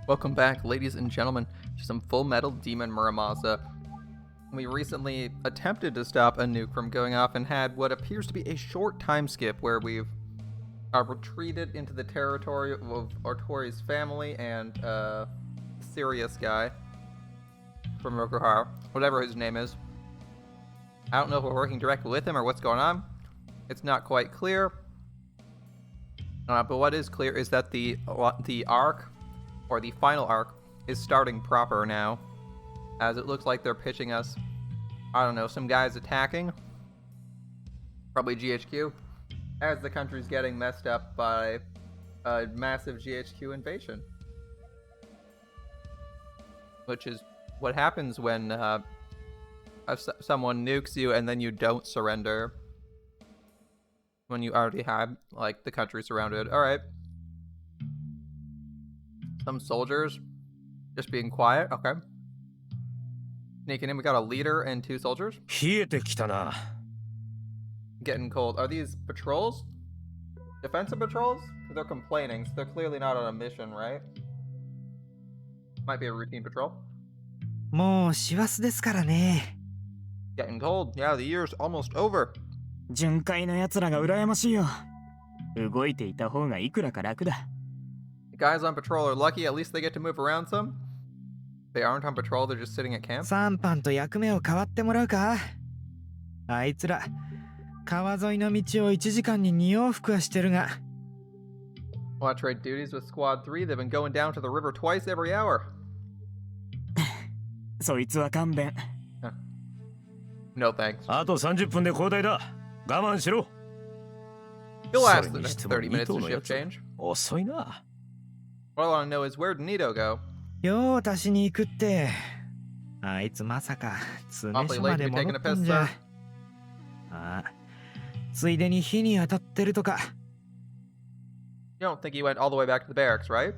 Welcome back, ladies and gentlemen, to some Full Metal Demon Muramasa. We recently attempted to stop a nuke from going off and had what appears to be a short time skip where we've retreated into the territory of Otori's family and serious guy from Rokuhara, whatever his name is. I don't know if we're working directly with him or what's going on. It's not quite clear. But what is clear is that the arc, or the final arc, is starting proper now, as it looks like they're pitching us, I don't know, some guys attacking, probably GHQ, as the country's getting messed up by a massive GHQ invasion. Which is what happens when someone nukes you and then you don't surrender. When you already had, like, the country surrounded. Alright. Some soldiers just being quiet. Okay. Sneaking in. We got a leader and 2 soldiers. Getting cold. Are these patrols? Defensive patrols? Because they're complaining, so they're clearly not on a mission, right? Might be a routine patrol. Getting cold. Yeah, the year's almost over. 巡回の奴らが羨ましいよ。動いていた方がいくらか楽だ。The guys on patrol are lucky, at least they get to move around some. They aren't on patrol, they're just sitting at camp. 3班と役目を代わってもらうか。あいつら川沿いの道を1時間に2往復はしてるが。Want to trade duties with Squad 3? They've been going down to the river twice every hour. そいつは勘弁。No thanks. あと30分で交代だ。我慢しろ。He'll last the next 30 minutes to shift change. 遅いな。What I want to know is where'd Nito go? 用を足しに行くって。あいつまさか詰め所まで戻ったんじゃ。あ、ついでに火に当たってるとか。You don't think he went all the way back to the barracks, right?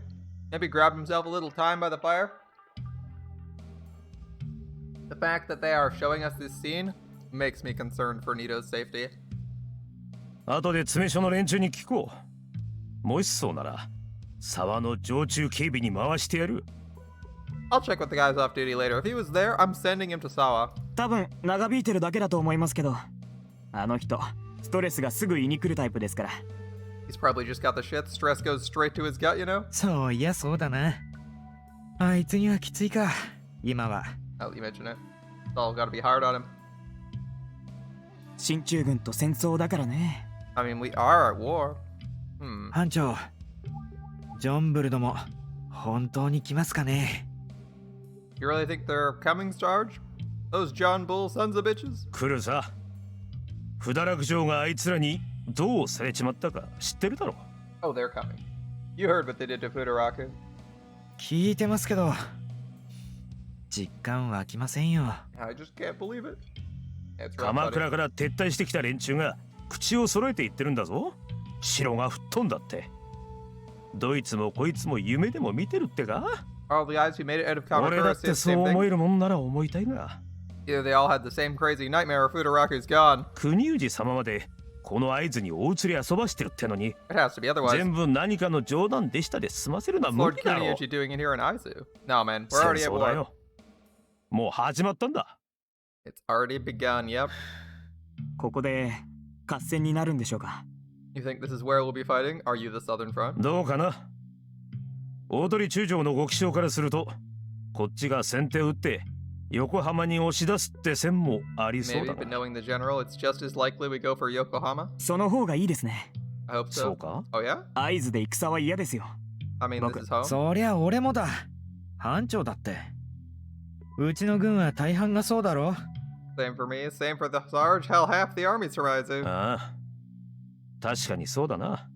Maybe grabbed himself a little time by the fire? The fact that they are showing us this scene makes me concerned for Nito's safety. 後で詰め所の連中に聞こう。もしそうなら、沢の常駐警備に回してやる。I'll check with the guys off duty later. If he was there, I'm sending him to Sawa. 多分長引いてるだけだと思いますけど、あの人ストレスがすぐ胃に来るタイプですから。He's probably just got the shit. Stress goes straight to his gut, you know? そういやそうだな。あいつにはきついか、今は。Oh, you mention it. It's all gotta be hard on him. 進駐軍と戦争だからね。I mean, we are at war. 班長、ジョンブルドも本当に来ますかね。You really think they're coming, Sarge? Those John Bull sons of bitches? 来るさ。不堕落城があいつらにどうされちまったか知ってるだろ。Oh, they're coming. You heard what they did to Futaraku. 聞いてますけど、実感湧きませんよ。I just can't believe it. 鎌倉から撤退してきた連中が口を揃えて言ってるんだぞ。城が吹っ飛んだって。どいつもこいつも夢でも見てるってか。All the guys who made it out of 俺 Kamakura だっ say て the そう same 思え thing. るもんなら思いたいが。Either they all had the same crazy nightmare or Futaraku's gone. 国氏様までこの合図にお移り遊ばしてるってのに。It has to be otherwise. 全部何かの冗談でしたで済ませるのは無 Lord 理だろ。 Kuniuchi doing it here in Aizu? No, man. We're 戦 already at 争だ war. よ。もう始まったんだ。It's already begun, yep. ここで合戦になるんでしょうか。You think this is where we'll be fighting? Are you the Southern Front? どうかな。大鳥中将のご気象からすると、こっちが先手を打って横浜に押し出すって線もありそう Maybe, だ but な。 knowing the general, it's just as likely we go for Yokohama. その方がいいですね。I hope そう so. か Oh, yeah? 会津で戦は嫌ですよ。 I mean, this is home. そりゃ俺もだ。班長だって。うちの軍は大半がそうだろ。Same for me, same for the Sarge. Hell, half the army's Horizon. ああ、確かにそうだな。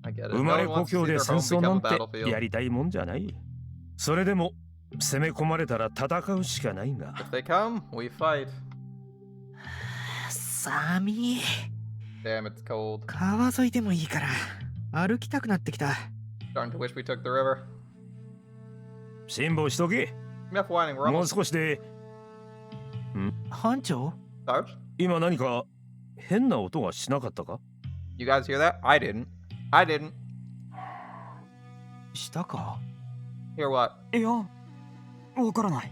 I get it. 生 No まれ one 故 wants to 郷 see で their 戦 home 争な become ん a て battlefield. やりたいもんじゃない。それでも攻め込まれたら戦うしかないが。 If they come, we fight. 寒い。Damn, it's cold. 川沿いでもいいから歩きたくなってきた。Starting to wish we took the river. 辛抱しとけ。 Enough whining, we're もう almost... 少しで。班長 Sarge? 今何か変な音がしなかったか。 You guys hear that? I didn't. I didn't. したか。Hear what? いや、わからない。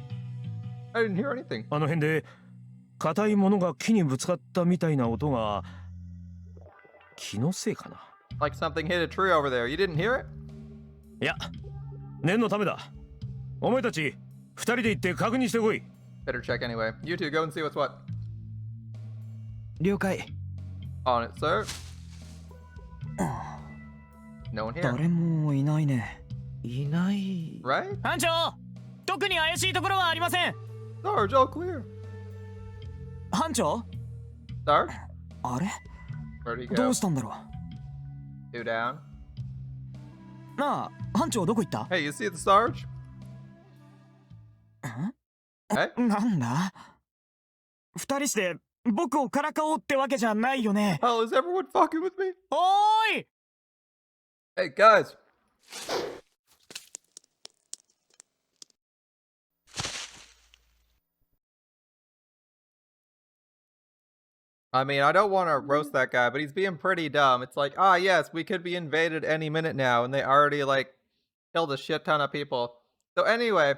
I didn't hear anything. あの辺で硬いものが木にぶつかったみたいな音が気のせいかな。Like something hit a tree over there. You didn't hear it? いや、念のためだ。お前たち二人で行って確認してこい。 Better check anyway. You two go and see what's what. 了解。 On it, sir. No one here. 誰もいないね。いない。Right? 班長、特に怪しいところはありません。Sarge, all clear. 班長 Sarge? あれ Where'd he ど go? うしたんだろ Two down. う。なあ、班長どこ行った Hey, you see the Sarge? ん Hey? なんだ二人して僕をからかおうってわけじゃないよね。 Hell, is everyone fucking with me? おーい Hey, guys. I mean, I don't want to roast that guy, but he's being pretty dumb. It's like, ah, yes, we could be invaded any minute now, and they already, like, killed a shit ton of people. So anyway,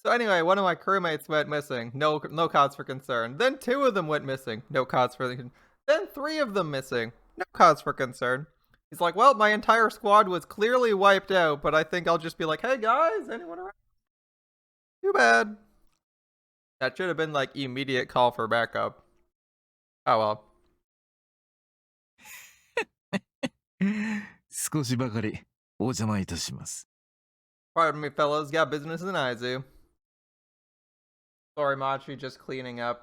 one of my crewmates went missing. No cause for concern. Then two of them went missing. No cause for concern. Then three of them missing. No cause for concern. He's like, well, my entire squad was clearly wiped out, but I think I'll just be like, hey guys, anyone around? Too bad. That should have been like immediate call for backup. Oh well. 少しばかりお邪魔いたします。 Pardon me, fellas. Got business in Aizu. Sorry, Machi, just cleaning his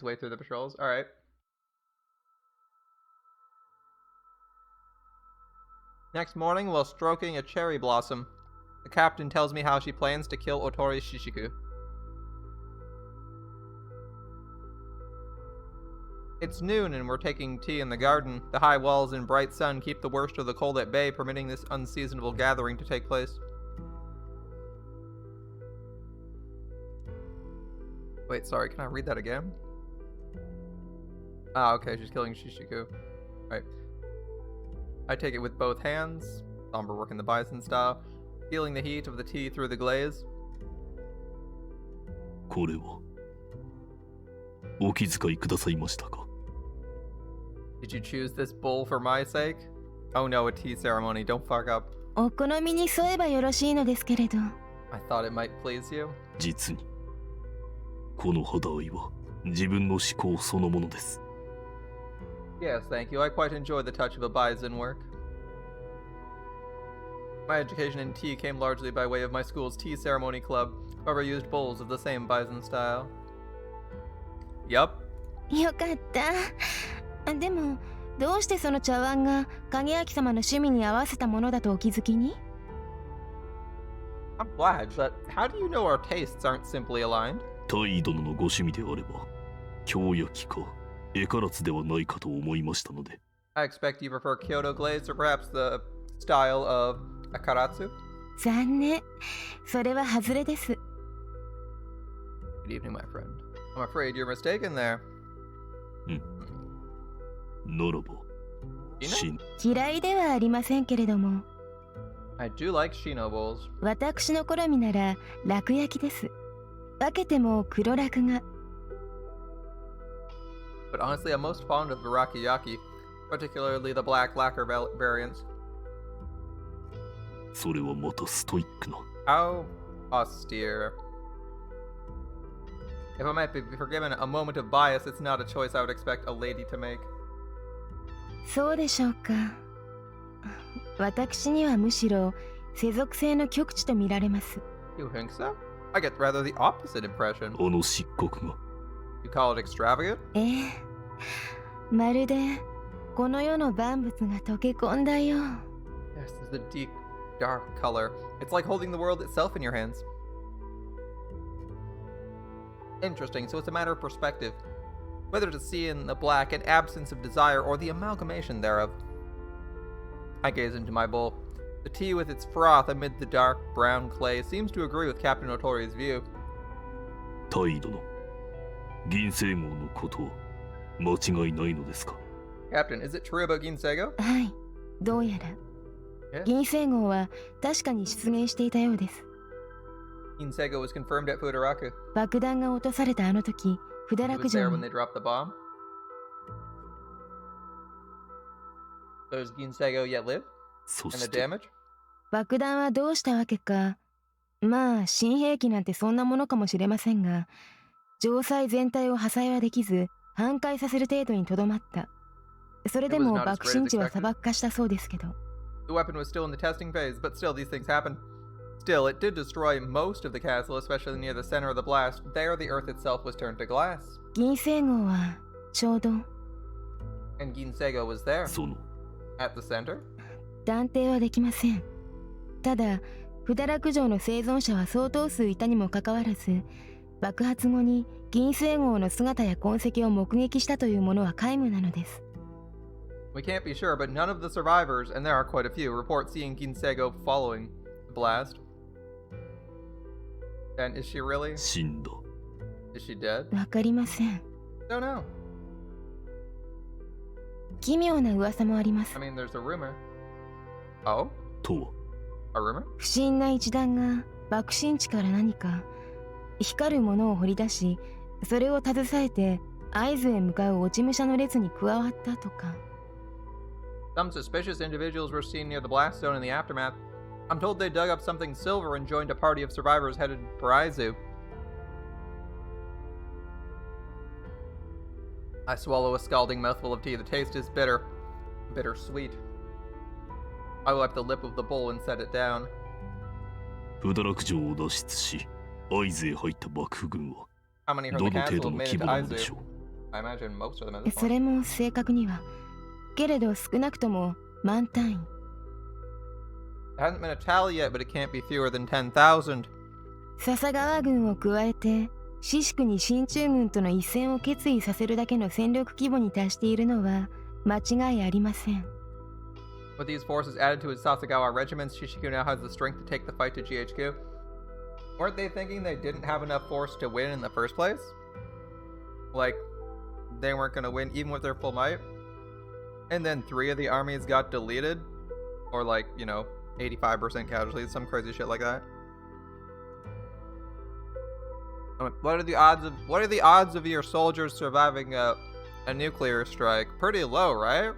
way through the patrols. All right. Next morning, while stroking a cherry blossom, the captain tells me how she plans to kill Otori Shishiku. It's noon and we're taking tea in the garden. The high walls and bright sun keep the worst of the cold at bay, permitting this unseasonable gathering to take place. Wait, sorry, can I read that again? Ah, okay, she's killing Shishiku. Right. I take it with both hands, somber work in the bison style, feeling the heat of the tea through the glaze. これはお気遣いくださいましたか？ Did you choose this bowl for my sake? Oh no, a tea ceremony, don't fuck up. お好みに添えばよろしいのですけれど。I thought it might please you. 実にこの肌合いは自分の思考そのものです。 Yes, thank you. I quite enjoy the touch of a bison work. My education in tea came largely by way of my school's tea ceremony club, however I used bowls of the same bison style. Yup. よかった。でも、どうしてその茶碗が影明様の趣味に合わせたものだとお気づきに？ I'm glad, but how do you know our tastes aren't simply aligned? 大尉殿のご趣味であれば京焼きか絵唐津ではないかと思いましたので。 I expect you prefer Kyoto glaze or perhaps the style of Akaratsu? 残念。それは外れです。 Good evening, my friend. I'm afraid you're mistaken there. ならば、嫌いではありませんけれども。 I do like Shino bowls. 私の好みなら楽焼きです。分けても黒楽が。 But honestly, I'm most fond of the Rakiyaki, particularly the black lacquer variants. それはまたストイックな。 How austere. If I might be forgiven a moment of bias, it's not a choice I would expect a lady to make. そうでしょうか。私にはむしろ世俗性の極致と見られます。 You think so? I get rather the opposite impression. あの漆黒が。 You call it extravagant? ええ、まるでこの世の万物が溶け込んだよう。 Yes, this is a deep, dark color. It's like holding the world itself in your hands. Interesting, so it's a matter of perspective. Whether to see in the black an absence of desire or the amalgamation thereof. I gaze into my bowl. The tea with its froth amid the dark brown clay seems to agree with Captain Otori's view. 大尉殿、銀星号のことは間違いないのですか？ Captain, is it true about Ginsego? はい、どうやら。Yeah. 銀星号は確かに出現していたようです。 Ginseigo was confirmed at Futaraku. 爆弾が落とされたあの時、不堕 He 落 was there 城 when に they dropped the bomb. Does Ginseigo yet live? そ And し the て damage? 爆弾はどうしたわけか。まあ新兵器なんてそんなものかもしれませんが、城塞全体を破壊はできず半壊させる程度にとどまった。それでも It was not as 爆 great as 心地は expected. 砂漠化したそうですけど。 The weapon was still in the testing phase, but still these things happen. Still, it did destroy most of the castle, especially near the center of the blast. There, the earth itself was turned to glass. 銀星号はちょうど And Ginseigo was there, その at the center. 断定はできません。ただ、不堕落城の生存者は相当数いたにもかかわらず、爆発後に銀星号の姿や痕跡を目撃したというものは皆無なのです。 We can't be sure, but none of the survivors, and there are quite a few, report seeing Ginseigo following the blast. And is she really? 死んだ。 Is she dead? わかりません。 Don't know. 奇妙な噂もあります I。mean, there's a rumor. Oh? とは A rumor? 不審な一団が爆心地から何か光るものを掘り出し、それを携えて合図へ向かう落ち武者の列に加わったとか。 Some suspicious individuals were seen near the blast zone in the aftermath. I'm told they dug up something silver and joined a party of survivors headed for Aizu. I swallow a scalding mouthful of tea. The taste is bitter. Bittersweet. I wipe the lip of the bowl and set it down. 不堕落城を脱出し会津へ入った幕府軍は How many ど from the の程 castle 度 have の made 規 it 模 to なのでし Aizu? ょう。 I imagine most of them at this そ point. れも正確には。けれど少なくとも万単位。 There hasn't been a tally yet, but it can't be fewer than 10,000. 笹川軍を加えて四宿に進駐軍との一戦を決意させるだけの戦力規模に達しているのは間違いありません。 With these forces added to its Sasagawa regiments, Shishiku now has the strength to take the fight to GHQ. Weren't they thinking they didn't have enough force to win in the first place? Like, they weren't gonna win even with their full might? And then 3 of the armies got deleted? Or like, 85% casualties, some crazy shit like that. What are the odds of your soldiers surviving a nuclear strike? Pretty low, right?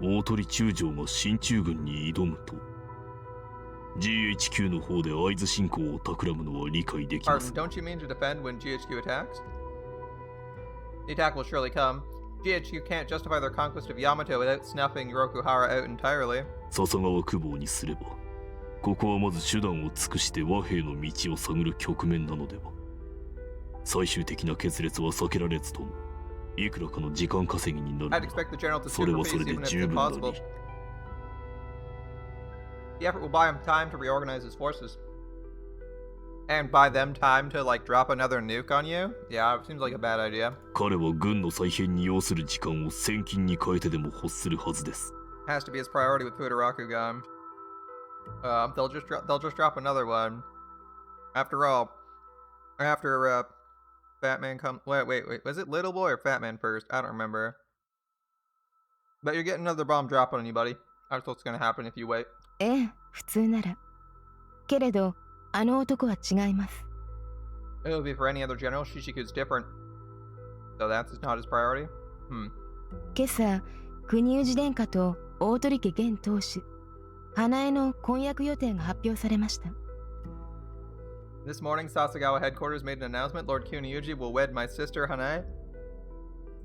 大鳥中将が進駐軍に挑むと GHQ の方で会津侵攻を企むのは理解できます Pardon, don't you mean to defend when GHQ attacks? The attack will surely come. GHQ can't justify their conquest of Yamato without snuffing Rokuhara out entirely. 笹川久保にすればここはまず手段を尽くして和平の道を探る局面なのでは最終的な決裂は避けられずともいくらかの時間稼ぎになる I'd が expect the general to それ super はそ peace れで even if it's 十分だ impossible. に The effort will buy him time to reorganize his forces. And buy them time to, drop another nuke on you? Yeah, it seems like a bad idea. 彼は軍の再編に要する時間を戦金に変えてでも欲するはずです Has to be his priority with Futaraku gone. They'll just drop another one. After all, after Fat Man comes. Wait. Was it Little Boy or Fat Man first? I don't remember. But you're getting another bomb drop on you, buddy. That's what's gonna happen if you wait. ええ、普通なら。けれど、あの男は違います。 It would be for any other general. Shishiku's different. So that's not his priority? 今朝、国氏殿下と大鳥家現当主、花江の婚約予定が発表されました。 This morning, Sasagawa headquarters made an announcement. Lord Kuniuji will wed my sister Hanae,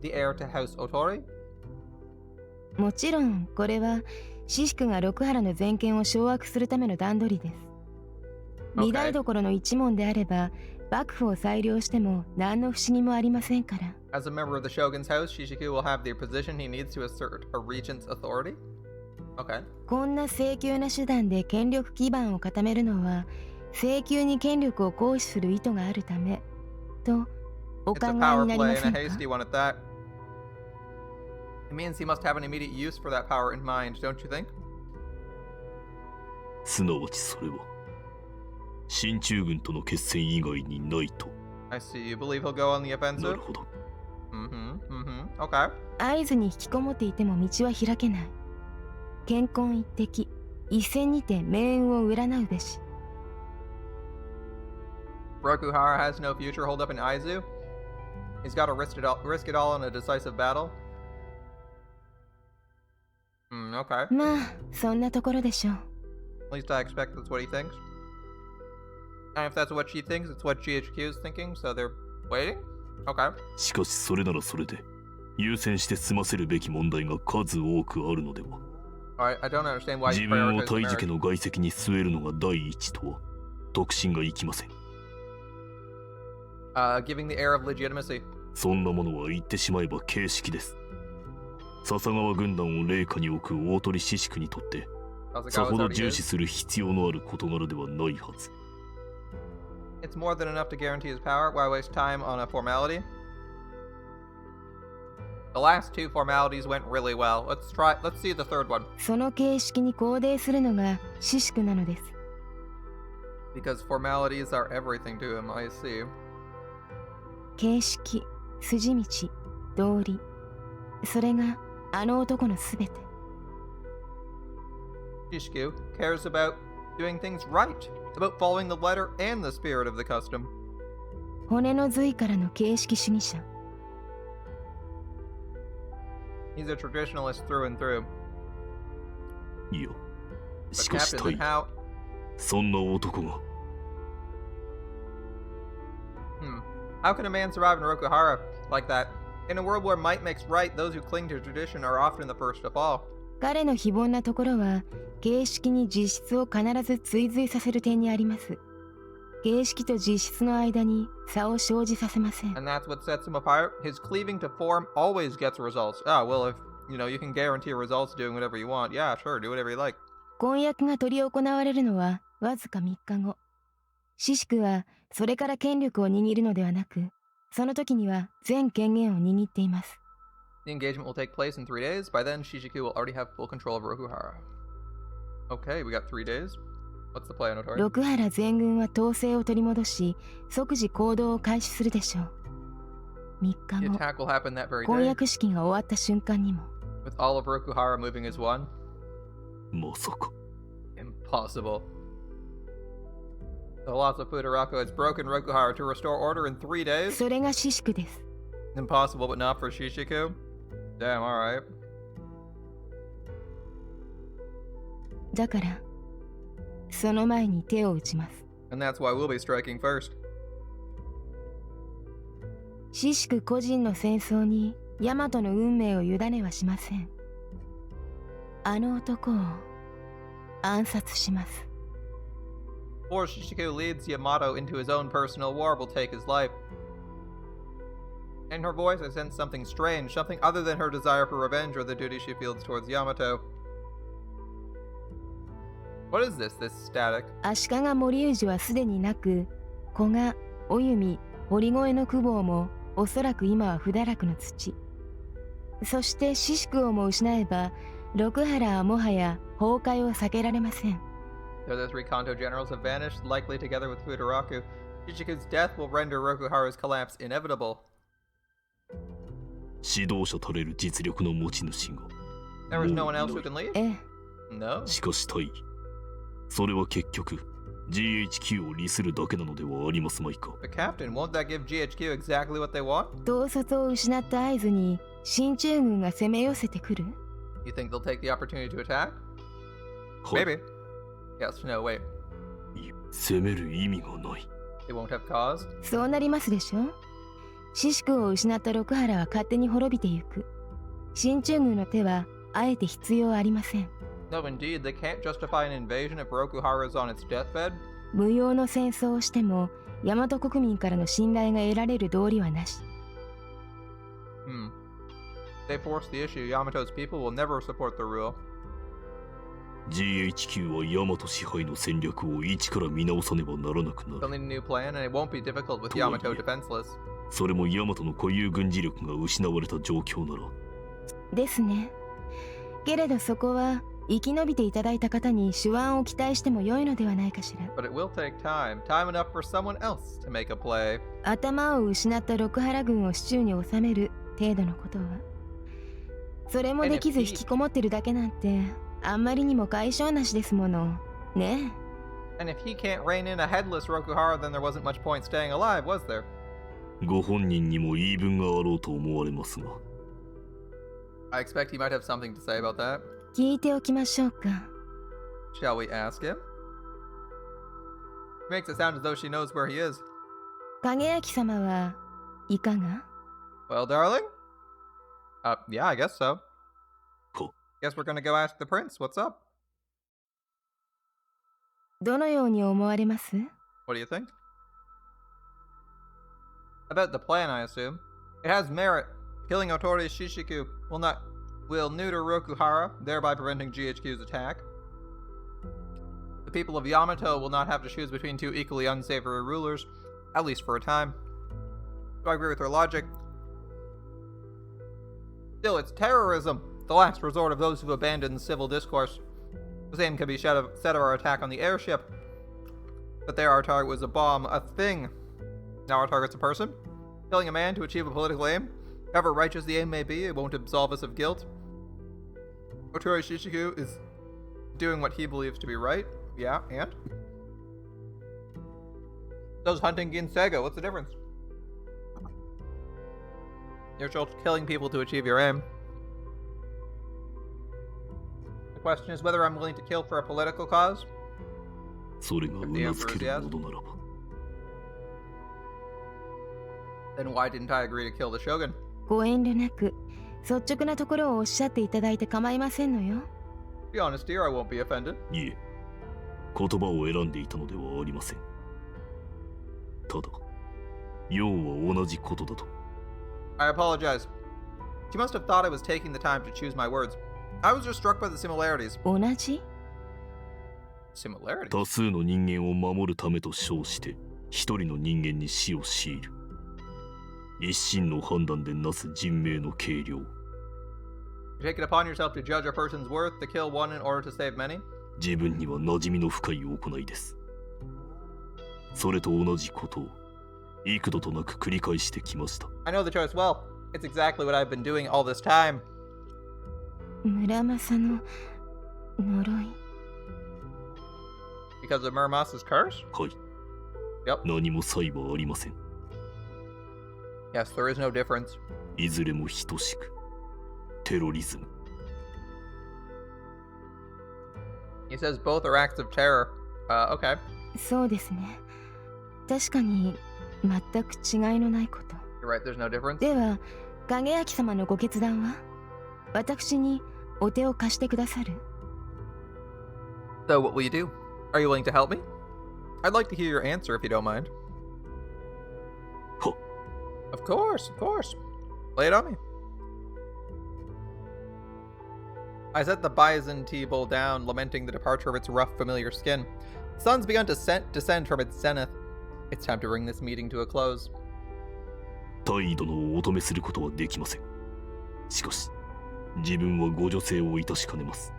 the heir to House Otori. もちろん、これは、四宿が六原の全権を掌握するための段取りです。Okay. 御台所の一門であれば、幕府を裁量しても何の不思議もありませんから。As a member of the Shogun's house, Shishiku will have the position he needs to assert a regent's authority. Okay. こんな請求な手段で権力基盤を固めるのは、請求に権力を行使する意図があるため、とお It's 考 a え power になりま play せ and ん a か hasty one at that. It means he must have an immediate use for that power in mind, don't you think? すなわちそれは進駐軍との決戦以外にないと I see. You believe he'll go on the なる offensive? ほど Okay. 会津に引きこもっていても道は開けない。健康一滴、一戦にて命運を占うべし。Rokuhara has no future hold up in Aizu. He's got to risk it all in a decisive battle. Okay. まあ、そんなところでしょう。At least I expect that's what he thinks. And if that's what she thinks, it's what GHQ is thinking, so they're waiting? Okay. しかしそれならそれで優先して済ませるべき問題が数多くあるのでは。Alright, I don't understand why 自 you 分を prioritize the 大事家 marriage. の外籍に据えるのが第一とは得心がいきません。Giving the air of legitimacy. そんなものは言ってしまえば形式です。笹川軍団を霊下に置く大鳥獅子にとってさ Sasakawa's ほど already 重 is. 視する必要のある事柄ではないはず。It's more than enough to guarantee his power. Why waste time on a formality? The last two formalities went really well. Let's see the third one. その形式に肯定するのが私淑なのです。Because formalities are everything to him, I see. 形式、筋道、道理。それがあの男のすべて。Shishiku cares about doing things right, about following the letter and the spirit of the custom. 骨の髄からの形式主義者。He's a traditionalist through and through. いや、 But しかし Captain, 大 then how? そんな男が How can a man survive in Rokuhara like that? In a world where might makes right, those who cling to tradition are often the first to fall. 彼の非凡なところは形式に実質を必ず追随させる点にあります。形式と実質の間に差を生じさせません。 And that's what sets him apart. His cleaving to form always gets results. Ah, well, if you can guarantee results doing whatever you want, yeah, sure, do whatever you like. 婚約が執り行われるのはわずか3日後。私淑はそれから権力を握るのではなく、その時には全権限を握っています。The engagement will take place in 3 days. By then, Shishiku will already have full control of Rokuhara. Okay, we got 3 days. What's the plan, Otori? 六原全軍は統制を取り戻し、即時行動を開始するでしょう。3 The 日後、 attack will happen that very 婚 day, 約式が終わった瞬間にも。with all of Rokuhara moving as one. まさか Impossible. The loss of Futaraku has broken Rokuhara to restore order in 3 days. それが私淑です。 Impossible, but not for Shishiku. Damn, alright. だから、その前に手を打ちます。 And that's why we'll be striking first. 私淑個人の戦争に大和の運命を委ねはしません。あの男を暗殺します。 Before Shishiku leads Yamato into his own personal war, will take his life. In her voice, I sense something strange, something other than her desire for revenge or the duty she feels towards Yamato. What is this static? 足利森氏はすでになく、古賀、お弓、堀越の久保もおそらく今は不堕落の土。そして私淑をも失えば、六原はもはや崩壊を避けられません。Though the 3 Kanto generals have vanished, likely together with Futaraku, Shishiku's death will render Rokuhara's collapse inevitable. 指導者たれる実力の持ち主が There is no one else who can lead? ええ、No. しかし大義それは結局 GHQ を利するだけなのではありますまいか。 But Captain, won't that give GHQ exactly what they want? 統率を失った合図に進駐軍が攻め寄せてくる？ You think they'll take the opportunity to attack? はい Maybe. Yes, no, wait. 攻める意味がない。 They won't have cause? そうなりますでしょ。私淑を失った六原は勝手に滅びてゆく。進駐軍の手はあえて必要ありません。 No, indeed, they can't justify an invasion if Rokuhara is on its deathbed. 無用の戦争をしても大和国民からの信頼が得られる道理はなし。If they force the issue, Yamato's people will never support the rule. GHQ は大和支配の戦略を一から見直さねばならなくな They'll る。 need a new plan, and it won't be difficult with Totally. Yamato defenseless. それも大和の固有軍事力が失われた状況なら。ですね。けれどそこは生き延びていただいた方に手腕を期待しても良いのではないかしら。 But it will take time, time enough for someone else to make a play. 頭を失った六原軍を手中に収める程度のことは。それもできず引きこもってるだけなんてあんまりにも解消なしですもの。ねAnd if he can't rein in a headless Rokuhara, then there wasn't much point staying alive, was there? ご本人にも言い分があろうと思われますが。I expect he might have something to say about that. 聞いておきましょうか。Shall we ask him? Makes it sound as though she knows where he is. 影焼様はいかが？ Well, darling? Yeah, I guess so. は、Guess we're gonna go ask the prince. What's up? どのように思われます？ What do you think? About the plan, I assume. It has merit. Killing Otori Shishiku will neuter Rokuhara, thereby preventing GHQ's attack. The people of Yamato will not have to choose between two equally unsavory rulers, at least for a time. Do I agree with her logic? Still, it's terrorism, the last resort of those who've abandoned civil discourse. The same can be said of our attack on the airship. But there our target was a bomb, a thing. Now our target's a person. Killing a man to achieve a political aim. However righteous the aim may be, it won't absolve us of guilt. Otori Shishiku is doing what he believes to be right. Yeah, and? So's hunting Ginsego. What's the difference? You're still killing people to achieve your aim. The question is whether I'm willing to kill for a political cause. それがうなずけるものならば。Then why didn't I agree to kill the Shogun? ご遠慮なく率直なところをおっしゃっていただいて構いませんのよ。Be honest, dear, I won't be offended. いえ、言葉を選んでいたのではありません。ただ、要は同じことだと。I apologize. She must have thought I was taking the time to choose my words. I was just struck by the similarities. 同じ？ Similarities? 多数の人間を守るためと称して、一人の人間に死を強いる。一心の判断でなす人命の計量。You take it upon yourself to judge a person's worth to kill one in order to save many? 自分には馴染みの深い行いです。それと同じことを幾度となく繰り返してきました。I know the choice well. It's exactly what I've been doing all this time. 村正の呪い。Because of Muramasa's curse? はい。Yep. 何も差異はありません。Yes, there is no difference. いずれも等しく。テロリズム。He says both are acts of terror. Okay. そうですね。確かに全く違いのないこと。You're right, there's no difference. では、影焼様のご決断は私にお手を貸してくださる？ So what will you do? Are you willing to help me? I'd like to hear your answer if you don't mind. は、Of course, of course. Lay it on me. I set the bison tea bowl down, lamenting the departure of its rough, familiar skin. The sun's begun to descend from its zenith. It's time to bring this meeting to a close. 態度のお止めすることはできません。しかし、自分はご助勢をいたしかねます。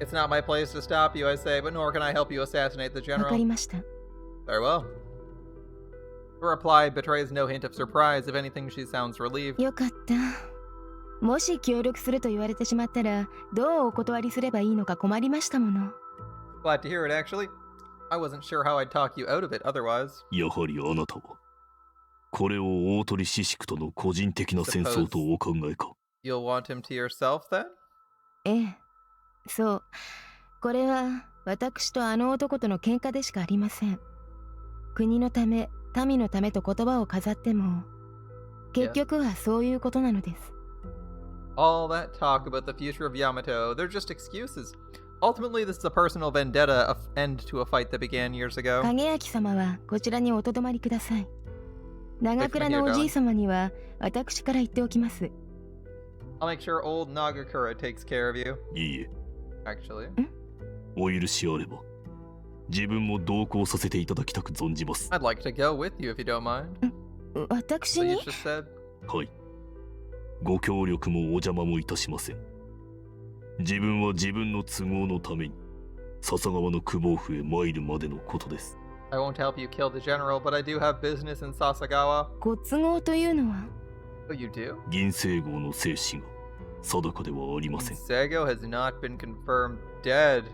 It's not my place to stop you, I say, but nor can I help you assassinate the わか general. りました。 Very well. Her reply betrays no hint of surprise. If anything, she sounds relieved. よかった。もし協力すると言われてしまったら、どうお断りすればいいのか困りましたもの。Glad to hear it, actually. I wasn't sure how I'd talk you out of it otherwise. やはりあなたは、これを大鳥シシクとの個人的な戦争とお考えか。You'll want him to yourself, then? ええ、そう。これは私とあの男との喧嘩でしかありません。国のため、民のためと言葉を飾っても、結局はそういうことなのです。All that talk about the future of Yamato, they're just excuses. Ultimately, this is a personal vendetta, an end to a fight that began years ago. 影焼様はこちらにおとどまりください。長倉のおじい様には私から言っておきます。I'll make sure old Nagakura takes care of you. いいえ、Actually. お許しあれば、自分も同行させていただきたく存じます。 I'd like to go with you if you don't mind. 私 So you に just said. はい。ご協力もお邪魔もいたしません。自分は自分の都合のために、笹川の久保府へ参るまでのことです。I won't help you kill the general, but I do have business in Sasagawa. ご都合というのは Oh, you do? 銀星号の生死が定かではありません。 Sago has not been confirmed dead.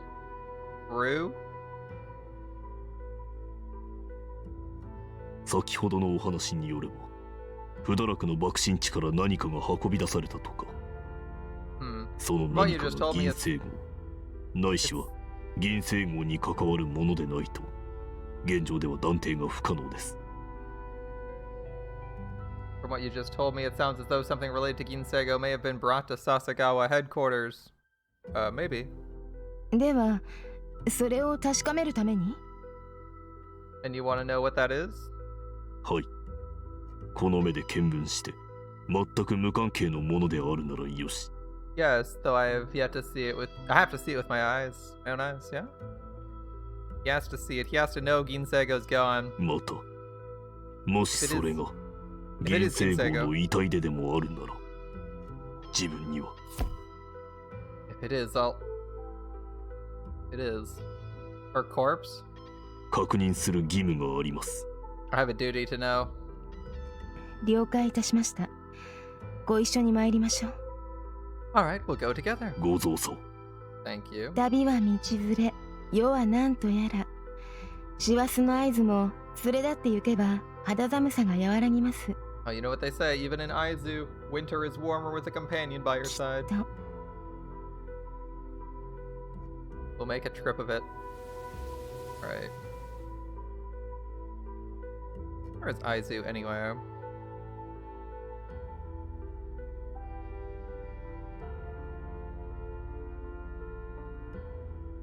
True? 先ほどのお話によれば、不堕落の爆心地から何かが運び出されたとか。Hmm. その Well, 何 you か just が told me 銀 it's... 星号、ないしは銀星号に関わるものでないと、現状では断定が不可能です。From what you just told me, it sounds as though something related to Ginsego may have been brought to Sasagawa headquarters. Maybe. ではそれを確かめるために And you want to know what that is? はい。この目で見聞して、全く無関係のものであるならよし。Yes, though I have yet to see it with... I have to see it with my eyes. My own eyes, yeah? He has to see it. He has to know Ginsego's gone. また、もしそれが If it 銀 is 星号 Ginsego の遺体ででもあるなら、自分には If it is, I'll... It is. Her corpse? 確認する義務があります。I have a duty to know. 了解いたしました。ご一緒に参りましょう。 Alright, we'll go together. ご造作。 Thank you. 旅は道連れ、世は何とやら。師走の合図も連れ立って行けば肌寒さが和らぎます。 Oh, you know what they say, even in Aizu, winter is warmer with a companion by your side. と We'll make a trip of it. Right. Where is Aizu anyway?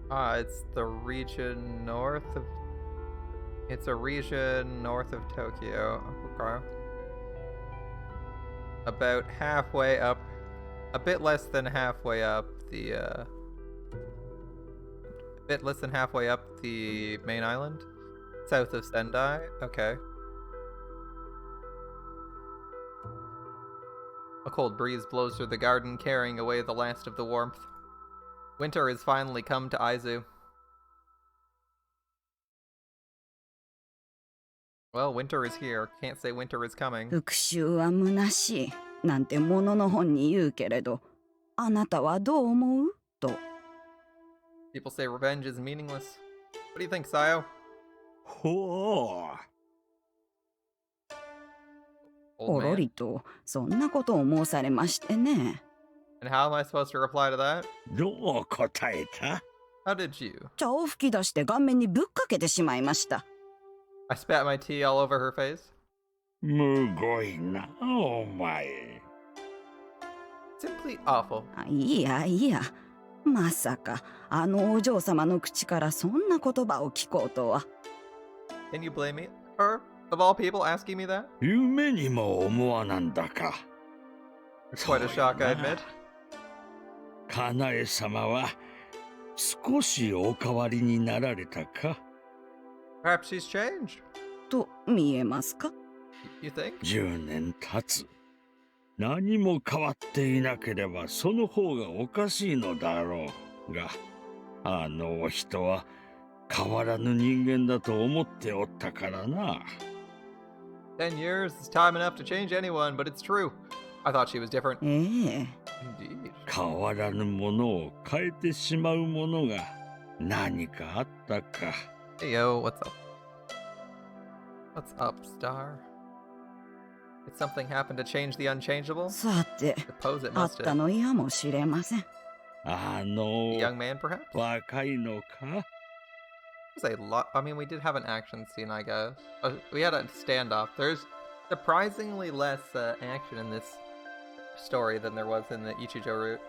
It's the region north of... It's a region north of Tokyo. Okay. About halfway up... A bit less than halfway up the, A bit less than halfway up the main island? South of Sendai? Okay. A cold breeze blows through the garden, carrying away the last of the warmth. Winter has finally come to Aizu. Well, winter is here. Can't say winter is coming. 復讐は虚しいなんてものの本に言うけれど、あなたはどう思うと。People say revenge is meaningless. What do you think, Sayo? ほう。 お Old ろ man. りとそんなことを申されましてね。 And how am I supposed to reply to that? どう答えた？ How did you? 茶を吹き出して顔面にぶっかけてしまいました。 I spat my tea all over her face. むごいな、お前。 Simply awful. いやいや、まさかあのお嬢様の口からそんな言葉を聞こうとは。 Can you blame me? Her? Of all people asking me that? 夢にも思わなんだか。 It's quite a shock, I admit. かなえ様は少しお変わりになられたか？ Perhaps she's changed. と見えますか？ You think? 10年経つ。何も変わっていなければその方がおかしいのだろうが、あのお人は変わらぬ人間だと思っておったからな。 10 years is time enough to change anyone, but it's true. I thought she was different. ええ。 Indeed. 変わらぬものを変えてしまうものが何かあったか。 Hey yo, what's up? What's up, Star? Did something happen to change the unchangeable? さて、 Suppose it あっ must た have. のやもしれません。あ A の young man, perhaps? 若いのか？ There's a lot. I mean, we did have an action scene, I guess. We had a standoff. There's surprisingly less action in this story than there was in the Ichijo route.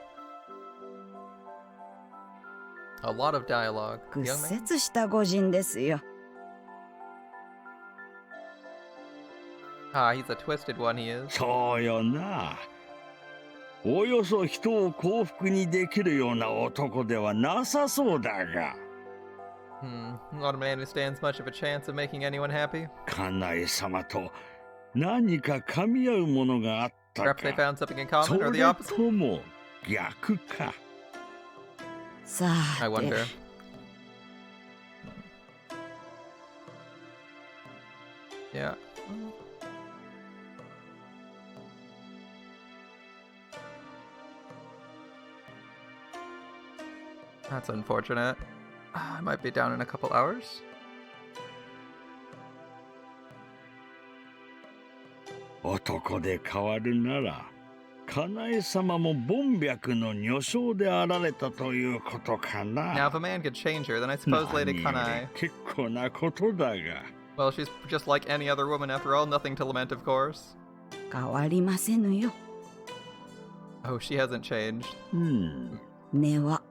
A lot of dialogue. 屈 Young man? 折した御人ですよ。 Ah, he's a twisted one, he is. そうよな。およそ人を幸福にできるような男ではなさそうだが。Not a man who stands much of a chance of making anyone happy. かなえ様と何か噛み合うものがあったか。 Perhaps they found something in そ common, or れ the opposite? とも逆か。さ I あ wonder. て、 Yeah. That's unfortunate. I might be down in a couple hours. Otoko de kawaru nara, Kanae sama mo bonbyaku no nyosho de arareta toyu koto kana. Now, if a man could change her, then I suppose Lady Kanae. Kekkou na koto da ga. Well, she's just like any other woman after all, nothing to lament, of course. 変わりませぬよ。 Oh, she hasn't changed. 根は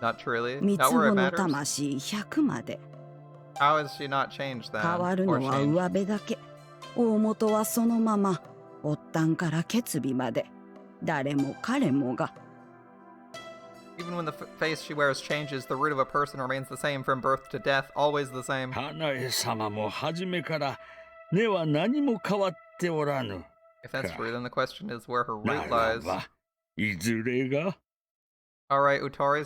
Not truly. 三 Not つ where 子 it の matters. 魂100まで How has she not changed then? 変わる Or のは changed? 上辺だけ。大元はそのまま。発端から決尾まで。誰も彼もが。 Even when the face she wears changes, the root of a person remains the same from birth to death, always the same. Kanae sama mo hajime kara ne wa nani mo kawatte oranu. If that's true, then the question is where her root な lies. らば、いずれが Alright, Otori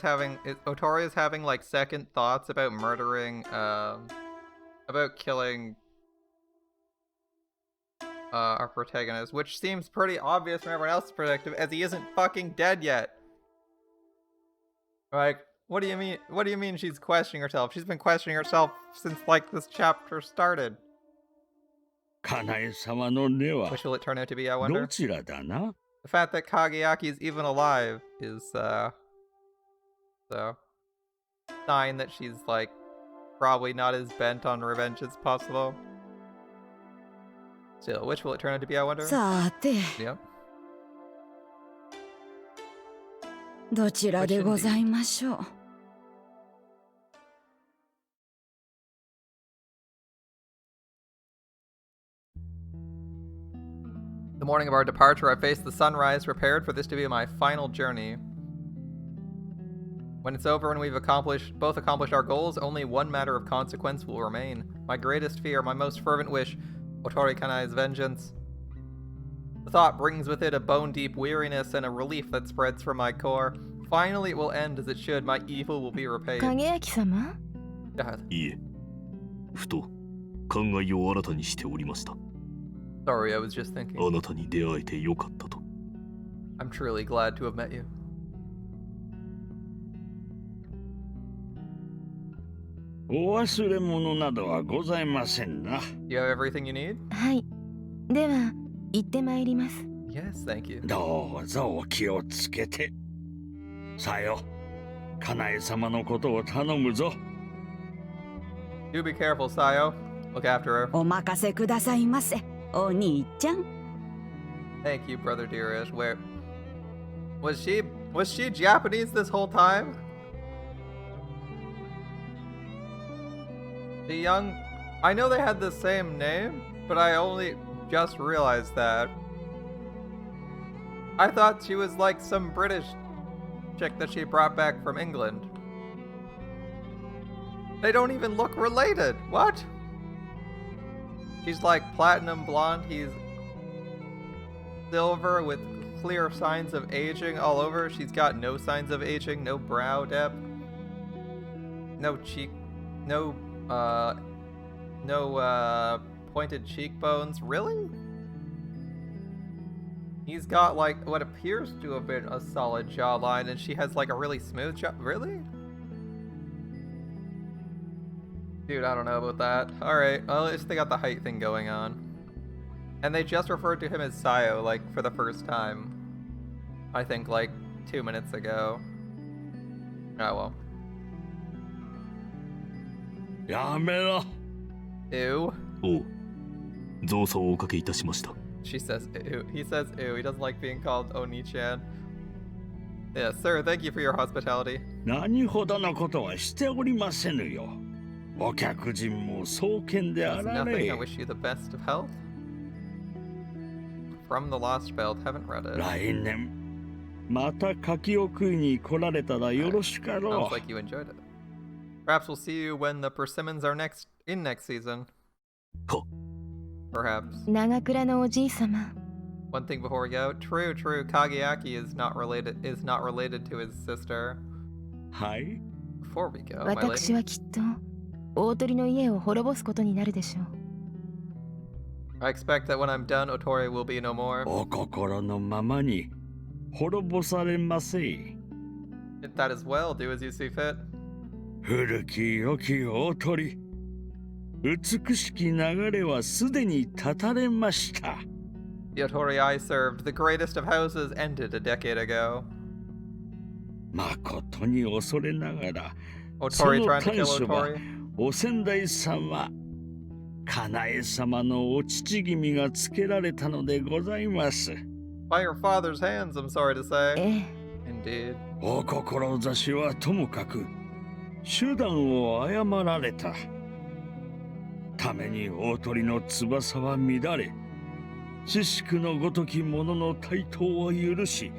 is having like second thoughts about murdering, about killing our protagonist, which seems pretty obvious from everyone else's perspective, as he isn't fucking dead yet. Like, what do you mean? What do you mean she's questioning herself? She's been questioning herself since like this chapter started. カナエ様の根は Which will it turn out to be, I ど wonder? ちらだな The fact that Kageyaki is even alive is, so sign that she's like probably not as bent on revenge as possible. Still, which will it turn out to be, I wonder? さて、 Yep. どちらでございましょう。 The morning of our departure, I faced the sunrise, prepared for this to be my final journey. When it's over and we've both accomplished our goals, only one matter of consequence will remain. My greatest fear, my most fervent wish, Otori Kanae's vengeance. The thought brings with it a bone-deep weariness and a relief that spreads from my core. Finally, it will end as it should. My evil will be repaid. 影明様 God, いえ、ふと考えを新たにしておりました。 sorry, I was just thinking. あなたに出会えてよかったと。 I'm truly glad to have met you. お忘れ物などはございませんな You have everything you need? はい。では、行ってまいります。 Yes, thank you. どうぞお気をつけてさよカナエ様のことを頼むぞ Do be careful, Sayo. Look after her. お任せくださいませ、お兄ちゃん。 Thank you, brother dearest. Where was she Japanese this whole time? I know they had the same name, but I only just realized that. I thought she was like some British chick that she brought back from England. They don't even look related. What? She's like platinum blonde. He's silver with clear signs of aging all over. She's got no signs of aging, no brow depth, no cheek, no pointed cheekbones. Really? He's got like what appears to have been a solid jawline, and she has like a really smooth jaw. Really? Dude, I don't know about that. Alright, well, at least they got the height thing going on. And they just referred to him as Sayo, like, for the first time. I think, like, 2 minutes ago. Oh, well. やめろ Ew. おう、造作をおかけいたしました。 She says ew. He says ew. He doesn't like being called Oni-chan. Yes, sir, thank you for your hospitality. 何ほどのことはしておりませぬよお客人も壮健であ It's ら nothing. れ I wish you the best of health. From the Lost Belt. Haven't read it. 来年また柿を食いに来られたらよろしかろ Sounds like you enjoyed it. Perhaps we'll see you when the persimmons are next season. は Perhaps. 長倉のおじい様。 One thing before we go. True. Kageyaki is not related to his sister. はい Before we go, my 私 lady. はきっと大鳥の家を滅ぼすことになるでしょう。 I expect that when I'm done, Otori will be no more. お心のままに滅ぼされませ That as well. Do as you see fit. 古き良き大鳥。美しき流れはすでに断たれました。The Otori I served, the greatest of houses, ended a decade ago. 誠に恐れながら、そ Otori の trying to 看 kill 守は Otori. お先代様、かなえ様のお父君がつけられたのでございます。By your father's hands, I'm sorry to say. ええ Indeed. お志はともかく、手段を誤られた。ために大鳥の翼は乱れ、知識のごとき者の台頭を許し、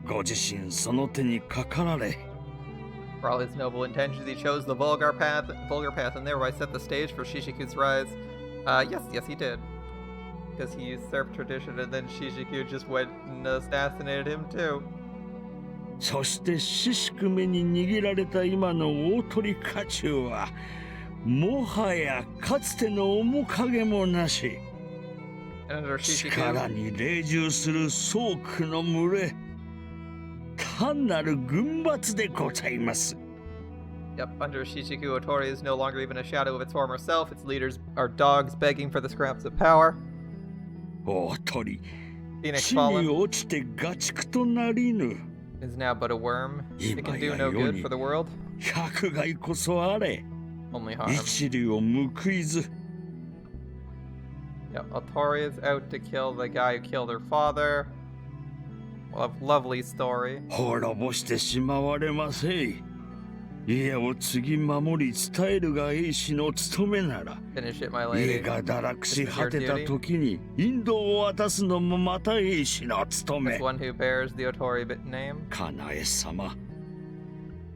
ご自身その手にかかられ。For all his noble intentions, he chose the vulgar path, and thereby set the stage for Shishiku's rise. Yes, he did. Because he usurped tradition, and then Shishiku just went and assassinated him too. そして獅子目に握られた今の大鳥家中は、もはやかつての面影もなし。And under 力 Shishiku, に隷従する総区の群れ、単なる軍閥でございます。under Shishiku, Otori is no longer even a shadow of its former self. Its leaders are dogs begging for the scraps of power. 大鳥、 Phoenix 地に Fallen 落ちて家畜となりぬ。is now but a worm. It can do no 今や世 good に for the world, 百害こそあれ。 only harm. 一理を報いず。Otori is out to kill the guy who killed her father. Lovely story. 滅ぼしてしまわれませい。家を継ぎ守り伝えるが英士の務めなら、 Finish it, my 家 lady. が堕落し果てた時に引導を渡すのもまた英士の務 This め。 one who bears the Otori name. かなえ様、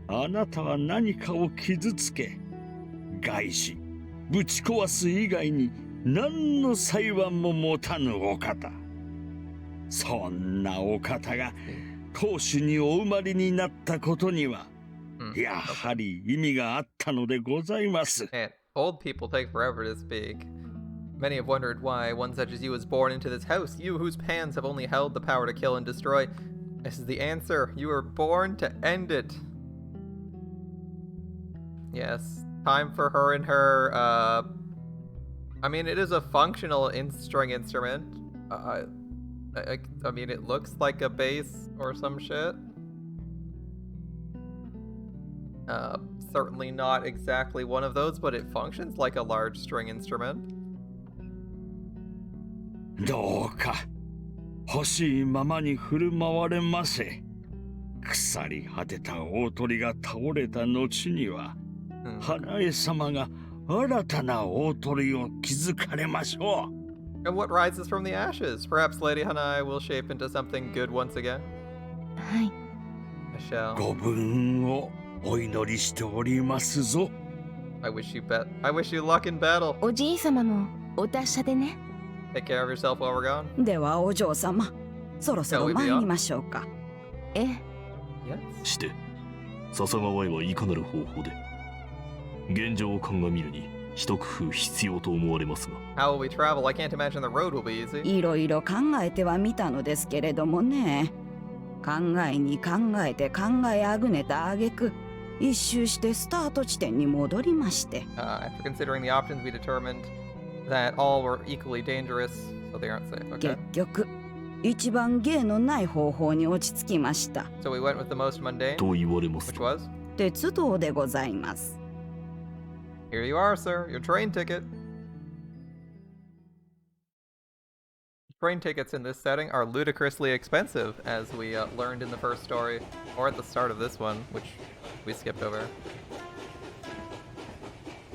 あなたは何かを傷つけ、害し、ぶち壊す以外に何の裁判も持たぬお方。そんなお方が当主にお生まれになったことには、やはり意味があったのでございます。 Man, old people take forever to speak. Many have wondered why one such as you was born into this house, you whose hands have only held the power to kill and destroy. This is the answer. You were born to end it. Yes, time for her and her, I mean, it is a functional string instrument. I mean, it looks like a bass or some shit. Certainly not exactly one of those, but it functions like a large string instrument. どうか欲しいままに振る舞われませ。腐り果てた大鳥が倒れた後には、花江様が新たな大鳥を築かれましょう。 And what rises from the ashes? Perhaps Lady Hanae will shape into something good once again. はい I shall. ご分をお祈りしておりますぞ。I wish you luck in battle. おじい様もお達者でね Take care of yourself while we're gone. ではお嬢様、そろそろ参りましょうか。ええ Yes. して笹川へはいかなる方法で。現状を鑑みるに一工夫必要と思われますが。 How will we travel? I can't imagine the road will be easy. いろいろ考えてはみたのですけれどもね。考えに考えて考えあぐねた挙句、一周してスタート地点に戻りまして。After considering the options, we determined that all were equally dangerous, so they aren't safe. Okay. 結局、一番芸のない方法に落ち着きました。 So we went with the most mundane, と言われます which と。 was. 鉄道でございます。 Here you are, sir. Your train ticket. Train tickets in this setting are ludicrously expensive, as we learned in the first story, or at the start of this one, which we skipped over.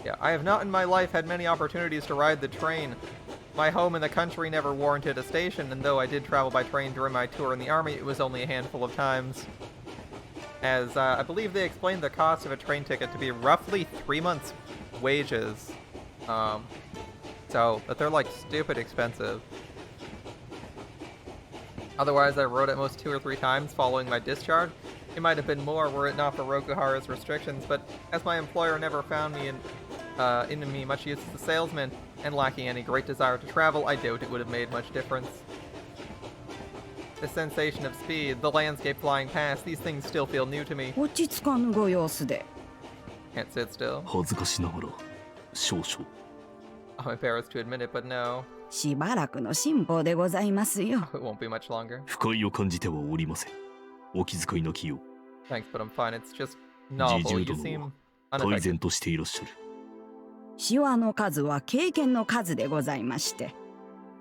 Yeah, I have not in my life had many opportunities to ride the train. My home in the country never warranted a station, and though I did travel by train during my tour in the army, it was only a handful of times. As I believe they explained the cost of a train ticket to be roughly 3 months' wages. So, but they're like stupid expensive. Otherwise, I rode it most 2 or 3 times following my discharge. It might have been more were it not for Rokuhara's restrictions, but as my employer never found me into me much use as a salesman, and lacking any great desire to travel, I doubt it would have made much difference. The sensation of speed, the landscape flying past, these things still feel new to me. 落ち着かぬご様子で。Can't sit still. 恥ずかしながら少々。 I'm embarrassed to admit it, but no. しばらくの辛抱でございますよ。 It won't be much longer. 不快を感じてはおりません。お気遣いなきよう。 Thanks, but I'm fine. It's just 侍 novel. 従 You seem 殿は泰 unaffected. 然としていらっしゃる。シワの数は経験の数でございまして、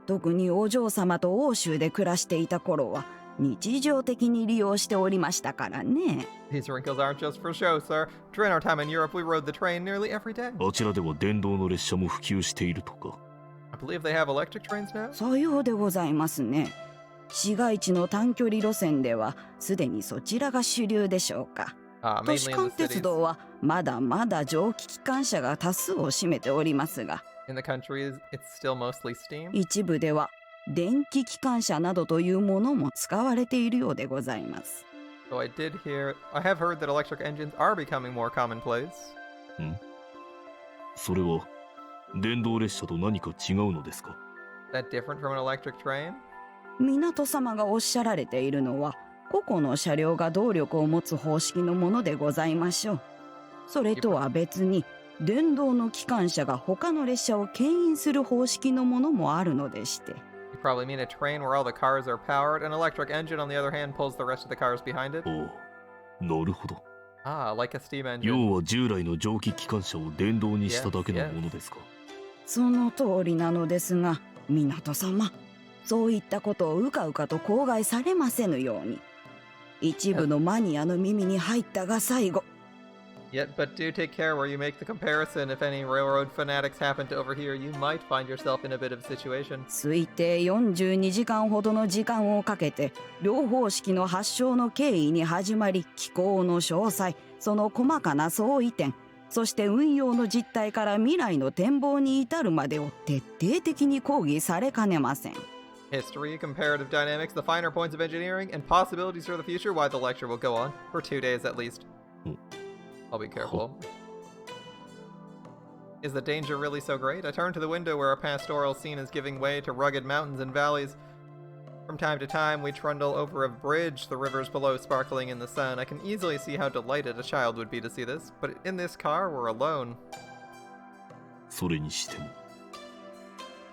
特にお嬢様と欧州で暮らしていた頃は日常的に利用しておりましたからね。 These wrinkles aren't just for show, sir. During our time in Europe, we rode the train nearly every day. あちらでは電動の列車も普及しているとか。 I believe they have electric trains now. さようでございますね。市街地の短距離路線ではすでにそちらが主流でしょうか。都市 Mainly 間 in the 鉄 cities. 道はまだまだ蒸気機関車が多数を占めておりますが、 In the country, it's still mostly steam. 一部では電気機関車などというものも使われているようでございます。 So I have heard that electric engines are becoming more commonplace. それは電動列車と何か違うのですか？ That different from an electric train? 港様がおっしゃられているのは、個々の車両が動力を持つ方式のものでございましょう。それとは別に、電動の機関車が他の列車を牽引する方式のものもあるのでして。 You probably mean a train where all the cars are powered. An electric engine, on the other hand, pulls the rest of the cars behind it. おう、なるほど。 Like a steam engine. 要は従来の蒸気機関車を電動にしただけのものですか？その通りなのですが、港様、そういったことをうかうかと口外されませぬように。一部のマニアの耳に入ったが最後。 But do take care where you make the comparison. If any railroad fanatics happen to overhear, you might find yourself in a bit of a situation. 推定42時間ほどの時間をかけて、両方式の発祥の経緯に始まり、機構の詳細、その細かな相違点、そして運用の実態から未来の展望に至るまでを徹底的に講義されかねません。 History, comparative dynamics, the finer points of engineering, and possibilities for the future. Why the lecture will go on for 2 days at least. I'll be careful. Is the danger really so great? I turn to the window where our pastoral scene is giving way to rugged mountains and valleys. From time to time, we trundle over a bridge, the rivers below sparkling in the sun. I can easily see how delighted a child would be to see this, but in this car, we're alone. それにしても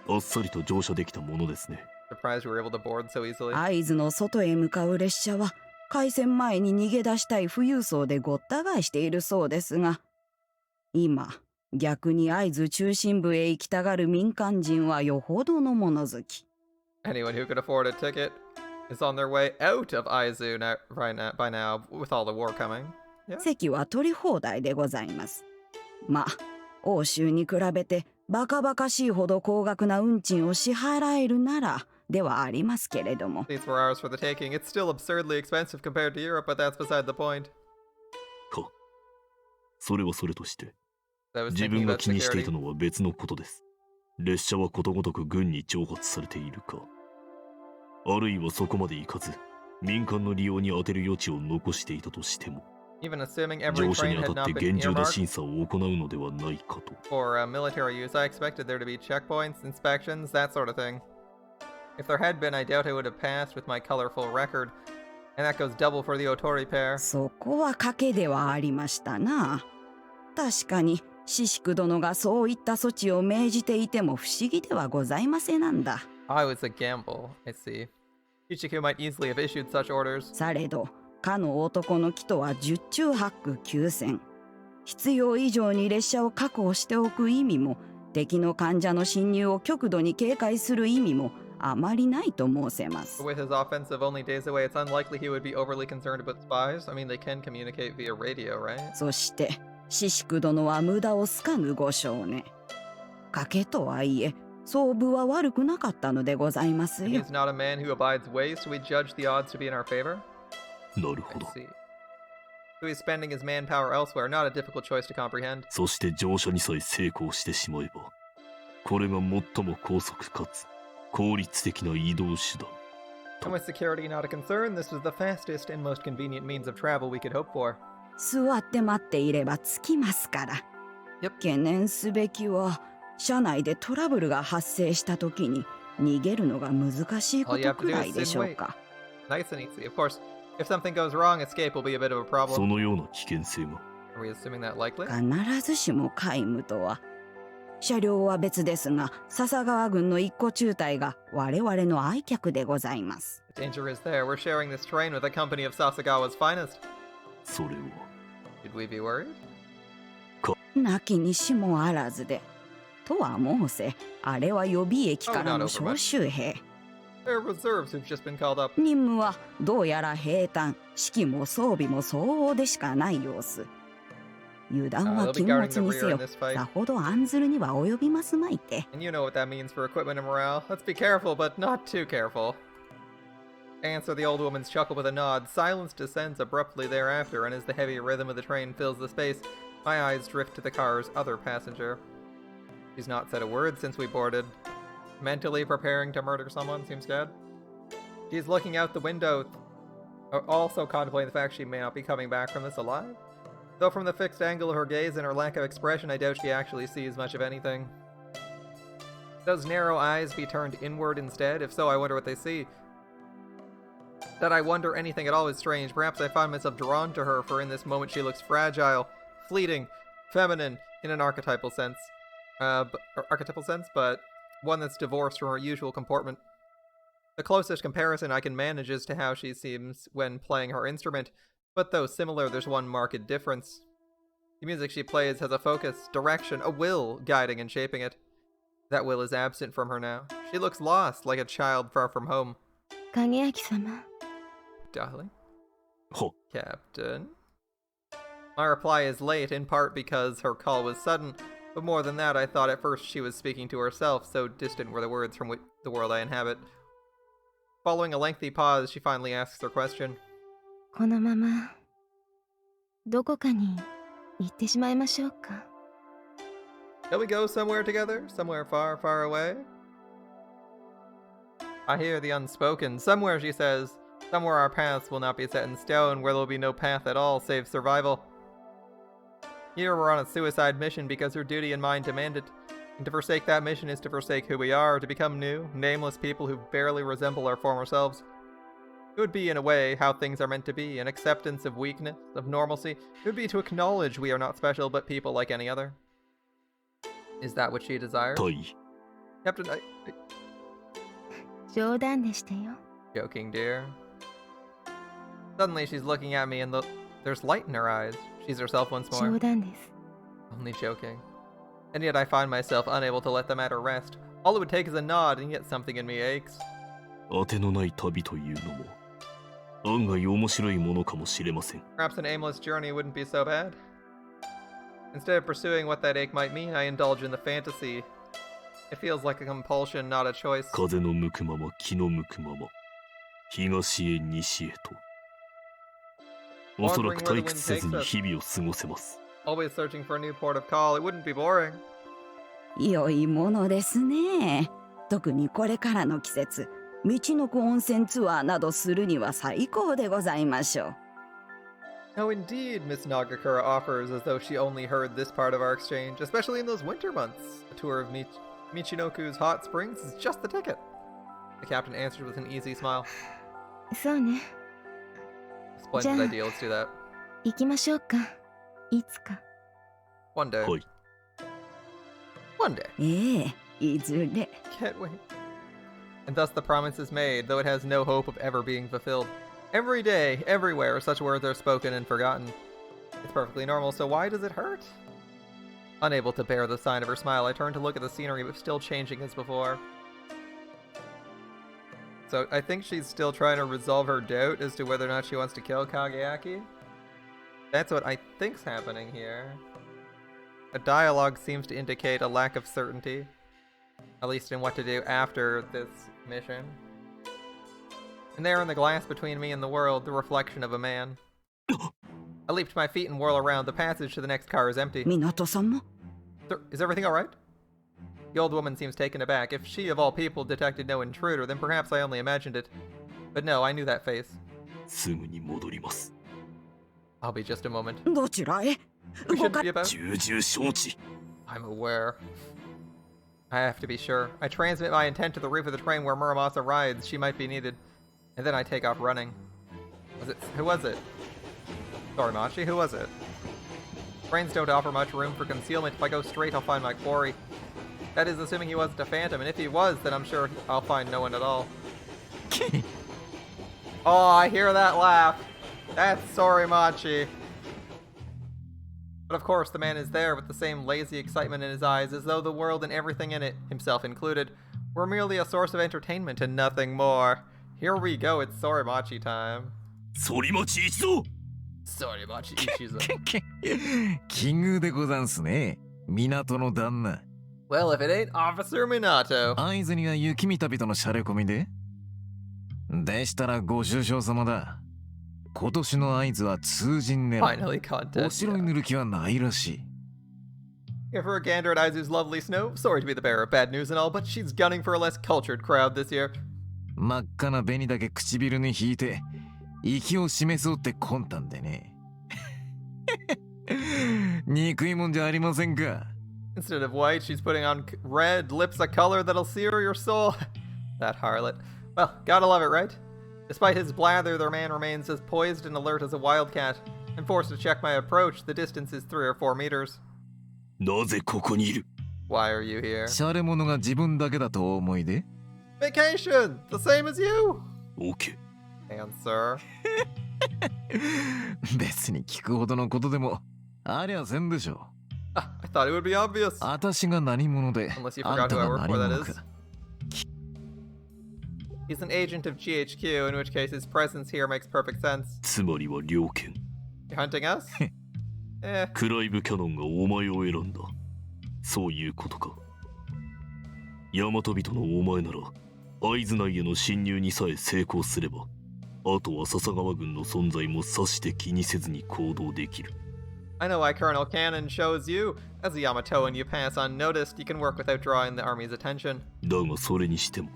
あっさりと乗車できたものですね。 Surprised we were able to board so easily. 会津の外へ向かう列車は、開戦前に逃げ出したい富裕層でごった返しているそうですが、今、逆に会津中心部へ行きたがる民間人はよほどの物好き。 Anyone who could afford a ticket is on their way out of Aizu by now, with all the war coming. Yeah. 席は取り放題でございます。まあ、欧州に比べてバカバカしいほど高額な運賃を支払えるならではありますけれども。These were ours for the taking. It's still absurdly expensive compared to Europe, but that's beside the point. か、それはそれとして、 I was 自 thinking 分が about 気にしてい security. たのは別のことです。列車はことごとく軍に徴発されているか、あるいはそこまで行かず、民間の利用に充てる余地を残していたとしても、 Even assuming every 乗車 train に had あたっ not て been 厳重な earmarked 審査を行うのではないかと。 for military use, I expected there to be checkpoints, inspections, that sort of thing. If there had been, I doubt I would have passed with my colorful record. And that goes double for the Otori pair. そこは賭けではありましたな。確かにシシク殿がそういった措置を命じていても不思議ではございませなんだ。I was a gamble, I see. Ichiku might easily have issued such orders. されど、かの男の木とは十中八九九千。必要以上に列車を確保しておく意味も、敵の患者の侵入を極度に警戒する意味もあまりないと申せます。 With his offensive only days away, it's unlikely he would be overly concerned about spies. I mean, they can communicate via radio, right? そして、シシク殿は無駄を好かぬご少年。賭けとはいえ、装部は悪くなかったのでございますよ。 He's not a man who abides ways, so we judge the odds to be in our favor. なるほ I ど。 see. So he's spending his manpower elsewhere, not a difficult choice to comprehend. そして乗車にさえ成功してしまえば、これが最も高速かつ効率的な移動手段。 And with security not a concern, this was the fastest and most convenient means of travel we could hope for. 座って待っていれば着きますから。懸念すべきは、車内でトラブルが発生した時に逃げるのが難しいことくらいでしょうか。Nice and easy. Of course, if something goes wrong, escape will be a bit of a そ problem. のような危険性が。Are we assuming that likely? 必ずしも皆無とは。車両は別ですが、笹川軍の一個中隊が我々の愛客でございます。The danger is there. We're sharing this train with a company of Sasagawa's finest. それは Should we be worried? なきにしもあらずで。とは申せ、あれは予備役からの招集兵。There are reserves who've just been called up. 任務はどうやら平坦、指揮も装備も相応でしかない様子。油断は禁物にせよ、さほど案ずるには及びますまいて。And you know what that means for equipment and morale. Let's be careful, but not too careful. I answer the old woman's chuckle with a nod. Silence descends abruptly thereafter, and as the heavy rhythm of the train fills the space, my eyes drift to the car's other passenger. She's not said a word since we boarded. Mentally preparing to murder someone, seems dead. She's looking out the window, also contemplating the fact she may not be coming back from this alive. Though from the fixed angle of her gaze and her lack of expression, I doubt she actually sees much of anything. Those narrow eyes be turned inward instead? If so, I wonder what they see. That I wonder anything at all is strange. Perhaps I find myself drawn to her, for in this moment she looks fragile, fleeting, feminine, in an archetypal sense. But one that's divorced from her usual comportment. The closest comparison I can manage is to how she seems when playing her instrument, but though similar, there's one marked difference. The music she plays has a focus, direction, a will guiding and shaping it. That will is absent from her now. She looks lost, like a child far from home. Kageaki-sama. Darling? は Captain? My reply is late, in part because her call was sudden, but more than that, I thought at first she was speaking to herself, so distant were the words from the world I inhabit. Following a lengthy pause, she finally asks her question. このままどこかに行ってしまいましょうか。 Shall we go somewhere together? Somewhere far, far away? I hear the unspoken. Somewhere, she says. Somewhere our paths will not be set in stone, where there will be no path at all save survival. Here we're on a suicide mission because her duty and mine demand it. And to forsake that mission is to forsake who we are, to become new, nameless people who barely resemble our former selves. It would be, in a way, how things are meant to be, an acceptance of weakness, of normalcy. It would be to acknowledge we are not special, but people like any other. Is that what she desires? 大尉 Captain, 冗談でしたよ。 joking, dear. Suddenly she's looking at me and there's light in her eyes. She's herself once more. 冗談です。 Only joking. And yet I find myself unable to let the matter rest. All it would take is a nod, and yet something in me aches. 当てのない旅というのも案外面白いものかもしれません。 Perhaps an aimless journey wouldn't be so bad. Instead of pursuing what that ache might mean, I indulge in the fantasy. It feels like a compulsion, not a choice. 風の向くまま気の向くまま東へ西へとおそらく退屈せずに日々を過ごせます。 Always searching for a new port of call. It wouldn't be boring. 良いものですね。特にこれからの季節、道のく温泉ツアーなどするには最高でございましょう。No, indeed, Miss Nagakura offers as though she only heard this part of our exchange, especially in those winter months. A tour of Michinoku's hot springs is just the ticket. The captain answered with an easy smile. そうね。 Splendid idea, let's do that. 行きましょうか。いつか。 One day. はい。 One day. ええ、いずれ。 Can't wait. And thus the promise is made, though it has no hope of ever being fulfilled. Every day, everywhere, such words are spoken and forgotten. It's perfectly normal, so why does it hurt? Unable to bear the sign of her smile, I turn to look at the scenery, but still changing as before. So I think she's still trying to resolve her doubt as to whether or not she wants to kill Kageaki. That's what I think's happening here. A dialogue seems to indicate a lack of certainty, at least in what to do after this mission. And there in the glass between me and the world, the reflection of a man. I leap to my feet and whirl around. The passage to the next car is empty. 港さんも Is everything alright? The old woman seems taken aback. If she, of all people, detected no intruder, then perhaps I only imagined it. But no, I knew that face. すぐに戻ります。 I'll be just a moment. どちらへ We 動 shouldn't か be about. 重々承知。 I'm aware. I have to be sure. I transmit my intent to the roof of the train where Muramasa rides. She might be needed. And then I take off running. Who was it? Torimachi? Who was it? Brains don't offer much room for concealment. If I go straight, I'll find my quarry. That is assuming he wasn't a phantom, and if he was, then I'm sure I'll find no one at all. Oh, I hear that laugh. That's Sorimachi. But of course, the man is there with the same lazy excitement in his eyes, as though the world and everything in it, himself included, were merely a source of entertainment and nothing more. Here we go, it's Sorimachi time. Sorimachi Ichizo! Sorimachi Ichizo. 奇遇でござんすね。港の旦那。Well, if it ain't Officer Minato. 会津には雪見旅とのシャレ込みででしたらご愁傷様だ。今年の会津は通陣狙い。 Finally contest. お城に塗る気はないらしい。 Give her a gander at Aizu's lovely snow. Sorry to be the bearer of bad news and all, but she's gunning for a less cultured crowd this year. 真っ赤な紅だけ唇に引いて息を示そうって魂胆でね。憎いもんじゃありませんか。 Instead of white, she's putting on red, lips a color that'll sear your soul. That harlot. Well, gotta love it, right? Despite his blather, their man remains as poised and alert as a wildcat. I'm forced to check my approach. The distance is 3 or 4 meters. なぜここにいる？ Why are you here? シャレ者が自分だけだとお思いで Vacation! The same as you! OK。 Answer. 別に聞くほどのことでもありゃせんでしょ。 I thought it would be obvious. 私が何者で Unless you あん forgot た who I が work 何 for, that 者 is. か。 He's an agent of GHQ, in which case his presence here makes perfect sense. つまりは猟犬。 You hunting us? Eh. クライブキャノンがお前を選んだ。そういうことか。大和人のお前なら、会津内への侵入にさえ成功すれば、あとは笹川軍の存在もさして気にせずに行動できる。I know why Colonel Cannon shows you. As a Yamatoan, you pass unnoticed. You can work without drawing the army's attention. だがそれにしても、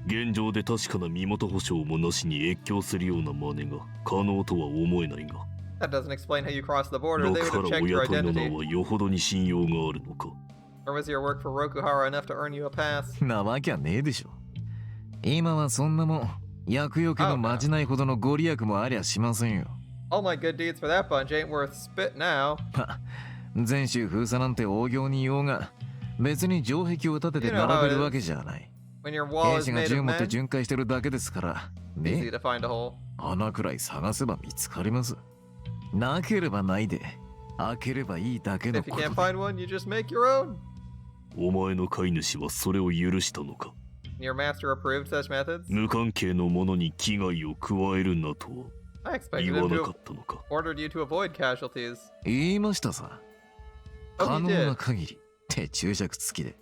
現状で確かな身元保証もなしに越境するような真似が可能とは思えないが。That doesn't explain how you crossed the border. ロ They ク would ハ have ラ checked お your 雇いの名 identity. はよほどに信用があるのか。 Or was your work for Rokuhara enough to earn you a pass? なわけはねえでしょ。今はそんなもん厄除けのまじないほどのご利益もありゃしませんよ。 All my good deeds for that bunch ain't worth spit now. ま、全州封鎖なんて大行に言おうが別に城壁を立てて並べるわけじゃない。 When your wall 兵 is 士が made 銃 of 持って men, 巡回してるだけですからね。 easy to find a hole. 穴くらい探せば見つかります。なければないで開ければいいだけの If こ you と can't で。 find one, you just make your own. お前の飼い主はそれを許したのか。 Your master approved such methods? 無関係の者に危害を加えるなとは I expected 言 him わな to か have ったのか。 ordered you to avoid casualties. 言いましたさ。 Oh, 可 he 能 did. な限りって注釈付きで。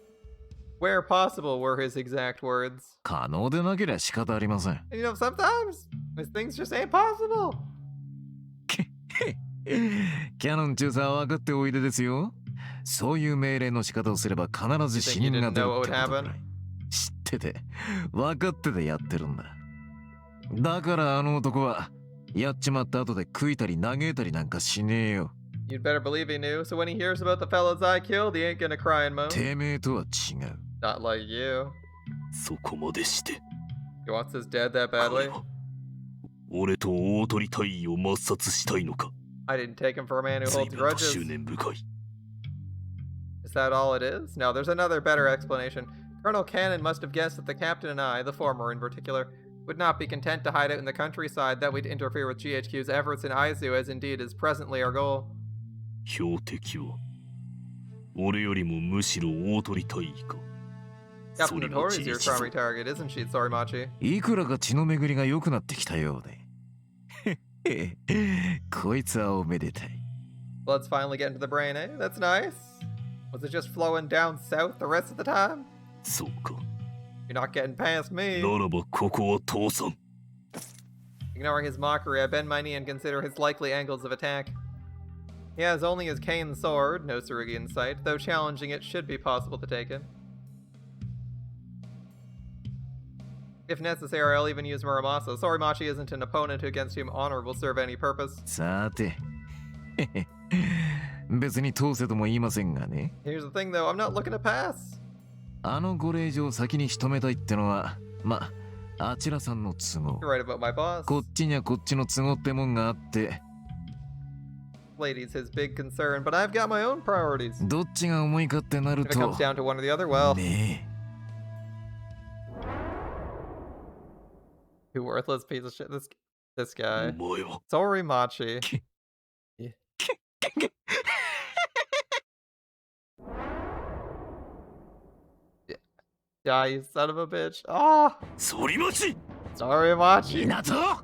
Where possible were his exact words. 可能でなければ仕方ありません。 And you know, sometimes these things just ain't possible. キャノン中佐は分かっておいでですよ。そういう命令の仕方をすれば必ず死人が出るってことぐらい。知ってて、分かっててやってるんだ。だからあの男は、やっちまった後で食いたり嘆いたりなんかしねえよ。 You'd better believe he knew, so when he hears about the fellows I killed, he ain't gonna cry and moan. てめえとは違う。 Not like you. そこまでして He wants us dead that 彼 badly? は俺と大鳥大尉を抹殺したいのか。 I didn't take him for a man who 随 holds 分と執 grudges. 念深い。 Is that all it is? No, there's another better explanation. Colonel Cannon must have guessed that the captain and I, the former in particular, would not be content to hide out in the countryside, that we'd interfere with GHQ's efforts in Aizu, as indeed is presently our goal. 標的は俺よりもむしろ大鳥大尉か。 Captain それが Otori is 事 your 実 primary target, isn't she, Sorimachi? いくらか血の巡りが良くなってきたようで。こいつはおめでたい。 Blood's finally getting to the brain, eh? That's nice. Was it just flowing down south the rest of the time? そうか。 You're not getting past me. ならばここは倒産。 Ignoring his mockery, I bend my knee and consider his likely angles of attack. He has only his cane sword, no Tsurugi in sight, though challenging it should be possible to take it. If necessary, I'll even use Muramasa. Sorimachi isn't an opponent against whom honor will serve any purpose. さて。別に通せとも言いませんがね。 Here's the thing though, I'm not looking to pass. あのご令嬢を先に仕留めたいってのは、まあ、あちらさんの都合。 You're right about my boss. こっちにはこっちの都合ってもんがあって。lady's his big concern, but I've got my own priorities. どっちが重いかってなる If it と comes down to one or the other, well, ね who worthless piece of shit. This guy. お前は Torimachi. Die, you son of a bitch. Oh, 反町 Torimachi. 港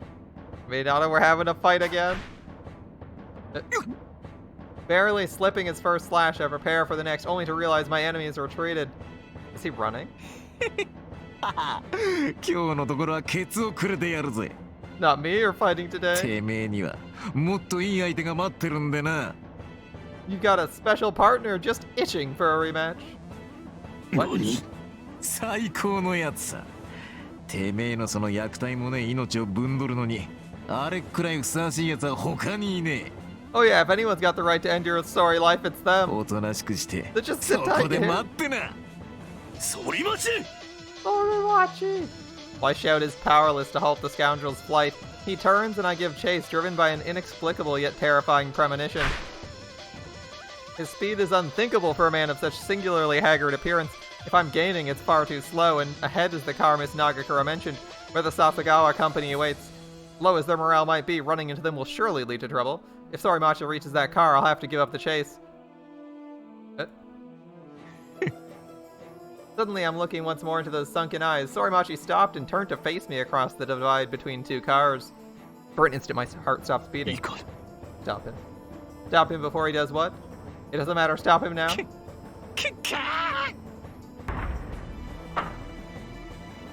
Minato, we're having a fight again. Barely slipping his first slash, I prepare for the next, only to realize my enemy has retreated. Is he running? 今日のところはケツをくれてやるぜ Not me, you're fighting today. てめえにはもっといい相手が待ってるんでな You've got a special partner just itching for a rematch. What? 何最高のやつさてめえのその虐待もねえ命をぶんどるのにあれくらいふさわしいやつは他にいね Oh yeah, if anyone's got the right to end your sorry life, it's え them. おとなしくして So just そ sit こ tight で here. 待ってな 反町 Torimachi! My shout is powerless to halt the scoundrel's flight. He turns and I give chase, driven by an inexplicable yet terrifying premonition. His speed is unthinkable for a man of such singularly haggard appearance. If I'm gaining, it's far too slow, and ahead is the car Miss Nagakura mentioned, where the Sasagawa company awaits. Low as their morale might be, running into them will surely lead to trouble. If Sorimachi reaches that car, I'll have to give up the chase. Suddenly, I'm looking once more into those sunken eyes. Sorimachi stopped and turned to face me across the divide between two cars. For an instant, my heart stops い beating. いか Stop him. Stop him before he does what? It doesn't matter. Stop him now.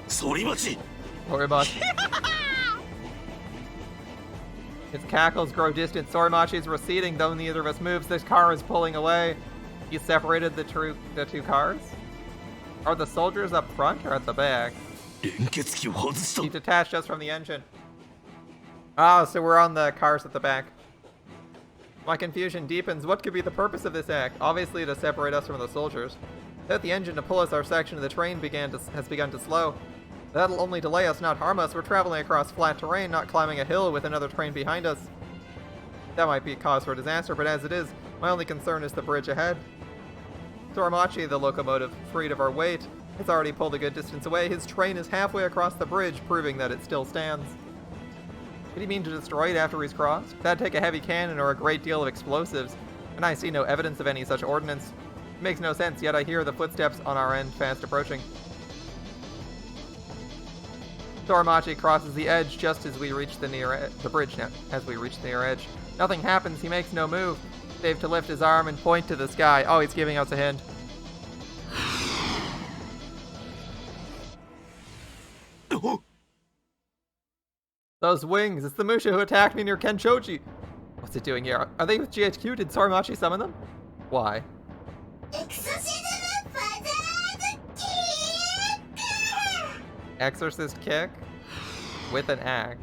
Sorimachi! Sorimachi. His cackles grow distant. Sorimachi is receding, though neither of us moves. This car is pulling away. He separated the two cars? Are the soldiers up front or at the back? 連結機を外した He detached us from the engine. Ah, so we're on the cars at the back. My confusion deepens. What could be the purpose of this act? Obviously to separate us from the soldiers. Without the engine to pull us, our section of the train has begun to slow. That'll only delay us, not harm us. We're traveling across flat terrain, not climbing a hill with another train behind us. That might be a cause for disaster, but as it is, my only concern is the bridge ahead. Torimachi, the locomotive, freed of our weight, has already pulled a good distance away. His train is halfway across the bridge, proving that it still stands. Did he mean to destroy it after he's crossed? That'd take a heavy cannon or a great deal of explosives, and I see no evidence of any such ordnance. It makes no sense, yet I hear the footsteps on our end fast approaching. Torimachi crosses the edge just as we reach the bridge now. As we reach the near edge, nothing happens. He makes no move. Save to lift his arm and point to the sky. Oh, he's giving us a hint. Those wings! It's the Musha who attacked me near Kenchoji! What's it doing here? Are they with GHQ? Did Sorimachi summon them? Why? Exorcist kick? With an axe.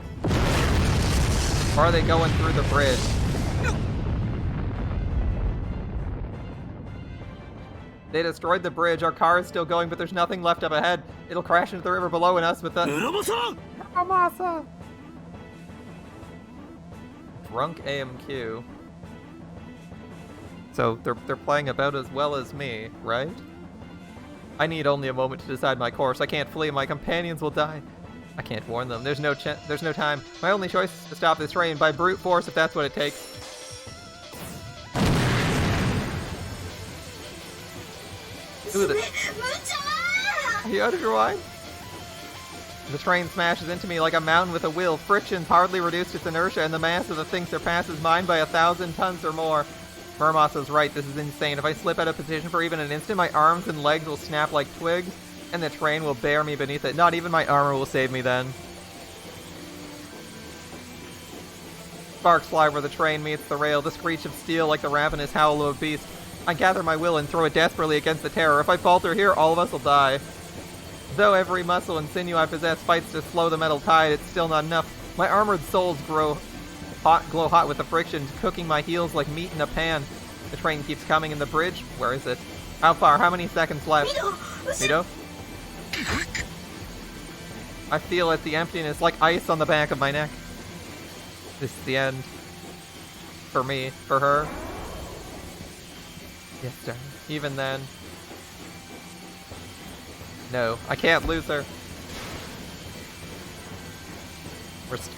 Or are they going through the bridge? They destroyed the bridge. Our car is still going, but there's nothing left up ahead. It'll crash into the river below and us with the... Muramasa! Muramasa! Drunk AMQ. So they're playing about as well as me, right? I need only a moment to decide my course. I can't flee. My companions will die. I can't warn them. There's no time. My only choice is to stop this train by brute force if that's what it takes. He uttered a whine. The train smashes into me like a mountain with a will. Friction's hardly reduced its inertia, and the mass of the thing surpasses mine by 1,000 tons or more. Muramasa's right, this is insane. If I slip out of position for even an instant, my arms and legs will snap like twigs, and the train will bear me beneath it. Not even my armor will save me then. Sparks fly where the train meets the rail, the screech of steel like the ravenous howl of a beast. I gather my will and throw it desperately against the terror. If I falter here, all of us will die. Though every muscle and sinew I possess fights to slow the metal tide, it's still not enough. My armored soles glow hot with the friction, cooking my heels like meat in a pan. The train keeps coming in the bridge. Where is it? How far? How many seconds left? Mito? I feel it, the emptiness, like ice on the back of my neck. This is the end. For me, for her. Yes, sir. Even then. No, I can't lose her.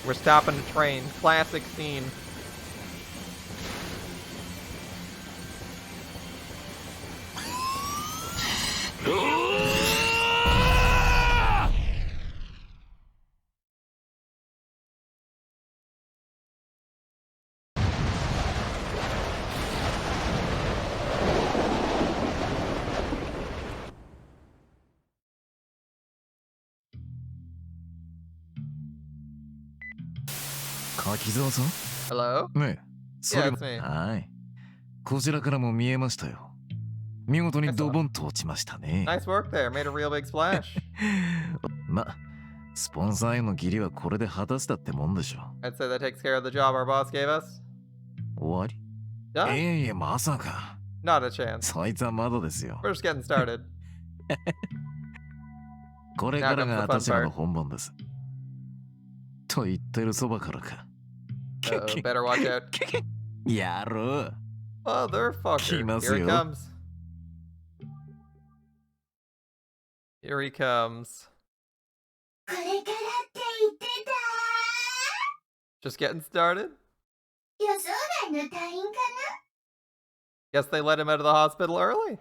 We're stopping the train. Classic scene. Hello? ねえ、それ Yeah, it's me. はい。こちらからも見えましたよ。見事にドボンと落ちましたね。Nice work there. Made a real big splash. ま、スポンサーへの義理はこれで果たせたってもんでしょ。I'd say that takes care of the job our boss gave us. 終わり？ Done? いえ、まさか。Not a chance. そいつはまだですよ。We're just getting started. これからが私らの本番です。と言ってるそばからか。Better watch out. やろう。Motherfucker. Here he comes. Here he comes. Just getting started? Guess they let him out of the hospital early.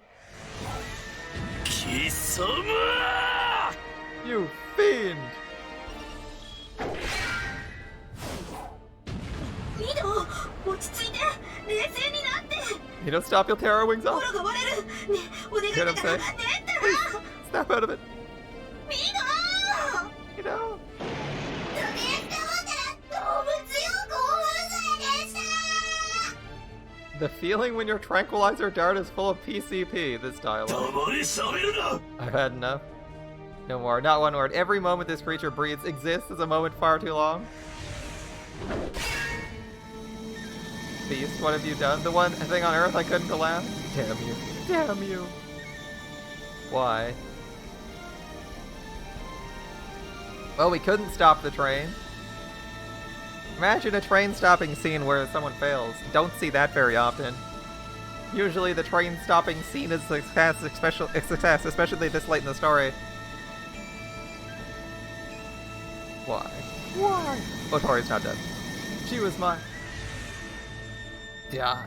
You fiend! Mido, stop, you'll tear our wings off. Hear what I'm saying? Please, snap out of it. Mido! The feeling when your tranquilizer dart is full of PCP, this dialogue. I've had enough. No more, not one word. Every moment this creature breathes exists as a moment far too long. Beast, what have you done? The one thing on Earth I couldn't allow? Damn you. Damn you. Why? Well, we couldn't stop the train. Imagine a train stopping scene where someone fails. Don't see that very often. Usually the train stopping scene is a success, especially this late in the story. Why? Why? Otori's not dead. She was mine. Die.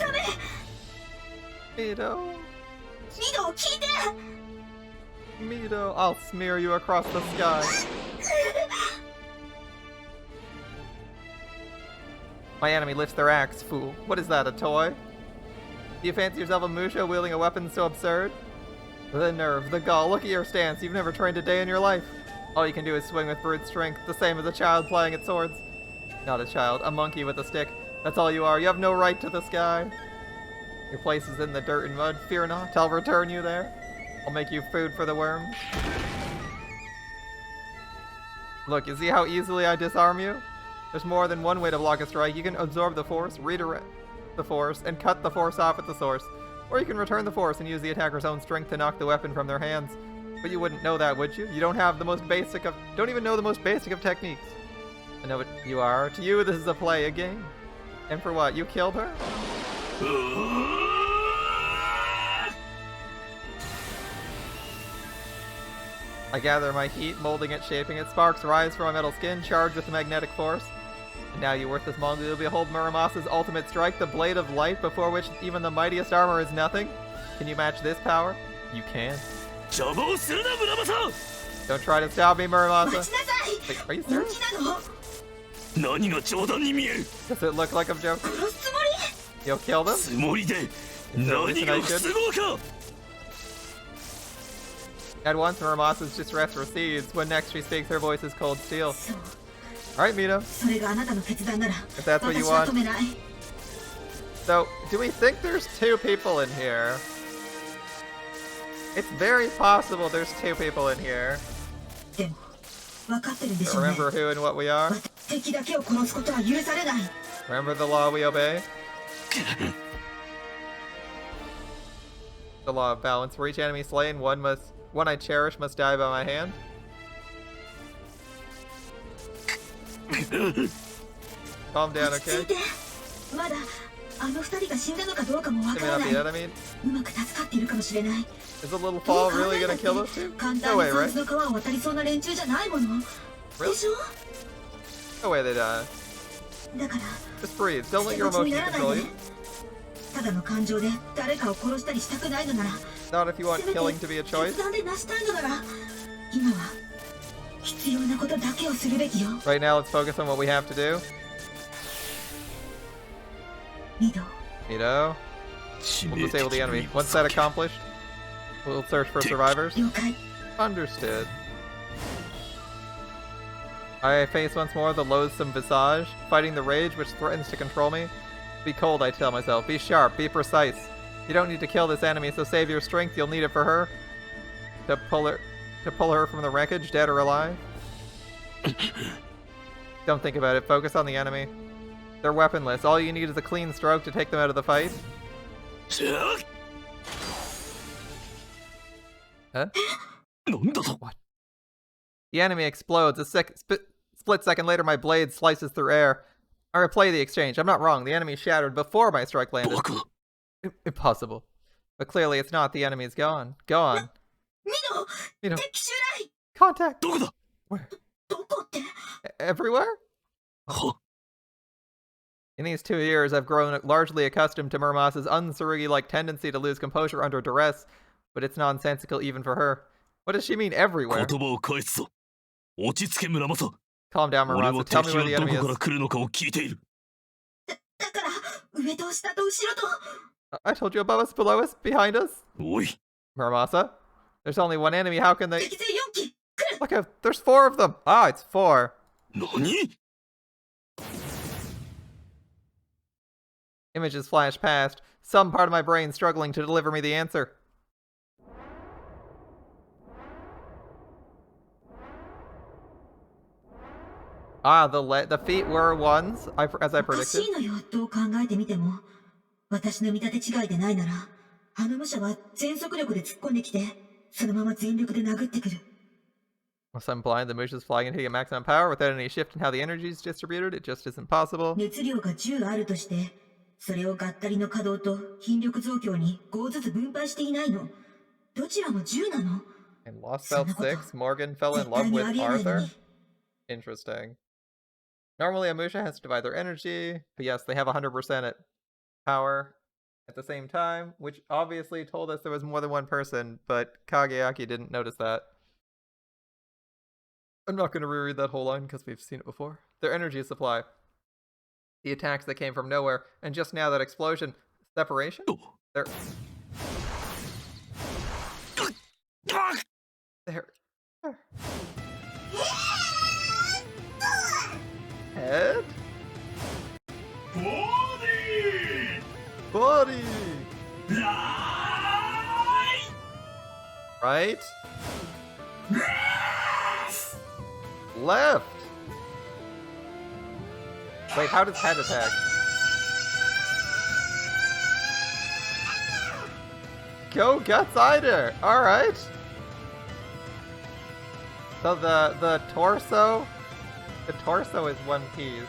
Mido. Mido, I'll smear you across the sky. My enemy lifts their axe, fool. What is that, a toy? Do you fancy yourself a Musha wielding a weapon so absurd? The nerve, the gall, look at your stance. You've never trained a day in your life. All you can do is swing with brute strength, the same as a child playing at swords. Not a child, a monkey with a stick. That's all you are. You have no right to the sky. Your place is in the dirt and mud. Fear not, I'll return you there. I'll make you food for the worms. Look, you see how easily I disarm you? There's more than one way to block a strike. You can absorb the force, redirect the force, and cut the force off at the source. Or you can return the force and use the attacker's own strength to knock the weapon from their hands. But you wouldn't know that, would you? You don't have the most basic of... don't even know the most basic of techniques. I know what you are. To you, this is a play, a game. And for what? You killed her? I gather my heat, molding it, shaping it. Sparks rise from my metal skin, charged with the magnetic force. And now, you worthless Mongol, behold Muramasa's ultimate strike, the blade of light, before which even the mightiest armor is nothing. Can you match this power? You can. Don't try to stop me, Muramasa. Wait, are you serious? Does it look like I'm joking? You'll kill them? Is there a reason I should? At once, Muramasa's distress recedes. When next she speaks, her voice is cold steel. Alright, Mido. If that's what you want. So, do we think there's two people in here? It's very possible there's two people in here. But remember who and what we are? Remember the law we obey? The law of balance. For each enemy slain, one I cherish must die by my hand. Calm down, okay? be it, I mean. Is a little fall really gonna kill those two? No way, right? Really? No way they die. Just breathe. Don't let your emotions control you. Not if you want killing to be a choice. Right now, let's focus on what we have to do. Mido. We'll disable the enemy. Once that accomplished, we'll search for survivors. Understood. I face once more the loathsome visage, fighting the rage which threatens to control me. Be cold, I tell myself. Be sharp, be precise. You don't need to kill this enemy, so save your strength. You'll need it for her. To pull her from the wreckage, dead or alive. Don't think about it. Focus on the enemy. They're weaponless. All you need is a clean stroke to take them out of the fight. Huh? What? The enemy explodes. A split second later, my blade slices through air. I replay the exchange. I'm not wrong. The enemy shattered before my strike landed. Impossible. But clearly it's not. The enemy's gone. Gone. Mido! Contact! Where? Everywhere? In these 2 years, I've grown largely accustomed to Muramasa's untsurugi-like tendency to lose composure under duress, but it's nonsensical even for her. What does she mean, everywhere? Calm down, Muramasa. Tell me where the enemy is. I told you above us, below us, behind us. Muramasa, there's only one enemy. How can they... Look out, there's 4 of them. Ah, it's 4. Images flash past, some part of my brain struggling to deliver me the answer. Ah, the feet were ones, as I predicted. Unless I'm blind, the Musha's flying and hitting at maximum power without any shift in how the energy is distributed. It just isn't possible. And Lost Belt 6, Morgan fell in love with Arthur? Interesting. Normally a Musha has to divide their energy, but yes, they have 100% at power at the same time, which obviously told us there was more than one person, but Kageaki didn't notice that. I'm not going to reread that whole line because we've seen it before. Their energy supply. The attacks that came from nowhere, and just now that explosion. Separation? There. There. Head? Body! Right? Left! Wait, how does head attack? Go Gutsider! Alright! So the torso... The torso is one piece.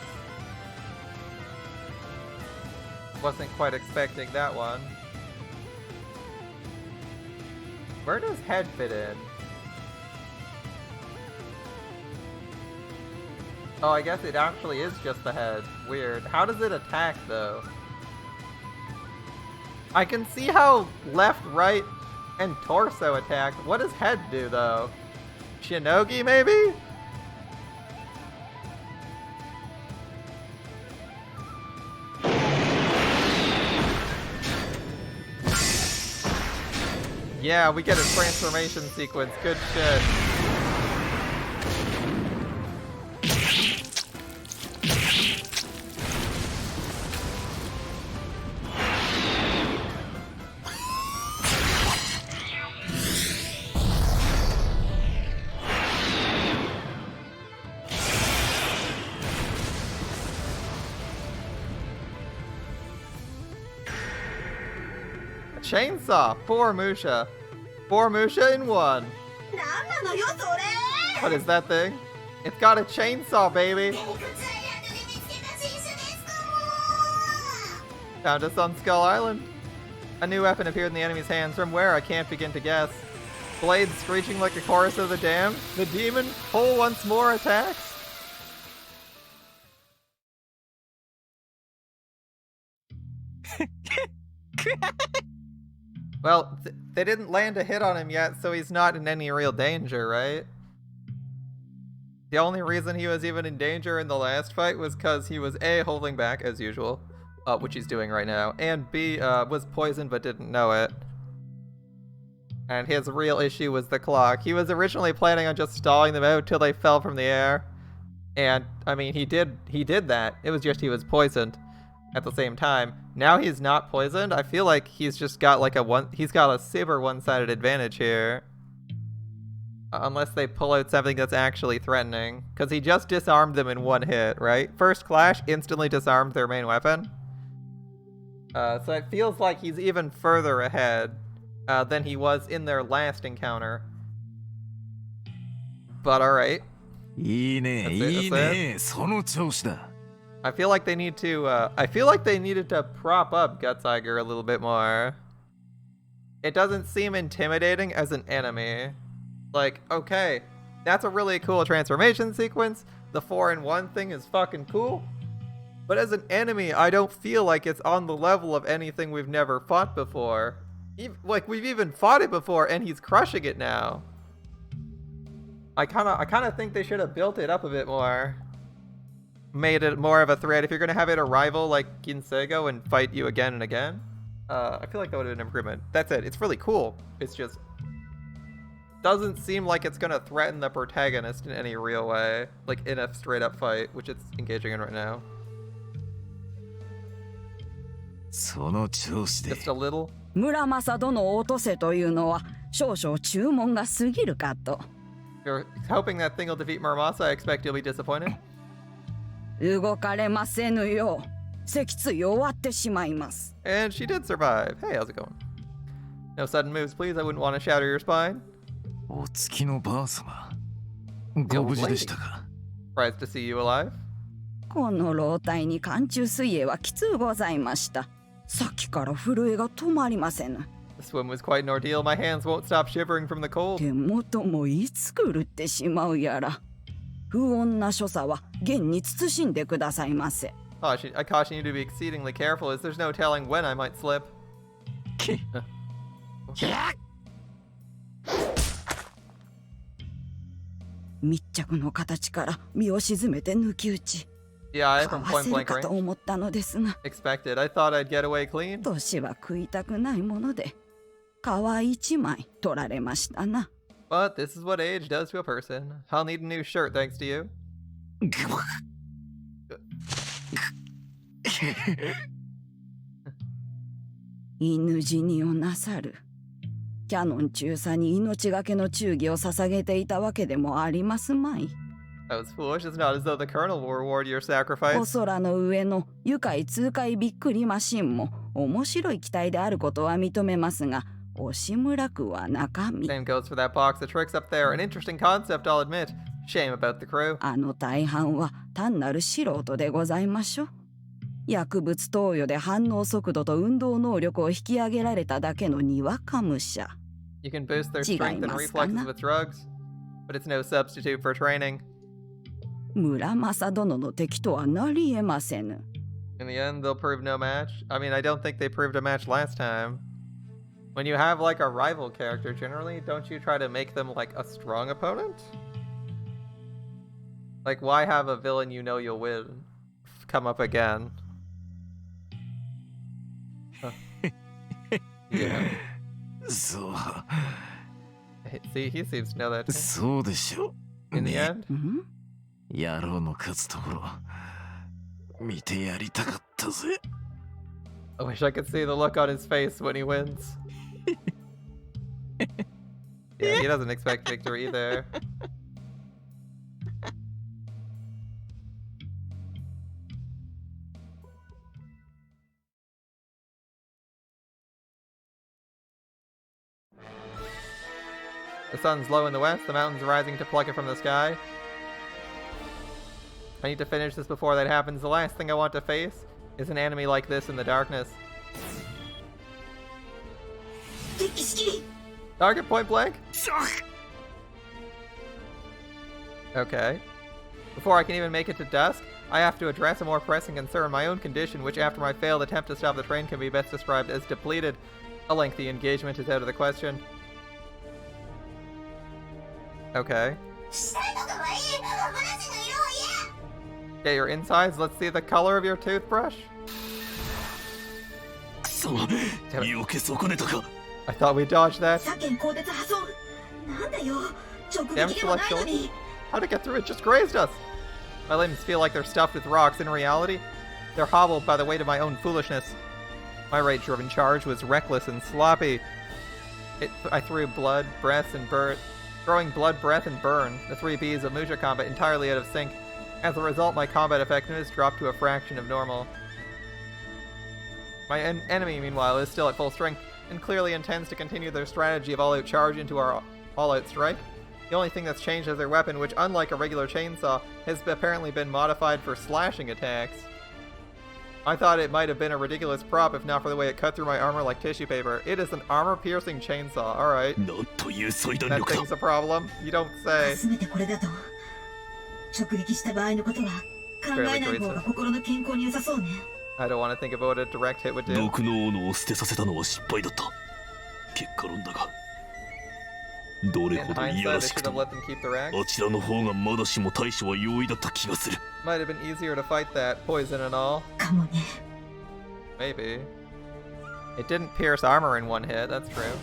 Wasn't quite expecting that one. Where does head fit in? Oh, I guess it actually is just the head. Weird. How does it attack, though? I can see how left, right, and torso attack. What does head do, though? Shinogi, maybe? Yeah, we get a transformation sequence. Good shit. Chainsaw! 4 Musha. 4 Musha in 1. What is that thing? It's got a chainsaw, baby! Found us on Skull Island. A new weapon appeared in the enemy's hands. From where, I can't begin to guess. Blades screeching like a chorus of the damned. The demon, whole once more, attacks. Well, they didn't land a hit on him yet, so he's not in any real danger, right? The only reason he was even in danger in the last fight was because he was A, holding back as usual, which he's doing right now, and B, was poisoned but didn't know it. And his real issue was the clock. He was originally planning on just stalling them out till they fell from the air. And, I mean, he did that. It was just he was poisoned at the same time. Now he's not poisoned. I feel like he's just got like he's got a super one-sided advantage here. Unless they pull out something that's actually threatening. Because he just disarmed them in one hit, right? First clash instantly disarmed their main weapon. So it feels like he's even further ahead than he was in their last encounter. But alright. I feel like they need to, I feel like they needed to prop up Gutsiger a little bit more. It doesn't seem intimidating as an enemy. Like, okay, that's a really cool transformation sequence. The 4-in-1 thing is fucking cool. But as an enemy, I don't feel like it's on the level of anything we've never fought before. Like, we've even fought it before, and he's crushing it now. I kind of think they should have built it up a bit more. Made it more of a threat. If you're going to have it a rival like Ginsego and fight you again and again, I feel like that would have been an improvement. That's it. It's really cool. It's just doesn't seem like it's going to threaten the protagonist in any real way, like in a straight up fight, which it's engaging in right now. Just a little. Muramasa 殿を落とせというのは少々注文が過ぎるかと。You're hoping that thing will defeat Muramasa. I expect you'll be disappointed. 動かれませぬよう脊椎終わってしまいます。 And she did survive. Hey, how's it going? No sudden moves, please. I wouldn't want to shatter your spine. お月のばあ様ご無事でしたか Surprised to see you alive. この老体に寒中水泳はきつうございました。さっきから震えが止まりませぬ。 The swim was quite an ordeal. My hands won't stop shivering from the cold. 手元もいつ狂ってしまうやら。不穏な所作は現に慎んでくださいませ。 I caution you to be exceedingly careful, as there's no telling when I might slip. 密着の形から身を沈めて抜き打ち。 Yeah, か from わ point せる blank かと range. 思ったのですが、 Expected. I thought I'd get away clean. 年は食いたくないもので、皮一枚取られましたな。 But this is what age does to a person. I'll need a new shirt thanks to you. 犬死にをなさる。キャノン中佐に命がけの忠義を捧げていたわけでもありますまい。 That was foolish. It's not as though the colonel will reward your お sacrifice. 空の上の愉快痛快びっくりマシンも面白い機体であることは認めますが、惜しむらくは中身。 Same goes for that box of tricks up there. An interesting concept, I'll admit. Shame about the crew. あの大半は単なる素人でございましょう。薬物投与で反応速度と運動能力を引き上げられただけのにわか武者。 You can boost their strength and reflexes with drugs, but it's no substitute for training. 村正殿の敵とはなりえませぬ。 In the end, they'll prove no match. I mean, I don't think they proved a match last time. When you have like a rival character, generally, don't you try to make them like a strong opponent? Like, why have a villain you know you'll win come up again? Huh. Yeah. そう See, he seems to know that too. そうでしょ In the end, ん野郎の勝つところ見てやりたかったぜ I wish I could see the look on his face when he wins. Yeah, he doesn't expect victory either. The sun's low in the west, the mountains rising to pluck it from the sky. I need to finish this before that happens. The last thing I want to face is an enemy like this in the darkness. Target point blank? Okay. Before I can even make it to dusk, I have to address a more pressing concern, my own condition, which after my failed attempt to stop the train can be best described as depleted. A lengthy engagement is out of the question. Okay. Get your insides, let's see the color of your toothbrush. I thought we dodged that. Damn celestial. How'd it get through? It just grazed us. My limbs feel like they're stuffed with rocks. In reality, they're hobbled by the weight of my own foolishness. My rage-driven charge was reckless and sloppy. I threw blood, breath, and burn. Throwing blood, breath, and burn, the 3 Bs of Musha combat entirely out of sync. As a result, my combat effectiveness dropped to a fraction of normal. My enemy, meanwhile, is still at full strength, and clearly intends to continue their strategy of all-out charge into our all-out strike. The only thing that's changed is their weapon, which, unlike a regular chainsaw, has apparently been modified for slashing attacks. I thought it might have been a ridiculous prop if not for the way it cut through my armor like tissue paper. It is an armor-piercing chainsaw, alright. That thing's a problem? You don't say. I don't want to think about what a direct hit would do. In hindsight, I should have let them keep the rack. Might have been easier to fight that, poison and all. Maybe. It didn't pierce armor in one hit, that's true.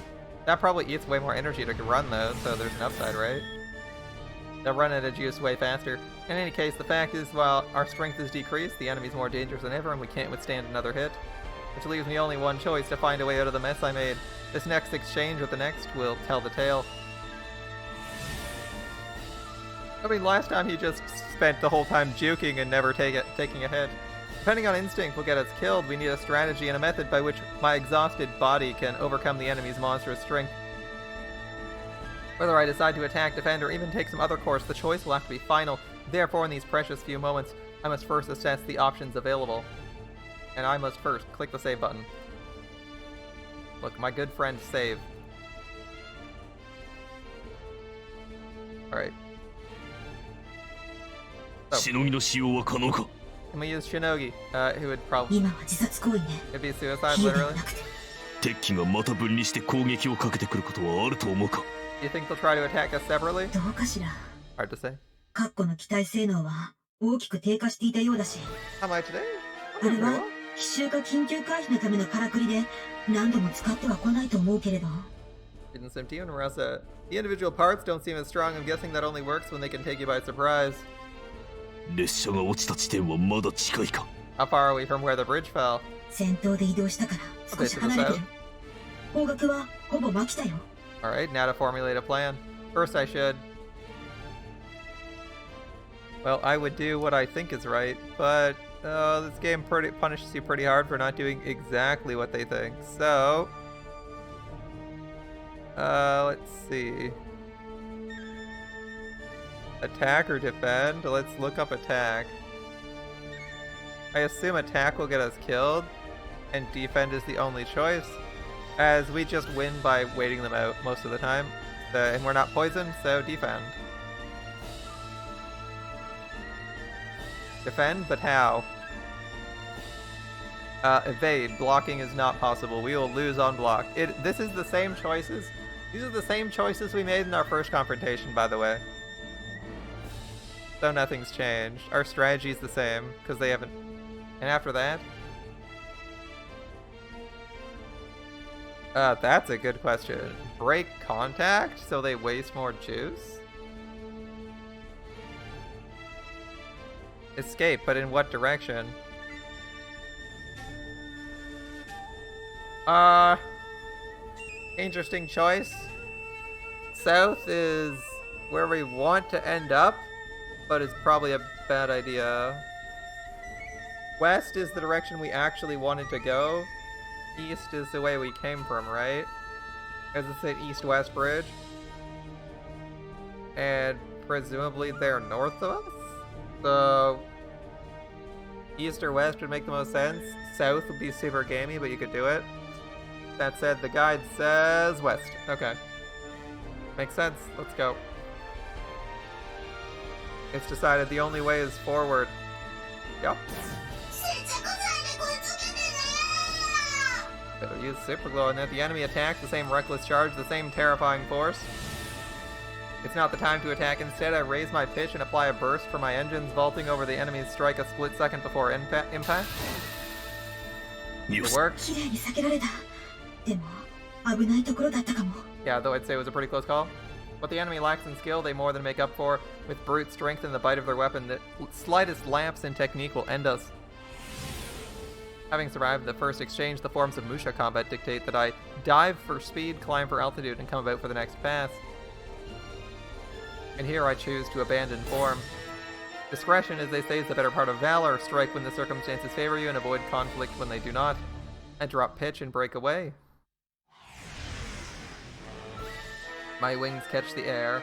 That probably eats way more energy to run though, so there's an upside, right? They'll run out of juice way faster. In any case, the fact is, while our strength is decreased, the enemy's more dangerous than ever and we can't withstand another hit. Which leaves me only one choice, to find a way out of the mess I made. This next exchange with the next will tell the tale. I mean, last time he just spent the whole time juking and never taking a hit. Depending on instinct will get us killed, we need a strategy and a method by which my exhausted body can overcome the enemy's monstrous strength. Whether I decide to attack, defend, or even take some other course, the choice will have to be final. Therefore, in these precious few moments, I must first assess the options available. And I must first click the save button. Look, my good friend, save. Alright. So, can we use Shinogi? Who would probably... It'd be suicide, literally. Do you think they'll try to attack us separately? Hard to say. How am I today? Didn't seem to you, Muramasa. The individual parts don't seem as strong. I'm guessing that only works when they can take you by surprise. How far are we from where the bridge fell? A bit to the south. Alright, now to formulate a plan. First I should... Well, I would do what I think is right, but this game punishes you pretty hard for not doing exactly what they think. So... let's see... Attack or defend? Let's look up attack. I assume attack will get us killed, and defend is the only choice, as we just win by waiting them out most of the time. And we're not poisoned, so defend. Defend, but how? Evade. Blocking is not possible. We will lose on block. This is the same choices. These are the same choices we made in our first confrontation, by the way. So nothing's changed. Our strategy's the same, because they haven't... And after that? That's a good question. Break contact, so they waste more juice? Escape, but in what direction? Interesting choice. South is where we want to end up, but it's probably a bad idea. West is the direction we actually wanted to go. East is the way we came from, right? As it's an east-west bridge. And presumably they're north of us? So... East or west would make the most sense. South would be super gamey, but you could do it. That said, the guide says west. Okay. Makes sense. Let's go. It's decided the only way is forward. Yep. Better use super glow, and if the enemy attacks, the same reckless charge, the same terrifying force. It's not the time to attack. Instead, I raise my pitch and apply a burst for my engines, vaulting over the enemy's strike a split second before impact. It works. Yeah, though I'd say it was a pretty close call. What the enemy lacks in skill, they more than make up for with brute strength and the bite of their weapon. The slightest lapse in technique will end us. Having survived the first exchange, the forms of Musha combat dictate that I dive for speed, climb for altitude, and come about for the next pass. And here I choose to abandon form. Discretion, as they say, is the better part of valor. Strike when the circumstances favor you and avoid conflict when they do not. And drop pitch and break away. My wings catch the air.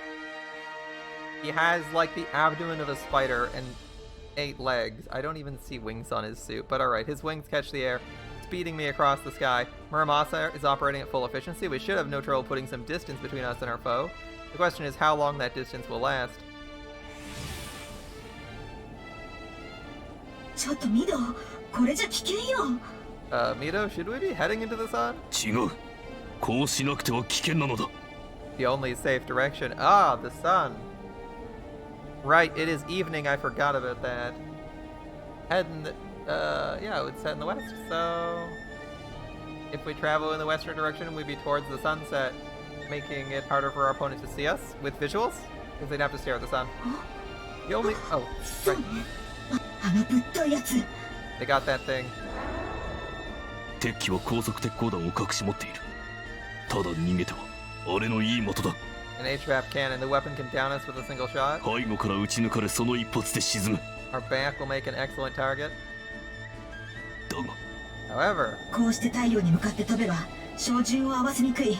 He has like the abdomen of a spider and 8 legs. I don't even see wings on his suit, but alright, his wings catch the air, speeding me across the sky. Muramasa is operating at full efficiency. We should have no trouble putting some distance between us and our foe. The question is how long that distance will last. Mido, should we be heading into the sun? 違う。こうしなくては危険なのだ。 The only safe direction. Ah, the sun. Right, it is evening. I forgot about that. Head in the... yeah, it would set in the west. So... if we travel in the western direction, we'd be towards the sunset, making it harder for our opponent to see us with visuals, because they'd have to stare at the sun. The only... oh, right. They got that thing. 敵機は高速鉄鋼弾を隠し持っている。ただ逃げてはあれのいい的だ。 An HVAP cannon. The weapon can down us with a single shot. 背後から撃ち抜かれその一発で沈む。 Our back will make an excellent target. だが However, こうして太陽に向かって飛べば照準を合わせにくい。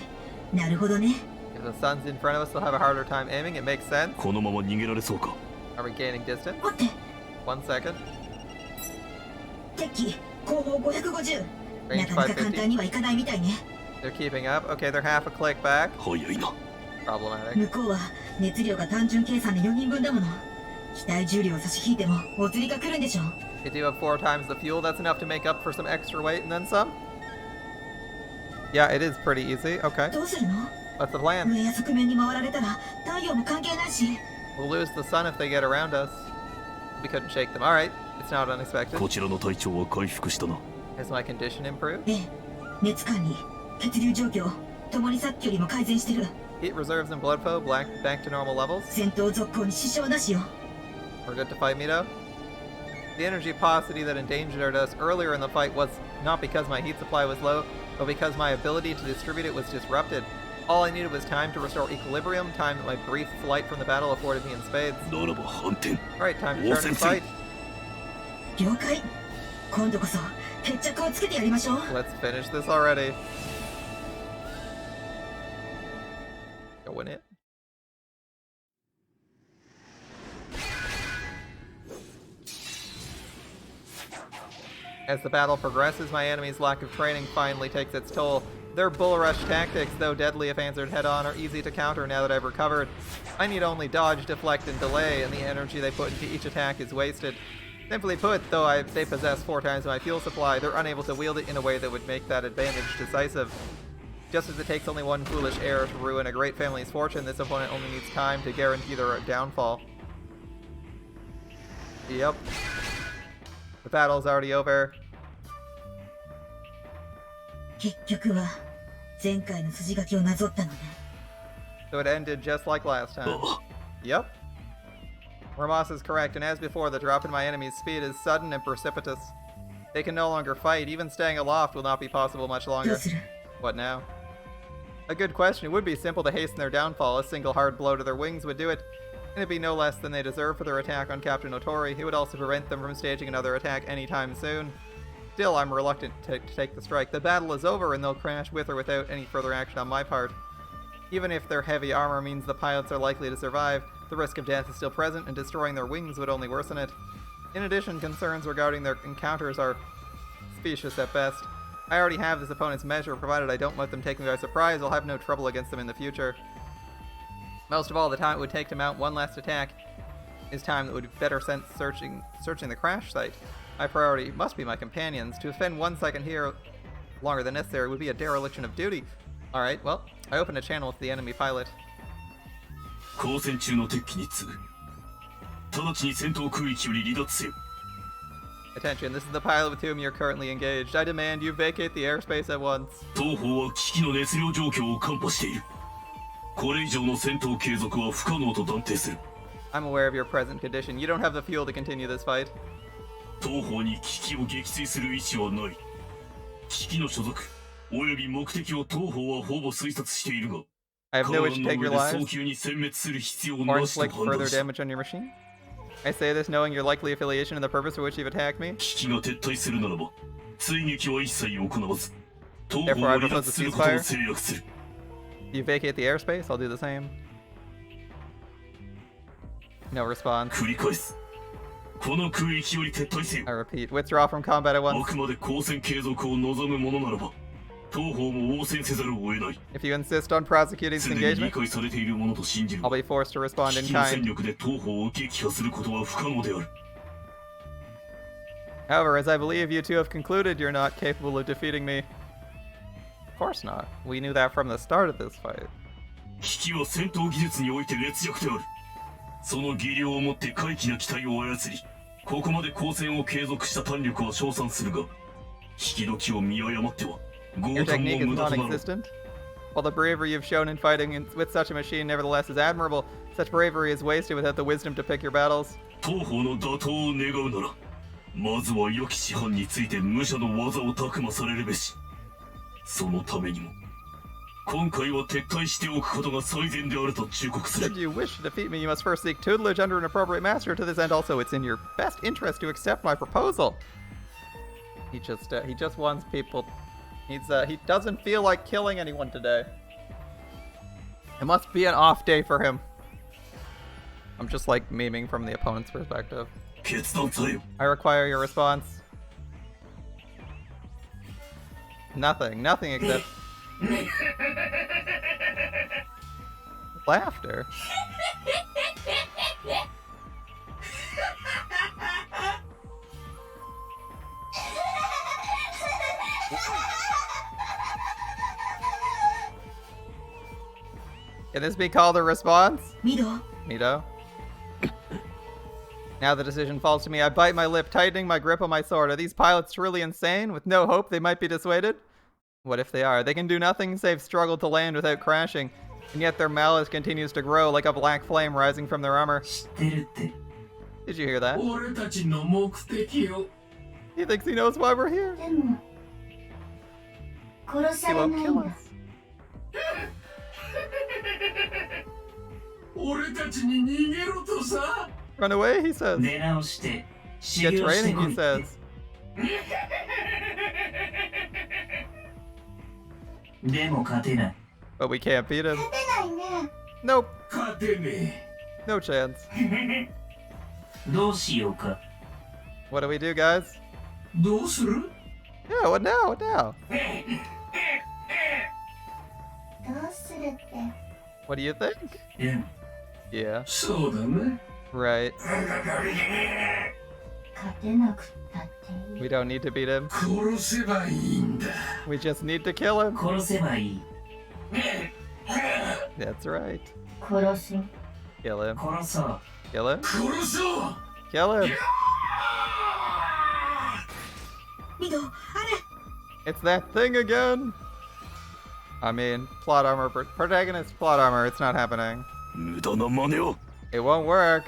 なるほどね。 if the sun's in front of us, they'll have a harder time aiming. It makes sense. このまま逃げられそうか。 Are we gaining distance? 待って、 1 second. 敵後方550。 Range なかなか簡単 550. にはいかないみたいね。 They're keeping up. Okay, they're half a click back. 早いな。 Problematic. 向こうは熱量が単純計算で4人分だもの。機体重量を差し引いてもお釣りが来るんでしょ。 They do have 4 times the fuel. That's enough to make up for some extra weight and then some. Yeah, it is pretty easy. Okay. どうするの？ What's the plan? 上や側面に回られたら太陽も関係ないし。 We'll lose the sun if they get around us. We couldn't shake them. Alright. It's not unexpected. こちらの体調は回復したな。 Has my condition improved? ええ、熱管理、血流状況、ともにさっきよりも改善してる。 Heat reserves and blood flow back to normal levels. 戦闘続行に支障なしよ。 We're good to fight, Mito. The energy paucity that endangered us earlier in the fight was not because my heat supply was low, but because my ability to distribute it was disrupted. All I needed was time to restore equilibrium, time that my brief flight from the battle afforded me in spades. ならば反転。 Alright, time to turn and fight. 了解。今度こそ決着をつけてやりましょう。 Let's finish this already. Go win it. As the battle progresses, my enemy's lack of training finally takes its toll. Their bull rush tactics, though deadly if answered head-on, are easy to counter now that I've recovered. I need only dodge, deflect, and delay, and the energy they put into each attack is wasted. Simply put, though they possess 4 times my fuel supply, they're unable to wield it in a way that would make that advantage decisive. Just as it takes only one foolish error to ruin a great family's fortune, this opponent only needs time to guarantee their downfall. Yep. The battle's already over. 結局は前回の筋書きをなぞったのね。 So it ended just like last time. ああ Yep. Muramasa is correct, and as before, the drop in my enemy's speed is sudden and precipitous. They can no longer fight. Even staying aloft will not be possible much どう longer. する？ What now? A good question. It would be simple to hasten their downfall. A single hard blow to their wings would do it. And it'd be no less than they deserve for their attack on Captain Otori. It would also prevent them from staging another attack anytime soon. Still, I'm reluctant to take the strike. The battle is over, and they'll crash with or without any further action on my part. Even if their heavy armor means the pilots are likely to survive, the risk of death is still present, and destroying their wings would only worsen it. In addition, concerns regarding their encounters are specious at best. I already have this opponent's measure, provided I don't let them take me by surprise. I'll have no trouble against them in the future. Most of all, the time it would take to mount one last attack is time that would be better spent searching the crash site. My priority must be my companions. To spend 1 second here longer than necessary would be a dereliction of duty. Alright, well, I opened a channel with the enemy pilot. Attention, this is the pilot with whom you're currently engaged. I demand you vacate the airspace at once. I'm aware of your present condition. You don't have the fuel to continue this fight. I have no wish to take your lives or inflict further damage on your machine. I say this knowing your likely affiliation and the purpose for which you've attacked me. Therefore, I propose a ceasefire. You vacate the airspace, I'll do the same. No response. I repeat, withdraw from combat at once. If you insist on prosecuting this engagement, I'll be forced to respond in kind. However, as I believe you two have concluded, you're not capable of defeating me. Of course not. We knew that from the start of this fight. Your technique is non-existent. While the bravery you've shown in fighting with such a machine nevertheless is admirable, such bravery is wasted without the wisdom to pick your battles. Should you wish to defeat me, you must first seek tutelage under an appropriate master. To this end also, it's in your best interest to accept my proposal. He just wants people... he doesn't feel like killing anyone today. It must be an off day for him. I'm just like memeing from the opponent's perspective. I require your response. Nothing except laughter. Can this be called a response? Mido. Now the decision falls to me. I bite my lip, tightening my grip on my sword. Are these pilots truly insane? With no hope they might be dissuaded? What if they are? They can do nothing save struggle to land without crashing. And yet their malice continues to grow like a black flame rising from their armor. Did you hear that? He thinks he knows why we're here. He won't kill us. Run away, he says. Get training, he says. But we can't beat him. Nope. No chance. What do we do, guys? Yeah, what now? What now? What do you think? Yeah. Right. We don't need to beat him. We just need to kill him. That's right. Kill him. Kill him. Kill him. It's that thing again. I mean, plot armor, protagonist plot armor, it's not happening. It won't work.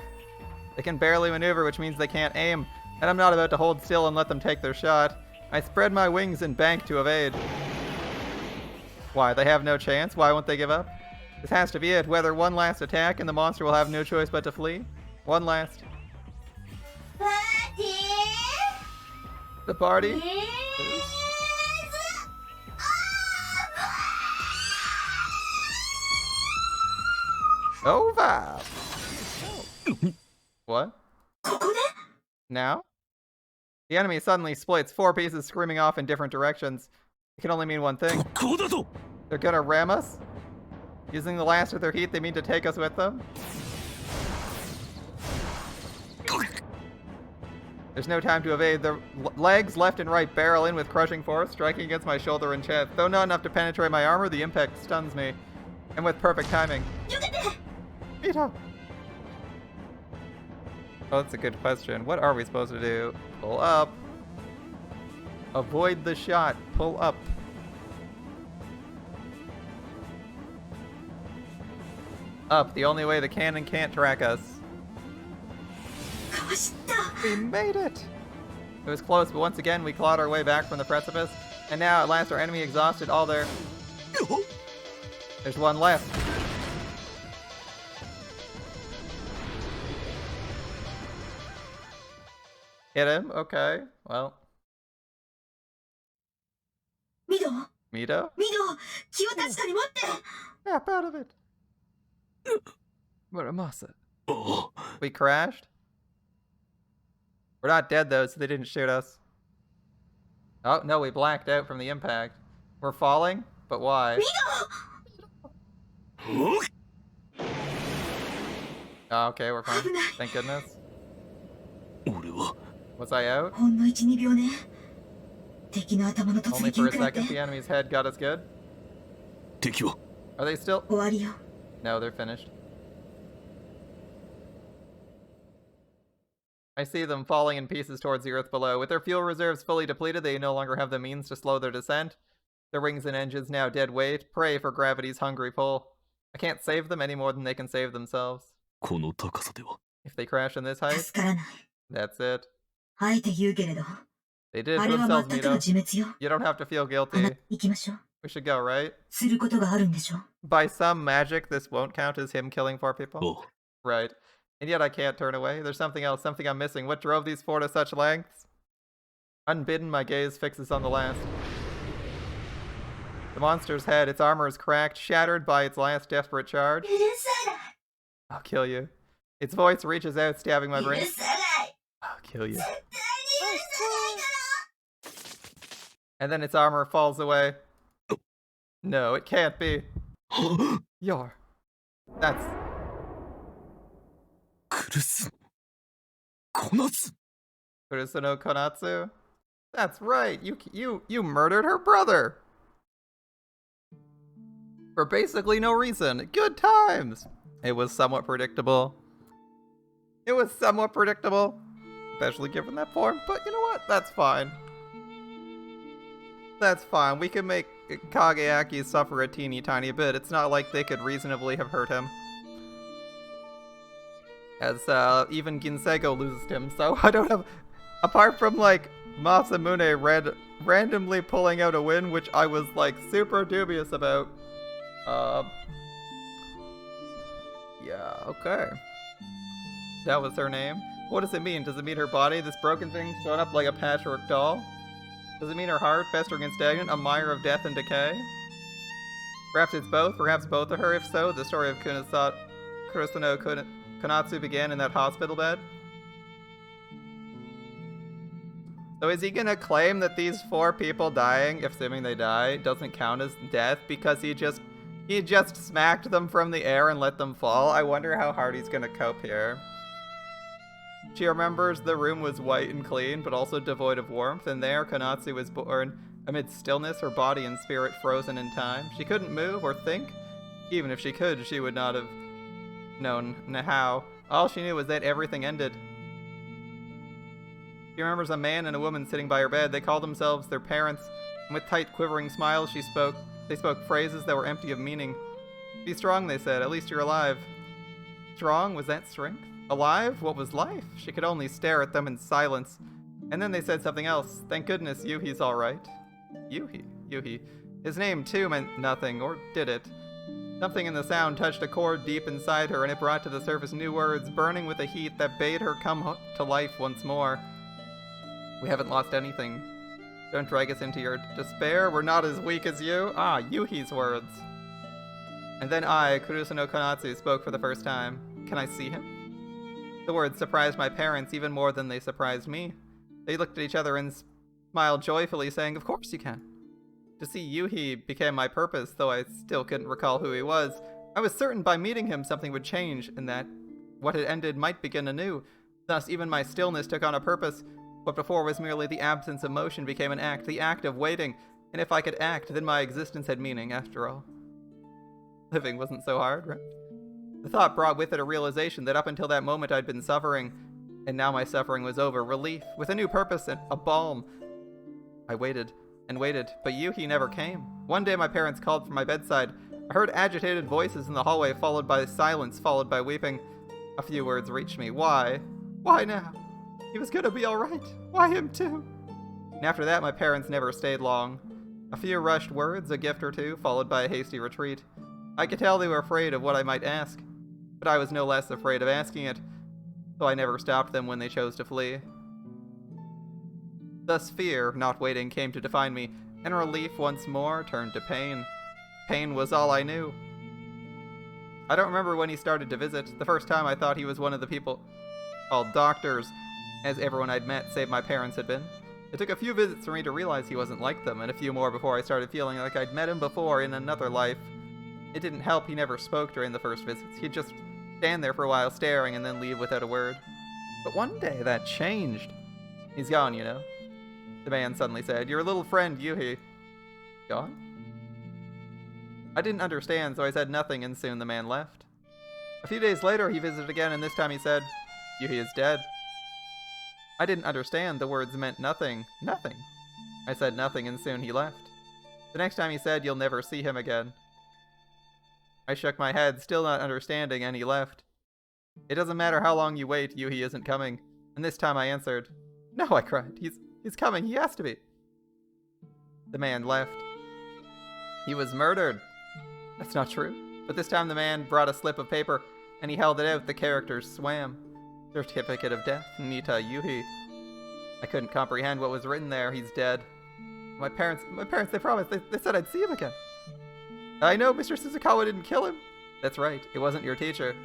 They can barely maneuver, which means they can't aim. And I'm not about to hold still and let them take their shot. I spread my wings and bank to evade. Why, they have no chance? Why won't they give up? This has to be it. Whether one last attack and the monster will have no choice but to flee. One last. The party is over. What? Now? The enemy suddenly splits, 4 pieces screaming off in different directions. It can only mean one thing. They're gonna ram us? Using the last of their heat, they mean to take us with them? There's no time to evade. The legs left and right barrel in with crushing force, striking against my shoulder and chest. Though not enough to penetrate my armor, the impact stuns me. And with perfect timing. Mito! Oh, that's a good question. What are we supposed to do? Pull up. Avoid the shot. Pull up. Up, the only way the cannon can't track us. We made it! It was close, but once again we clawed our way back from the precipice. And now, at last, our enemy exhausted all their... There's one left. Hit him? Okay, well. Mito! Mito? Mito! Snap out of it! Muramasa. We crashed? We're not dead though, so they didn't shoot us. Oh, no, we blacked out from the impact. We're falling? But why? Oh, okay, we're fine. Thank goodness. Was I out? Only for a second, the enemy's head got us good? Are they still? No, they're finished. I see them falling in pieces towards the earth below. With their fuel reserves fully depleted, they no longer have the means to slow their descent. Their wings and engines now dead weight, prey for gravity's hungry pull. I can't save them any more than they can save themselves. If they crash in this height, that's it. They did it to themselves, Mito. You don't have to feel guilty. We should go, right? By some magic, this won't count as him killing 4 people? Right. And yet I can't turn away. There's something else, something I'm missing. What drove these 4 to such lengths? Unbidden, my gaze fixes on the last. The monster's head, its armor is cracked, shattered by its last desperate charge. I'll kill you. Its voice reaches out, stabbing my brain. I'll kill you. And then its armor falls away. No, it can't be. That's... Kurusuno Konatsu? That's right, you murdered her brother! For basically no reason. Good times! It was somewhat predictable. Especially given that form, but you know what? That's fine. That's fine. We can make Kageaki suffer a teeny tiny bit. It's not like they could reasonably have hurt him. As even Ginsego loses him, so I don't have... Apart from like Masamune randomly pulling out a win, which I was like super dubious about. Yeah, okay. That was her name. What does it mean? Does it mean her body, this broken thing, sewn up like a patchwork doll? Does it mean her heart, festering and stagnant, a mire of death and decay? Perhaps it's both, perhaps both of her. If so, the story of Kurusuno Konatsu began in that hospital bed? So is he gonna claim that these 4 people dying, assuming they die, doesn't count as death because he just smacked them from the air and let them fall? I wonder how hard he's gonna cope here. She remembers the room was white and clean, but also devoid of warmth, and there Konatsu was born amid stillness, her body and spirit frozen in time. She couldn't move or think. Even if she could, she would not have known how. All she knew was that everything ended. She remembers a man and a woman sitting by her bed. They called themselves their parents, and with tight, quivering smiles they spoke phrases that were empty of meaning. Be strong, they said. At least you're alive. Strong? Was that strength? Alive? What was life? She could only stare at them in silence. And then they said something else. Thank goodness Yuhi's alright. Yuhi. His name, too, meant nothing, or did it? Something in the sound touched a chord deep inside her, and it brought to the surface new words, burning with a heat that bade her come to life once more. We haven't lost anything. Don't drag us into your despair. We're not as weak as you. Ah, Yuhi's words. And then I, Kurusuno Konatsu, spoke for the first time. Can I see him? The words surprised my parents even more than they surprised me. They looked at each other and smiled joyfully, saying, "Of course you can." To see Yuhi became my purpose, though I still couldn't recall who he was. I was certain by meeting him something would change, and that what had ended might begin anew. Thus, even my stillness took on a purpose. What before was merely the absence of motion became an act, the act of waiting. And if I could act, then my existence had meaning, after all. Living wasn't so hard, right? The thought brought with it a realization that up until that moment I'd been suffering, and now my suffering was over. Relief, with a new purpose and a balm. I waited and waited, but Yuhi never came. One day my parents called from my bedside. I heard agitated voices in the hallway, followed by silence, followed by weeping. A few words reached me. Why? Why now? He was gonna be alright. Why him too? And after that, my parents never stayed long. A few rushed words, a gift or two, followed by a hasty retreat. I could tell they were afraid of what I might ask, but I was no less afraid of asking it, so I never stopped them when they chose to flee. Thus fear, not waiting, came to define me, and relief once more turned to pain. Pain was all I knew. I don't remember when he started to visit. The first time I thought he was one of the people called doctors, as everyone I'd met, save my parents, had been. It took a few visits for me to realize he wasn't like them, and a few more before I started feeling like I'd met him before in another life. It didn't help he never spoke during the first visits. He'd just stand there for a while staring and then leave without a word. But one day that changed. He's gone, you know. The man suddenly said, "Your little friend, Yuhi." Gone? I didn't understand, so I said nothing, and soon the man left. A few days later, he visited again, and this time he said, "Yuhi is dead." I didn't understand. The words meant nothing. Nothing. I said nothing, and soon he left. The next time he said, "You'll never see him again." I shook my head, still not understanding, and he left. "It doesn't matter how long you wait, Yuhi isn't coming." And this time I answered, "No," I cried. He's coming. He has to be." The man left. He was murdered. That's not true. But this time the man brought a slip of paper, and he held it out. The characters swam. Certificate of death, Nita Yuhi. I couldn't comprehend what was written there. He's dead. My parents, they promised. They said I'd see him again. I know Mr. Suzukawa didn't kill him. That's right. It wasn't your teacher.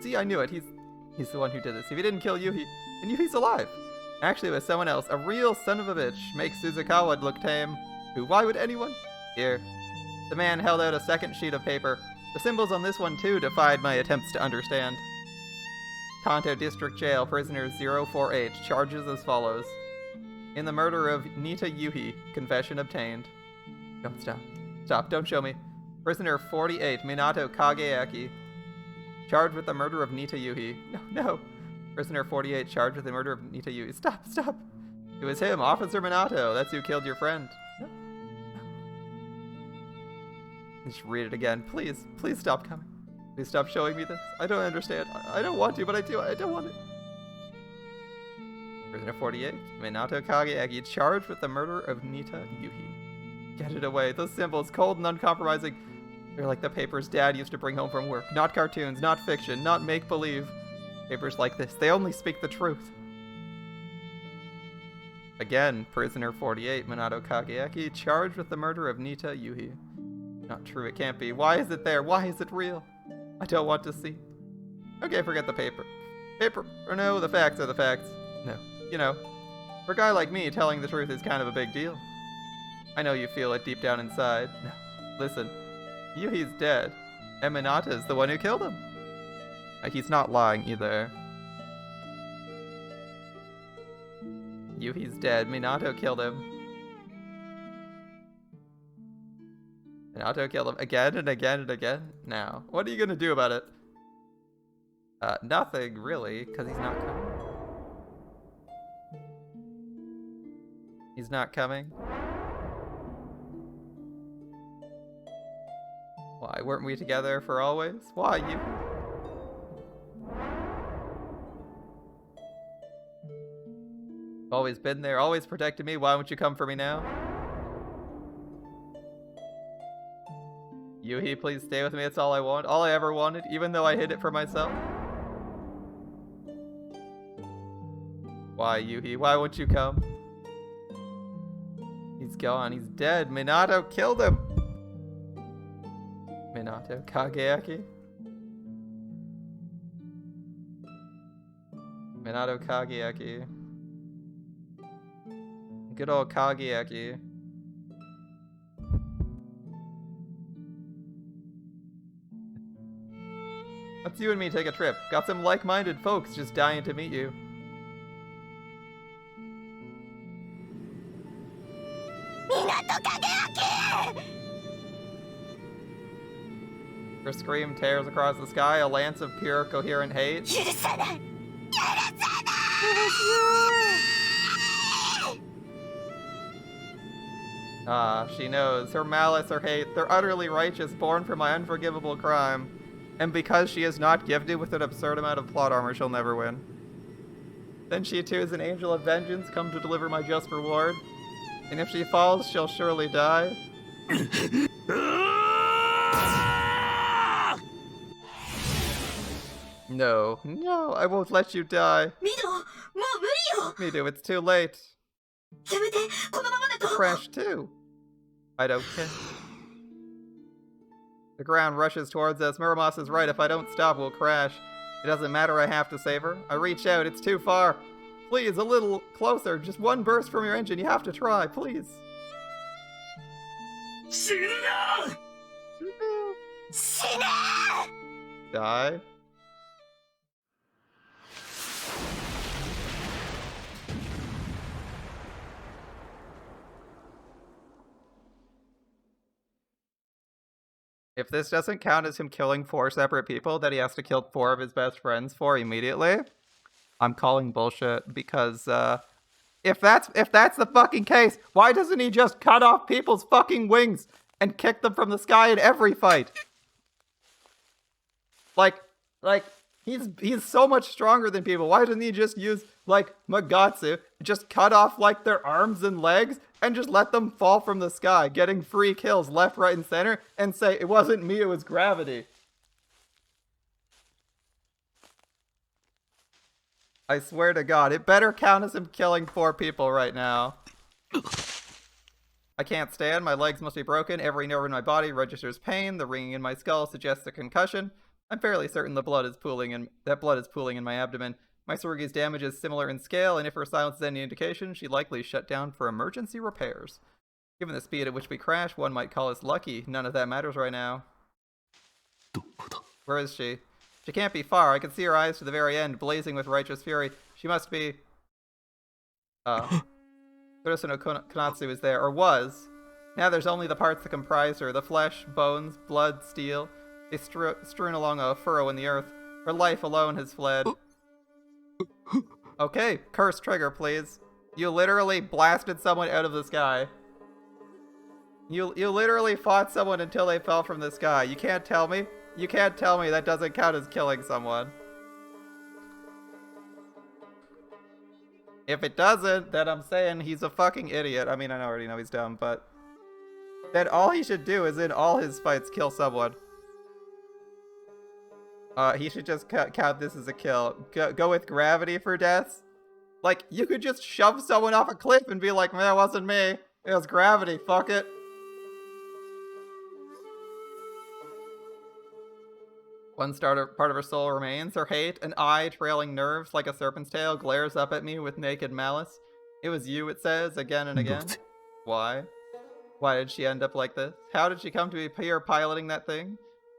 See, I knew it. He's the one who did this. If he didn't kill Yuhi, then Yuhi's alive. Actually, it was someone else. A real son of a bitch. Makes Suzukawa look tame. Who? Why would anyone? Here. The man held out a second sheet of paper. The symbols on this one, too, defied my attempts to understand. Kanto District Jail, prisoner 048, charges as follows. In the murder of Nita Yuhi, confession obtained. Don't stop. Stop, don't show me. Prisoner 48, Minato Kageaki, charged with the murder of Nita Yuhi. No. Prisoner 48, charged with the murder of Nita Yuhi. Stop. It was him, Officer Minato. That's who killed your friend. No. Just read it again. Please stop coming. Please stop showing me this. I don't understand. I don't want to, but I do. I don't want it. Prisoner 48, Minato Kageaki, charged with the murder of Nita Yuhi. Get it away. Those symbols, cold and uncompromising. They're like the papers Dad used to bring home from work. Not cartoons, not fiction, not make-believe. Papers like this, they only speak the truth. Again, Prisoner 48, Minato Kageaki, charged with the murder of Nita Yuhi. Not true, it can't be. Why is it there? Why is it real? I don't want to see. Okay, forget the paper. No, the facts are the facts. No, you know, for a guy like me, telling the truth is kind of a big deal. I know you feel it deep down inside. No, listen, Yuhi's dead, and Minato's the one who killed him. He's not lying either. Yuhi's dead. Minato killed him. Minato killed him again and again and again. Now, what are you gonna do about it? Nothing, really, because he's not coming. He's not coming. Why, weren't we together for always? Why, Yuhi? Always been there, always protected me. Why won't you come for me now? Yuhi, please stay with me. It's all I want. All I ever wanted, even though I hid it for myself. Why, Yuhi? Why won't you come? He's gone. He's dead. Minato killed him. Minato Kageaki. Minato Kageyaki. Good old Kageyaki. Let's you and me take a trip. Got some like-minded folks just dying to meet you. Minato Kageyaki! Her scream tears across the sky, a lance of pure, coherent hate. Ah, she knows. Her malice, her hate, they're utterly righteous, born from my unforgivable crime. And because she is not gifted with an absurd amount of plot armor, she'll never win. Then she too is an angel of vengeance, come to deliver my just reward. And if she falls, she'll surely die. No, no, I won't let you die. Mido, it's too late. Crash too. I don't care. The ground rushes towards us. Muramasa's right. If I don't stop, we'll crash. It doesn't matter. I have to save her. I reach out. It's too far. Please, a little closer. Just one burst from your engine. You have to try, please. Die. If this doesn't count as him killing 4 separate people that he has to kill 4 of his best friends for immediately, I'm calling bullshit, because if that's the fucking case, why doesn't he just cut off people's fucking wings and kick them from the sky in every fight? Like he's so much stronger than people. Why doesn't he just use like Magatsu, just cut off like their arms and legs and just let them fall from the sky, getting free kills left, right, and center, and say, it wasn't me, it was gravity. I swear to God, it better count as him killing 4 people right now. I can't stand, my legs must be broken, every nerve in my body registers pain, the ringing in my skull suggests a concussion. I'm fairly certain that blood is pooling in my abdomen. My Tsurugi's damage is similar in scale, and if her silence is any indication, she likely shut down for emergency repairs. Given the speed at which we crash, one might call us lucky. None of that matters right now. Where is she? She can't be far. I can see her eyes to the very end, blazing with righteous fury. She must be... Kurosu no Konatsu is there, or was. Now there's only the parts that comprise her. The flesh, bones, blood, steel. They strewn along a furrow in the earth. Her life alone has fled. Okay, curse trigger, please. You literally blasted someone out of the sky. You literally fought someone until they fell from the sky. You can't tell me. You can't tell me that doesn't count as killing someone. If it doesn't, then I'm saying he's a fucking idiot. I mean, I already know he's dumb, but... then all he should do is in all his fights kill someone. He should just count this as a kill. Go with gravity for deaths. Like, you could just shove someone off a cliff and be like, man, it wasn't me. It was gravity, fuck it. One part of her soul remains. Her hate, an eye trailing nerves like a serpent's tail, glares up at me with naked malice. It was you, it says, again and again. Why? Why did she end up like this? How did she come to be here piloting that thing?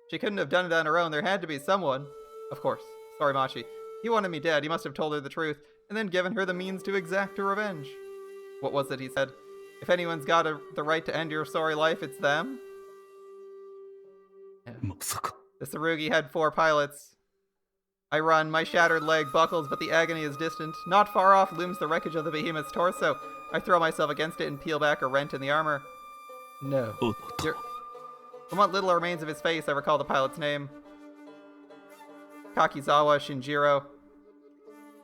She couldn't have done it on her own. There had to be someone. Of course. Sorry, Machi. He wanted me dead. He must have told her the truth, and then given her the means to exact her revenge. What was it he said? If anyone's got the right to end your sorry life, it's them? Yeah. The Tsurugi had 4 pilots. I run, my shattered leg buckles, but the agony is distant. Not far off looms the wreckage of the behemoth's torso. I throw myself against it and peel back a rent in the armor. No. From what little remains of his face, I recall the pilot's name. Kakizawa Shinjiro.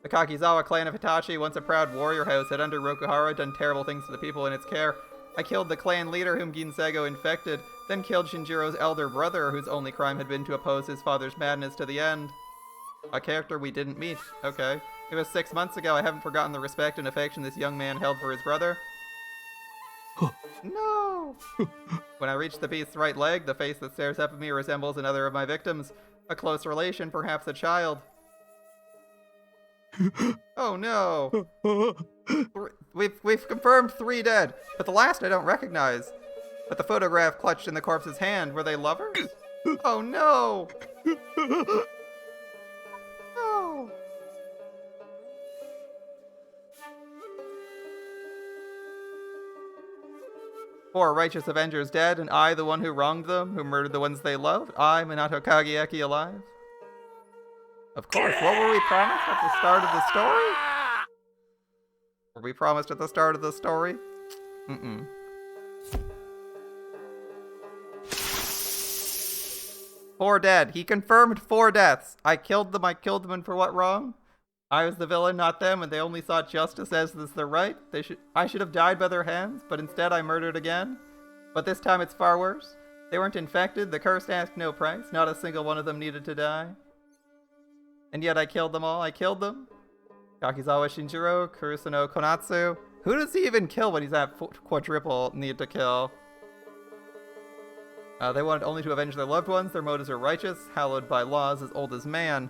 The Kakizawa clan of Hitachi, once a proud warrior house, had under Rokuhara done terrible things to the people in its care. I killed the clan leader whom Ginsego infected, then killed Shinjiro's elder brother, whose only crime had been to oppose his father's madness to the end. A character we didn't meet. Okay. It was 6 months ago. I haven't forgotten the respect and affection this young man held for his brother. No! When I reach the beast's right leg, the face that stares up at me resembles another of my victims. A close relation, perhaps a child. Oh no! We've confirmed 3 dead, but the last I don't recognize. But the photograph clutched in the corpse's hand, were they lovers? Oh no! No! Four righteous avengers dead, and I, the one who wronged them, who murdered the ones they loved. I, Minato Kageyaki, alive. Of course, what were we promised at the start of the story? Were we promised at the start of the story? Mm-mm. Four dead. He confirmed 4 deaths. I killed them, and for what wrong? I was the villain, not them, and they only sought justice as is their right. I should have died by their hands, but instead I murdered again. But this time it's far worse. They weren't infected, the cursed asked no price, not a single one of them needed to die. And yet I killed them all, I killed them. Kakizawa Shinjiro, Kurusuno Konatsu. Who does he even kill when he's at quadruple need to kill? They wanted only to avenge their loved ones, their motives are righteous, hallowed by laws as old as man.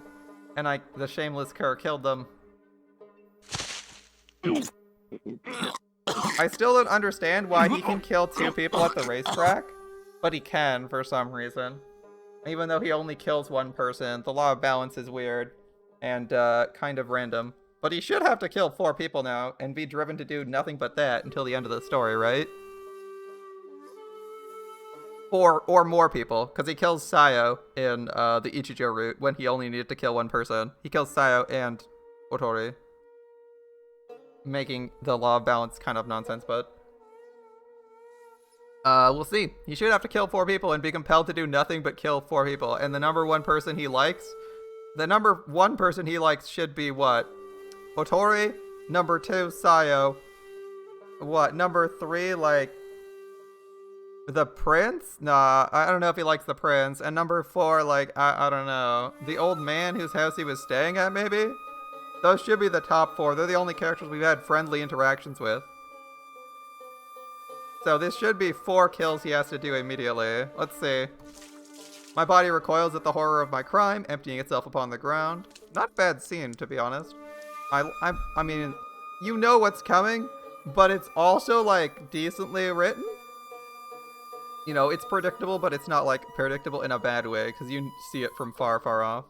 And the shameless cur killed them. I still don't understand why he can kill 2 people at the racetrack, but he can for some reason. Even though he only kills 1 person, the law of balance is weird and kind of random. But he should have to kill 4 people now and be driven to do nothing but that until the end of the story, right? Or more people, because he kills Sayo in the Ichijo route when he only needed to kill 1 person. He kills Sayo and Otori, making the law of balance kind of nonsense, but we'll see. He should have to kill 4 people and be compelled to do nothing but kill 4 people. And the number 1 person he likes, should be what? Otori. Number 2, Sayo. What? Number 3, like, the prince? Nah, I don't know if he likes the prince. And number 4, like, I don't know. The old man whose house he was staying at, maybe? Those should be the top 4. They're the only characters we've had friendly interactions with. So this should be 4 kills he has to do immediately. Let's see. My body recoils at the horror of my crime, emptying itself upon the ground. Not a bad scene, to be honest. I mean, you know what's coming, but it's also, like, decently written. You know, it's predictable, but it's not, like, predictable in a bad way, because you see it from far, far off.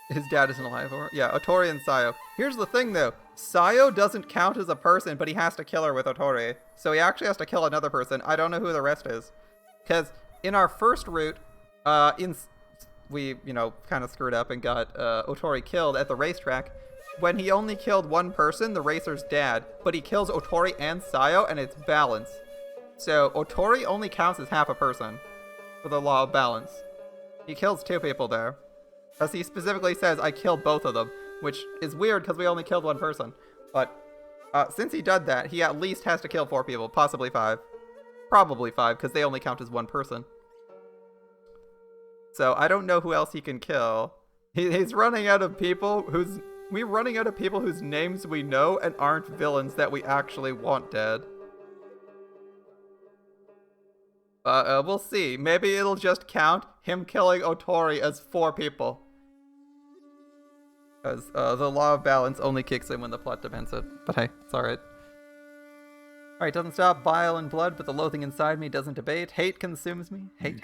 His dad isn't alive, or? Yeah, Otori and Sayo. Here's the thing, though. Sayo doesn't count as a person, but he has to kill her with Otori. So he actually has to kill another person. I don't know who the rest is. Because in our first route, we, you know, kind of screwed up and got Otori killed at the racetrack. When he only killed 1 person, the racer's dad, but he kills Otori and Sayo, and it's balance. So Otori only counts as half a person for the law of balance. He kills 2 people there. As he specifically says, I killed both of them, which is weird because we only killed 1 person. But since he did that, he at least has to kill 4 people, possibly 5. Probably 5, because they only count as 1 person. So I don't know who else he can kill. He's running out of people we're running out of people whose names we know and aren't villains that we actually want dead. We'll see. Maybe it'll just count him killing Otori as 4 people. Because the law of balance only kicks in when the plot demands it. But hey, it's alright. Alright, doesn't stop. Bile and blood, but the loathing inside me doesn't abate. Hate consumes me. Hate.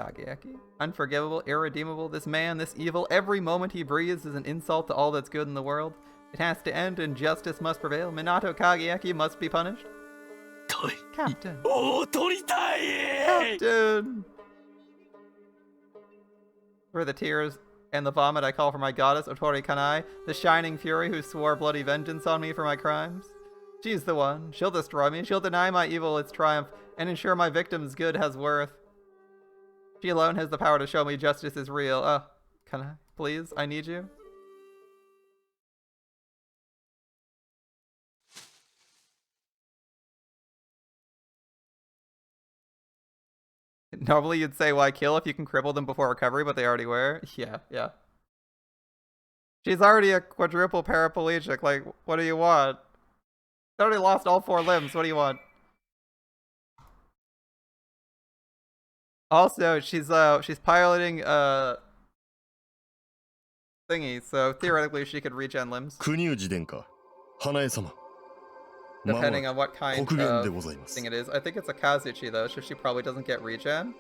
Kageyaki. Unforgivable, irredeemable. This man, this evil, every moment he breathes is an insult to all that's good in the world. It has to end and justice must prevail. Minato Kageyaki must be punished. Captain. Captain! For the tears and the vomit I call for my goddess, Otori Kanae, the shining fury who swore bloody vengeance on me for my crimes. She's the one. She'll destroy me. She'll deny my evil its triumph and ensure my victim's good has worth. She alone has the power to show me justice is real. Kanae, please? I need you. Normally you'd say why kill if you can cripple them before recovery, but they already were. Yeah. She's already a quadruple paraplegic, like, what do you want? They already lost all 4 limbs, what do you want? Also, she's piloting thingy, so theoretically she could regen limbs. 国氏殿下、花江様。 Depending on what kind 国元で of ございます thing it is. I think it's a Kazuchi though, so she probably doesn't get regen.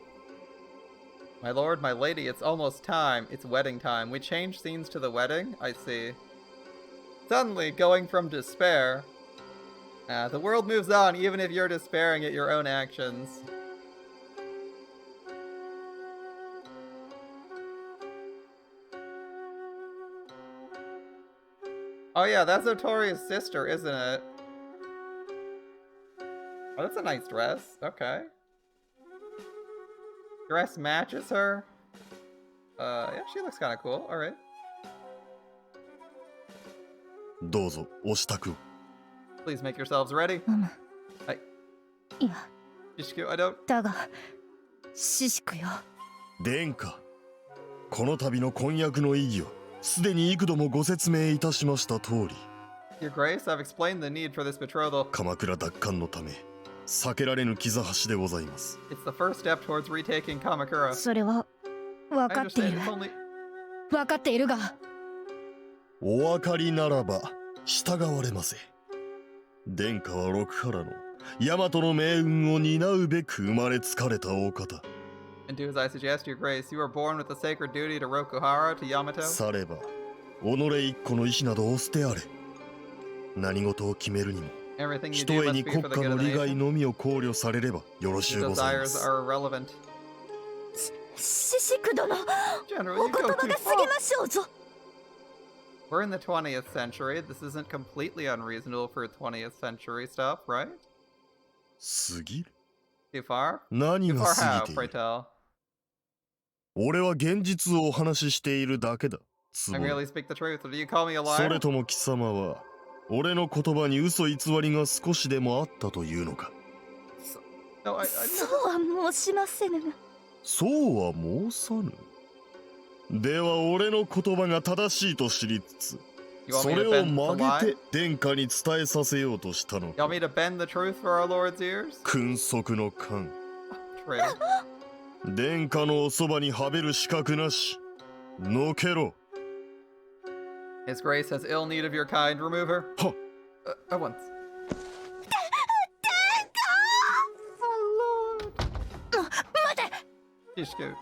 My lord, my lady, it's almost time. It's wedding time. We change scenes to the wedding? I see. Suddenly, going from despair. The world moves on even if you're despairing at your own actions. Oh yeah, that's Otori's sister, isn't it? Oh, that's a nice dress. Okay. Dress matches her. Yeah, she looks kind of cool. All right. どうぞお支度を。 Please make yourselves ready. はい。いや、自粛、I don't. だが、シシクよ。殿下、この度の婚約の意義はすでに幾度もご説明いたしました通り。 Your Grace, I've explained the need for this betrothal. 鎌倉奪還のため避けられぬ傷橋でございます。 It's the first step towards retaking Kamakura. それは分 I かってい understand る。 it's only. 分かっているが。お分かりならば従われませ。殿下は六原の大和の命運を担うべく生まれつかれたお方。 And do as I suggest, Your Grace. You were born with the sacred duty to Rokuhara, to Yamato. されば己一個の意志などお捨てあれ。何事を決めるにも Everything you ひ do とえ must に be 国 for the 家 good の of the 利害 nation. のみを考慮されればよろしゅ Your うございま desires す。 are irrelevant. シシク殿、 General, お you 言 go 葉 too が過 far. ぎましょうぞ。 We're in the 20th century. This isn't completely unreasonable for 20th century stuff, right? 過ぎる Too far? 何 Too が far 過 how, ぎてい pray る tell? 俺は現実をお話ししているだけだ。つ I ぼ merely speak the truth. Do you call me a そ liar? れとも貴様は俺の言葉に嘘偽りが少しでもあったというのか。 No, I そうは申しませぬが。そうは申さぬ。では俺の言葉が正しいと知りつつ You want そ me れ to を bend the 曲げ lie? て殿下に伝えさせようとしたの You か。 want me to bend the truth for our Lord's ears? 君側の官 Traitor. 殿下のおそばにはべる資格なし。のけろ。 His Grace has ill need of your kind. Remove her. は At once. 待て。 Shishku.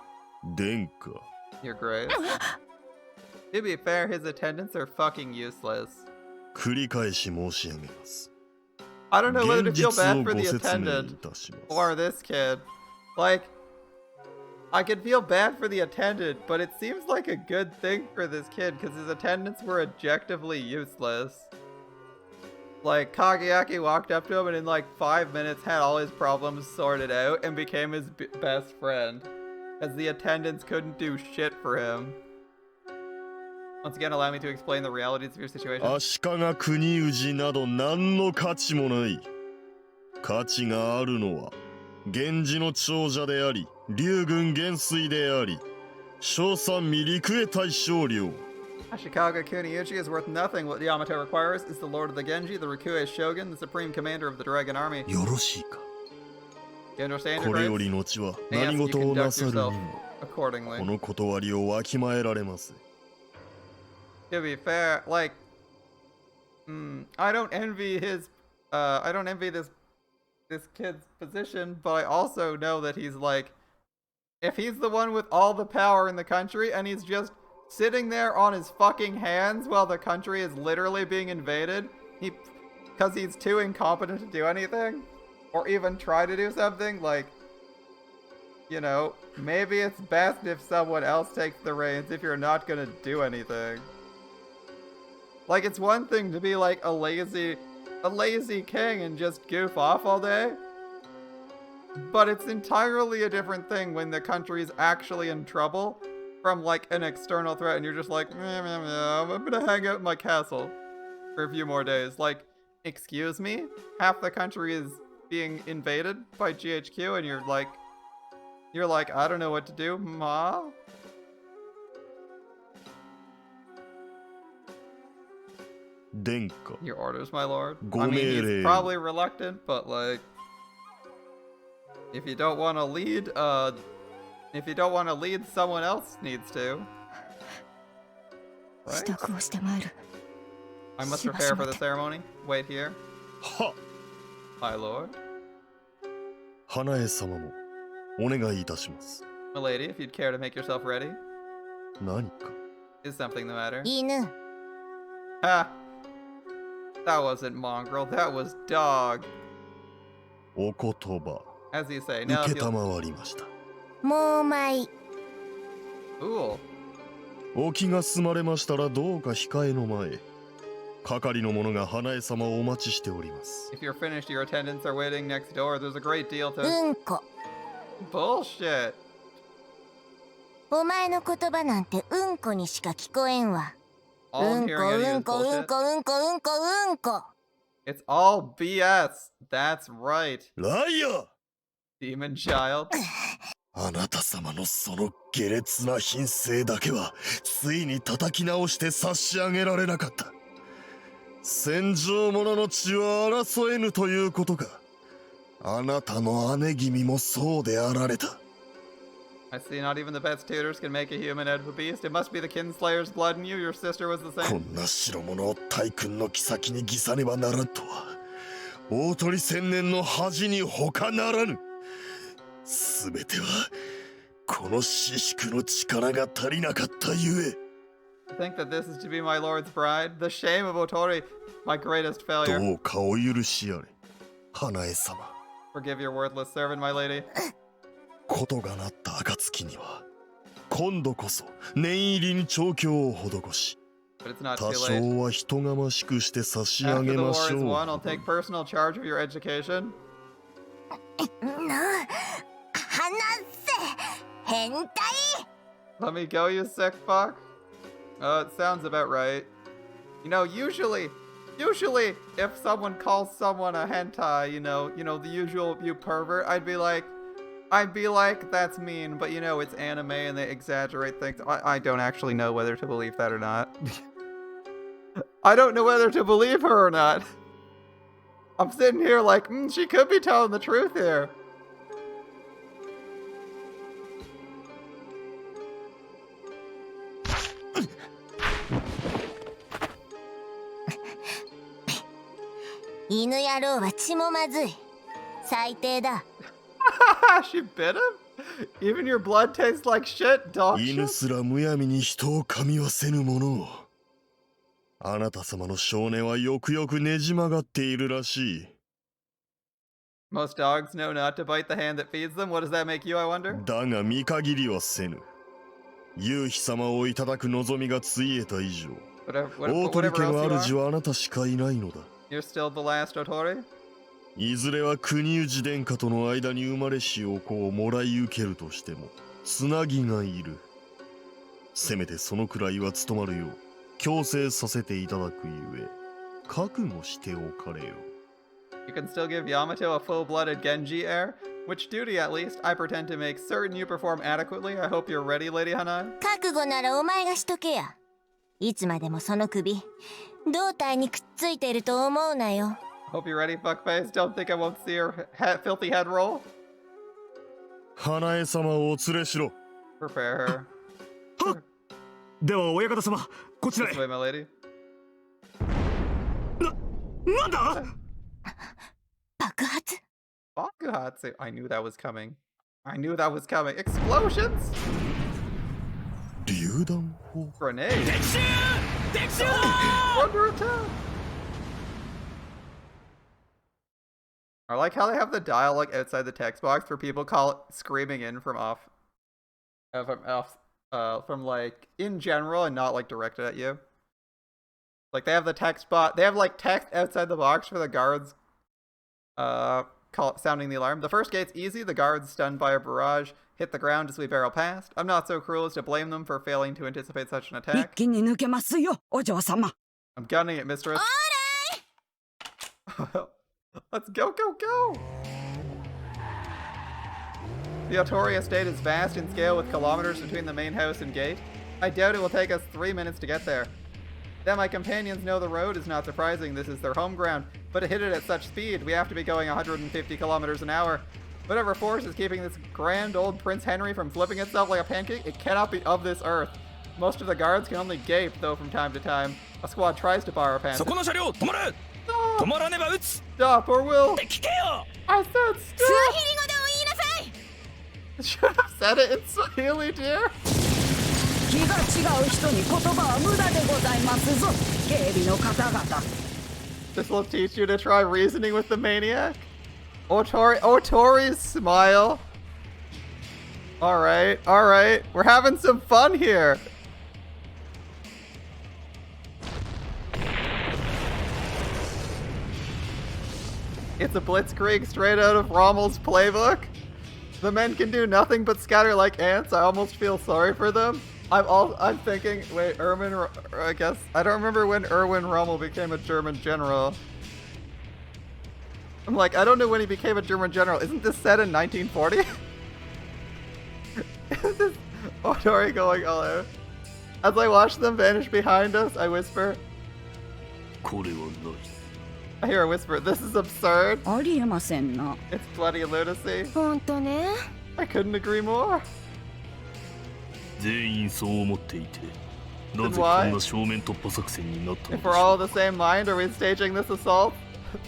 殿下 Your Grace. To be fair, his attendants are fucking useless. 繰り返し申し上げます。 I don't know whether to 現 feel 実 bad を for ご the 説明い attendant たします or this kid. Like, I could feel bad for the attendant, but it seems like a good thing for this kid because his attendants were objectively useless. Like, Kageaki walked up to him and in like 5 minutes had all his problems sorted out and became his best friend. As the attendants couldn't do shit for him. Once again, allow me to explain the realities of your situation. 足利国氏など何の価値もない。価値があるのは源氏の長者であり竜軍元帥であり小三味陸へ大将領。 Ashikaga Kuniuchi is worth nothing. What Yamato requires is the Lord of the Genji, the Rikue Shogun, the Supreme Commander of the Dragon Army. よろしいか。 You understand, your これよ Grace? り後は I ask 何 you 事を conduct なさるに yourself もこ accordingly. の断りをわきまえられます。 To be fair, like, I don't envy his, I don't envy this kid's position, but I also know that he's like, if he's the one with all the power in the country and he's just sitting there on his fucking hands while the country is literally being invaded, because he's too incompetent to do anything, or even try to do something, like, you know, maybe it's best if someone else takes the reins if you're not gonna do anything. Like, it's one thing to be like a lazy king and just goof off all day. But it's entirely a different thing when the country's actually in trouble from like an external threat and you're just like, meh, meh, meh, I'm gonna hang out in my castle for a few more days. Like, excuse me? Half the country is being invaded by GHQ and you're like, I don't know what to do, ma? Denka. Your orders, my lord. I Go mean, he's mere. probably reluctant, but like, if you don't want to lead, someone else needs to. Right? 支度をしてまいる。 I must prepare for the ceremony. Wait here. は My lord. 花江様もお願いいたします。 My lady, if you'd care to make yourself ready. 何か Is something the matter? 犬。 Ha! That wasn't mongrel, that was dog. お言葉 As you say, now if 承 you'll... りました。もうまい。 Cool. お気が済まれましたらどうか控えの前係の者が花江様をお待ちしております。 If you're finished, your attendants are waiting next door. There's a great deal う to... んこ。 Bullshit. お前の言葉なんてうんこにしか聞こえんわ。 All う I'm んこ hearing out of う you ん is こうん bullshit. こうんこうんこうんこ。 It's all BS. That's right. ライアー Demon child. あなた様のその下劣な品性だけはついに叩き直して差し上げられなかった。戦場者の血は争えぬということか。あなたの姉君もそうであられた。 I see not even the best tutors can make a human out of a beast. It must be the kinslayer's blood in you. Your sister was the こ same. んな代物を大君の妃に偽さねばならんとは大鳥千年の恥に他ならぬ。すべてはこの私淑の力が足りなかったゆえ。 To think that this is to be my lord's bride. The shame of Otori. My greatest failure. どうかお許しあれ、花江様。 Forgive your worthless servant, my lady. ことがなった暁には今度こそ念入りに調教を施し But it's not 多 too late. 少は人がましくして差し上 After げ the ま war し is ょ won, I'll う。 take personal charge of your education. なあ、話せ変態。 Let me go, you sick fuck. It sounds about right. You know, usually, if someone calls someone a hentai, you know, the usual, you pervert, I'd be like, that's mean, but you know, it's anime and they exaggerate things. I don't actually know whether to believe that or not. I don't know whether to believe her or not. I'm sitting here like, she could be telling the truth here. 犬野郎は血もまずい。最低だ。She bit him? Even your blood tastes like shit, dog 犬 shit? すらむやみに人を噛みはせぬものを。あなた様の少年はよくよくねじ曲がっているらしい。 Most dogs know not to bite the hand that feeds them. What does that make you, I wonder? だが見限りはせぬ。夕日様をいただく望みがついえた以上、 Whatever 大鳥 else 家の you 主 are, はあなたしかいないのだ。 you're still the last Otori? いずれは国氏殿下との間に生まれしお子をもらい受けるとしてもつなぎがいる。せめてそのくらいは務まるよう強制させていただくゆえ覚悟しておかれよ。 You can still give Yamato a full-blooded Genji heir? Which duty, at least, I pretend to make certain you perform adequately. I hope you're ready, Lady Hanai. 覚悟ならお前がしとけや。いつまでもその首、胴体にくっついてると思うなよ。 Hope you're ready, fuckface. Don't think I won't see your filthy head roll. 花江様をお連れしろ。 Prepare her. では親方様、こちら This へ。 way, my lady. なんだ。爆発。 Bakuhatsu. I knew that was coming. I knew that was coming. Explosions? 榴弾砲 Grenade. Under attack. I like how they have the dialogue outside the text box for people screaming in from from like in general and not like directed at you. Like they have the text they have like text outside the box for the guards sounding the alarm. The first gate's easy. The guards, stunned by a barrage, hit the ground as we barrel past. I'm not so cruel as to blame them for failing to anticipate such an 一 attack. 気に抜けますよ、お嬢様。 I'm gunning it, mistress. Let's go, go, go! The Otori estate is vast in scale with kilometers between the main house and gate. I doubt it will take us 3 minutes to get there. That my companions know the road is not surprising. This is their home ground. But to hit it at such speed, we have to be going 150 kilometers an hour. Whatever force is keeping this grand old Prince Henry from flipping itself like a pancake, it cannot be of this earth. Most of the guards can only gape, though, from time to time. A squad tries to bar our pants. そこの車両止まる止まらねば撃つ Stop or will. って聞けよ I said スワ stop. ヒリ語でも言いなさい Should have said it in Swahili, dear. 気が違う人に言葉は無駄でございますぞ警備の方々 This will teach you to try reasoning with the maniac. Otori's smile. Alright, alright. We're having some fun here. It's a blitzkrieg straight out of Rommel's playbook. The men can do nothing but scatter like ants. I almost feel sorry for them. I'm thinking, wait, I guess, I don't remember when Erwin Rommel became a German general. I'm like, I don't know when he became a German general. Isn't this set in 1940? Is this Otori going all out? As I watch them vanish behind us, I whisper. これはない。 I hear a whisper, this is absurd. ありえませんな It's bloody lunacy. ほんとね I couldn't agree more. 全員そう思っていて、なぜ why? こんな正面突破作戦になったの If で we're し all ょう of the same mind, are we staging this assault?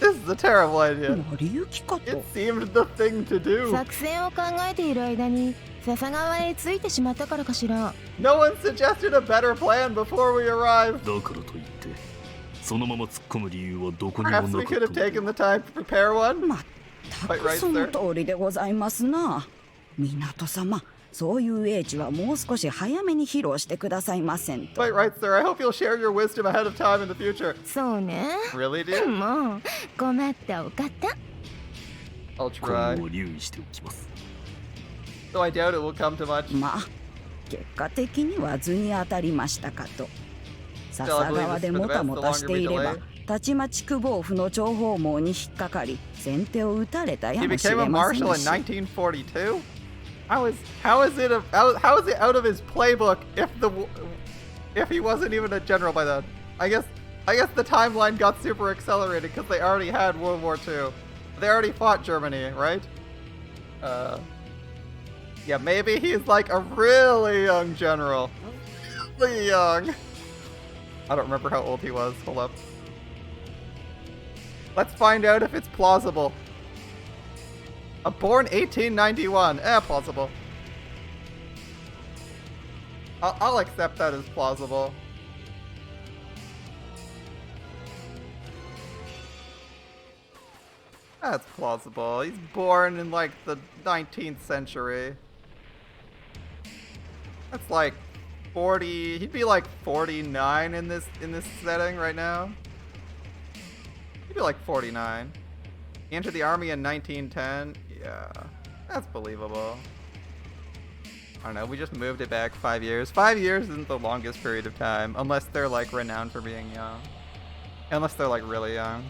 This is a terrible idea. 成り行きかと It seemed the thing to do. 作戦を考えている間に笹川へ着いてしまったからかしら No one suggested a better plan before we arrived. だからといってそのまま突っ込む理由はどこにもな Perhaps か we っ could た have ので taken the time to prepare one. まったくその通りでございますな港様そういう英知はもう少し早めに披露してくださいませんと Quite right, sir. I hope you'll share your wisdom ahead of time in the future. そうね Really, dude? もう困ったお方 I'll 今 try. 後は留意しておきます Though I doubt it will come to much. まあ結果的には図に当たりましたかと笹川でもたもたしていればたちまち久保府の諜報網に引っかかり先手を打たれたや He もし became れ a ません marshal し in 1942? How is it out of his playbook if he wasn't even a general by then? I guess the timeline got super accelerated because they already had World War II. They already fought Germany, right? Yeah, maybe he's like a really young general. Really young. I don't remember how old he was. Hold up. Let's find out if it's plausible. Born 1891. Plausible. I'll accept that as plausible. That's plausible. He's born in like the 19th century. That's like 40. He'd be like 49 in this setting right now. He'd be like 49. He entered the army in 1910. Yeah, that's believable. I don't know, we just moved it back 5 years. 5 years isn't the longest period of time, unless they're like renowned for being young. Unless they're like really young.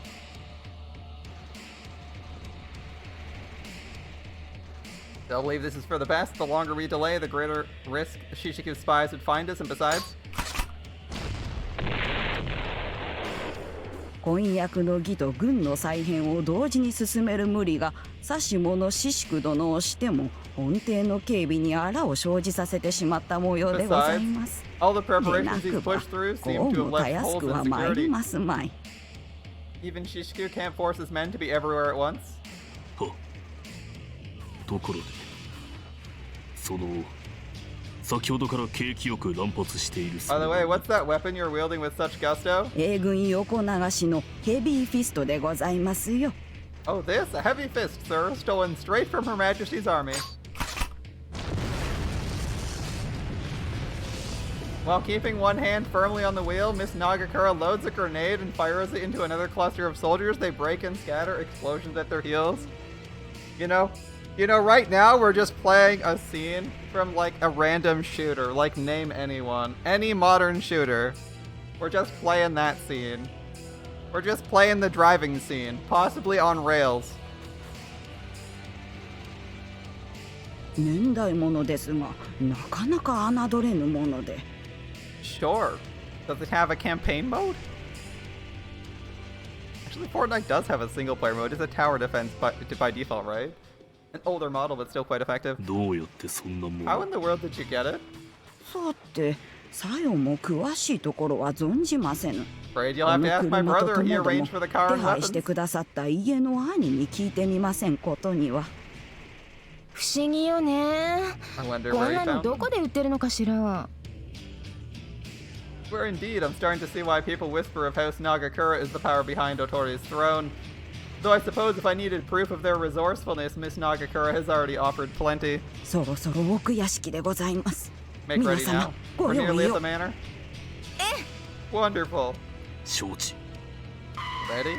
They'll believe this is for the best. The longer we delay, the greater risk Shishiku spies would find us, and besides... 婚約の儀と軍の再編を同時に進める無理が指し物シシク殿をしても本邸の警備にあらを生じさせてしまった模様でございます。 All the で preparations な he's くば pushed through こ seem う to も have た left やす holes く in は参り security. ますまい。 Even Shishiku can't force his men to be everywhere at once. はところでその先ほどから景気よく乱発している By the way, what's that weapon you're wielding with such gusto? 英軍横流しのヘビーフィストでございますよ。 Oh, this? A heavy fist, sir, stolen straight from Her Majesty's army. While keeping one hand firmly on the wheel, Miss Nagakura loads a grenade and fires it into another cluster of soldiers. They break and scatter, explosions at their heels. You know, right now we're just playing a scene from like a random shooter, like name anyone, any modern shooter. We're just playing that scene. We're just playing the driving scene, possibly on rails. 年代物ですが、なかなか侮れぬもので。Sure. Does it have a campaign mode? Actually, Fortnite does have a single player mode. It's a tower defense by default, right? An older model, but still quite effective. どうやってそんなも How の in the world did you get it? さて、さよも詳しいところは存じませぬ。 Afraid you'll have to ask my 車と brother. と He もども arranged for the car 手 and 配して weapons. くださった家の兄に聞いてみませんことには。不思議よね。 I wonder こ where ん he なの found どこで売ってるのかしら。 Where indeed, I'm starting to see why people whisper of House Nagakura is the power behind Otori's throne. Though I suppose if I needed proof of their resourcefulness, Miss Nagakura has already offered plenty. そろそろ奥屋敷でございます。 Make 皆 ready 様 now. ご We're 用 nearly 意 at を the manor. Wonderful. 承知。 Ready?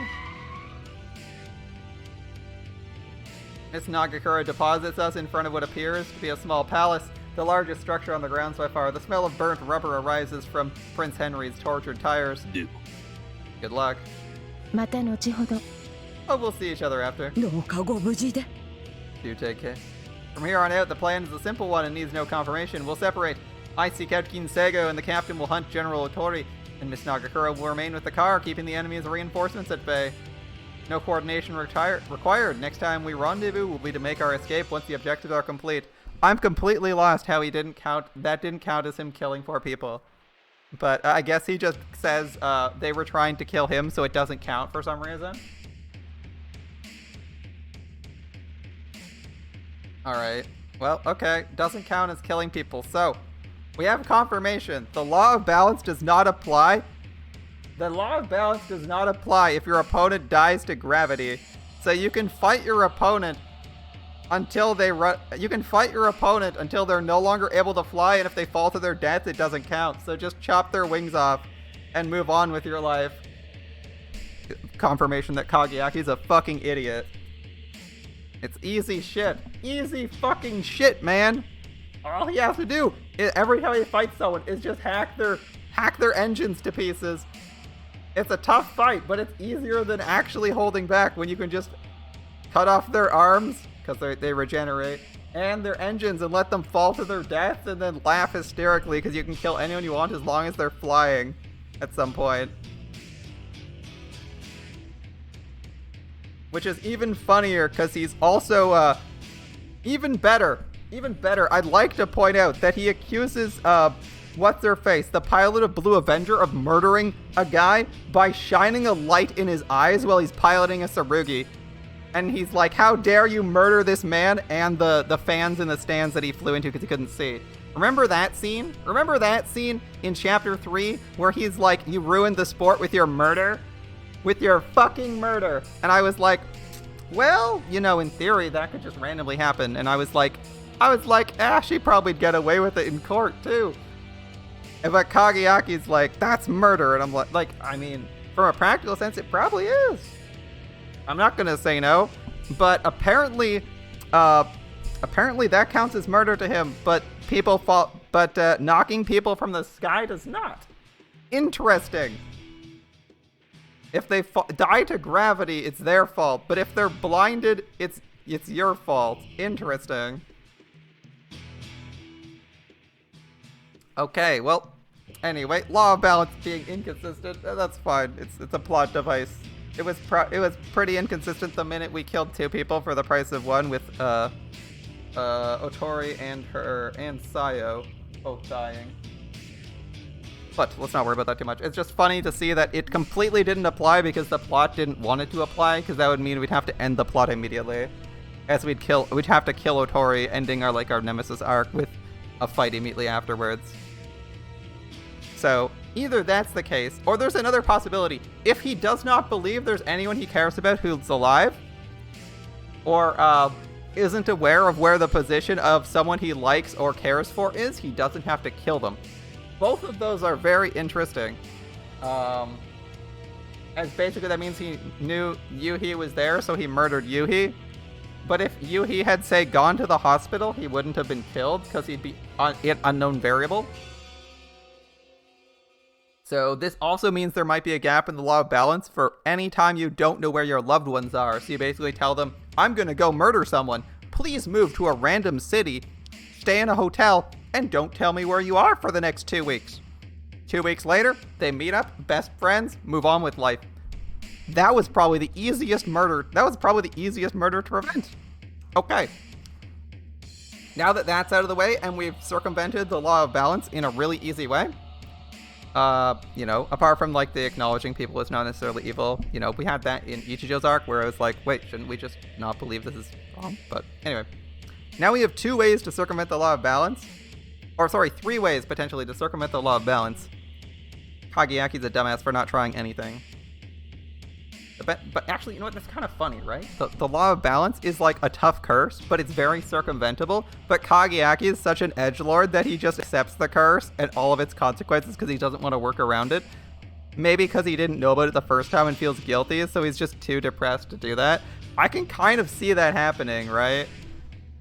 Miss Nagakura deposits us in front of what appears to be a small palace, the largest structure on the grounds by far. The smell of burnt rubber arises from Prince Henry's tortured tires. では。 Good luck. また後ほど。 Oh, we'll see each other after. どうかご無事で。 Do take care. From here on out, the plan is a simple one and needs no confirmation. We'll separate. I seek out Kinsego, and the captain will hunt General Otori, and Miss Nagakura will remain with the car, keeping the enemy's reinforcements at bay. No coordination required. Next time we rendezvous will be to make our escape once the objectives are complete. I'm completely lost how he didn't count. That didn't count as him killing 4 people. But I guess he just says they were trying to kill him, so it doesn't count for some reason. Alright. Well, okay. Doesn't count as killing people. So, we have confirmation. The law of balance does not apply. The law of balance does not apply if your opponent dies to gravity. So you can fight your opponent until they you can fight your opponent until they're no longer able to fly, and if they fall to their death, it doesn't count. So just chop their wings off and move on with your life. Confirmation that Kageyaki's a fucking idiot. It's easy shit. Easy fucking shit, man. All he has to do every time he fights someone is just hack their engines to pieces. It's a tough fight, but it's easier than actually holding back when you can just cut off their arms, because they regenerate, and their engines, and let them fall to their death, and then laugh hysterically because you can kill anyone you want as long as they're flying at some point. Which is even funnier because he's also even better. I'd like to point out that he accuses what's-her-face, the pilot of Blue Avenger, of murdering a guy by shining a light in his eyes while he's piloting a Sarugi. And he's like, how dare you murder this man and the fans in the stands that he flew into because he couldn't see. Remember that scene? Remember that scene in Chapter 3 where he's like, you ruined the sport with your murder? With your fucking murder. And I was like, well, you know, in theory, that could just randomly happen. And I was like, she'd probably get away with it in court, too. But Kageyaki's like, that's murder. And I'm like, I mean, from a practical sense, it probably is. I'm not gonna say no. But apparently that counts as murder to him. But knocking people from the sky does not. Interesting. If they die to gravity, it's their fault. But if they're blinded, it's your fault. Interesting. Okay, well, anyway, law of balance being inconsistent, that's fine. It's a plot device. It was pretty inconsistent the minute we killed 2 people for the price of 1 with Otori and Sayo both dying. But let's not worry about that too much. It's just funny to see that it completely didn't apply because the plot didn't want it to apply, because that would mean we'd have to end the plot immediately. As we'd have to kill Otori, ending our Nemesis arc with a fight immediately afterwards. So either that's the case, or there's another possibility. If he does not believe there's anyone he cares about who's alive, or isn't aware of where the position of someone he likes or cares for is, he doesn't have to kill them. Both of those are very interesting. As basically that means he knew Yuhi was there, so he murdered Yuhi. But if Yuhi had, say, gone to the hospital, he wouldn't have been killed because he'd be an unknown variable. So this also means there might be a gap in the law of balance for any time you don't know where your loved ones are. So you basically tell them, I'm going to go murder someone. Please move to a random city, stay in a hotel, and don't tell me where you are for the next 2 weeks. 2 weeks later, they meet up, best friends, move on with life. That was probably the easiest murder. To prevent. Okay. Now that that's out of the way and we've circumvented the law of balance in a really easy way, You know, apart from like the acknowledging people is not necessarily evil, you know, we had that in Ichijo's arc where I was like, wait, shouldn't we just not believe this is wrong? But anyway, now we have 2 ways to circumvent the law of balance. Or sorry, 3 ways potentially to circumvent the law of balance. Kageyaki's a dumbass for not trying anything. But actually, you know what, that's kind of funny, right? The law of balance is like a tough curse, but it's very circumventable. But Kageyaki is such an edgelord that he just accepts the curse and all of its consequences because he doesn't want to work around it. Maybe because he didn't know about it the first time and feels guilty, so he's just too depressed to do that. I can kind of see that happening, right?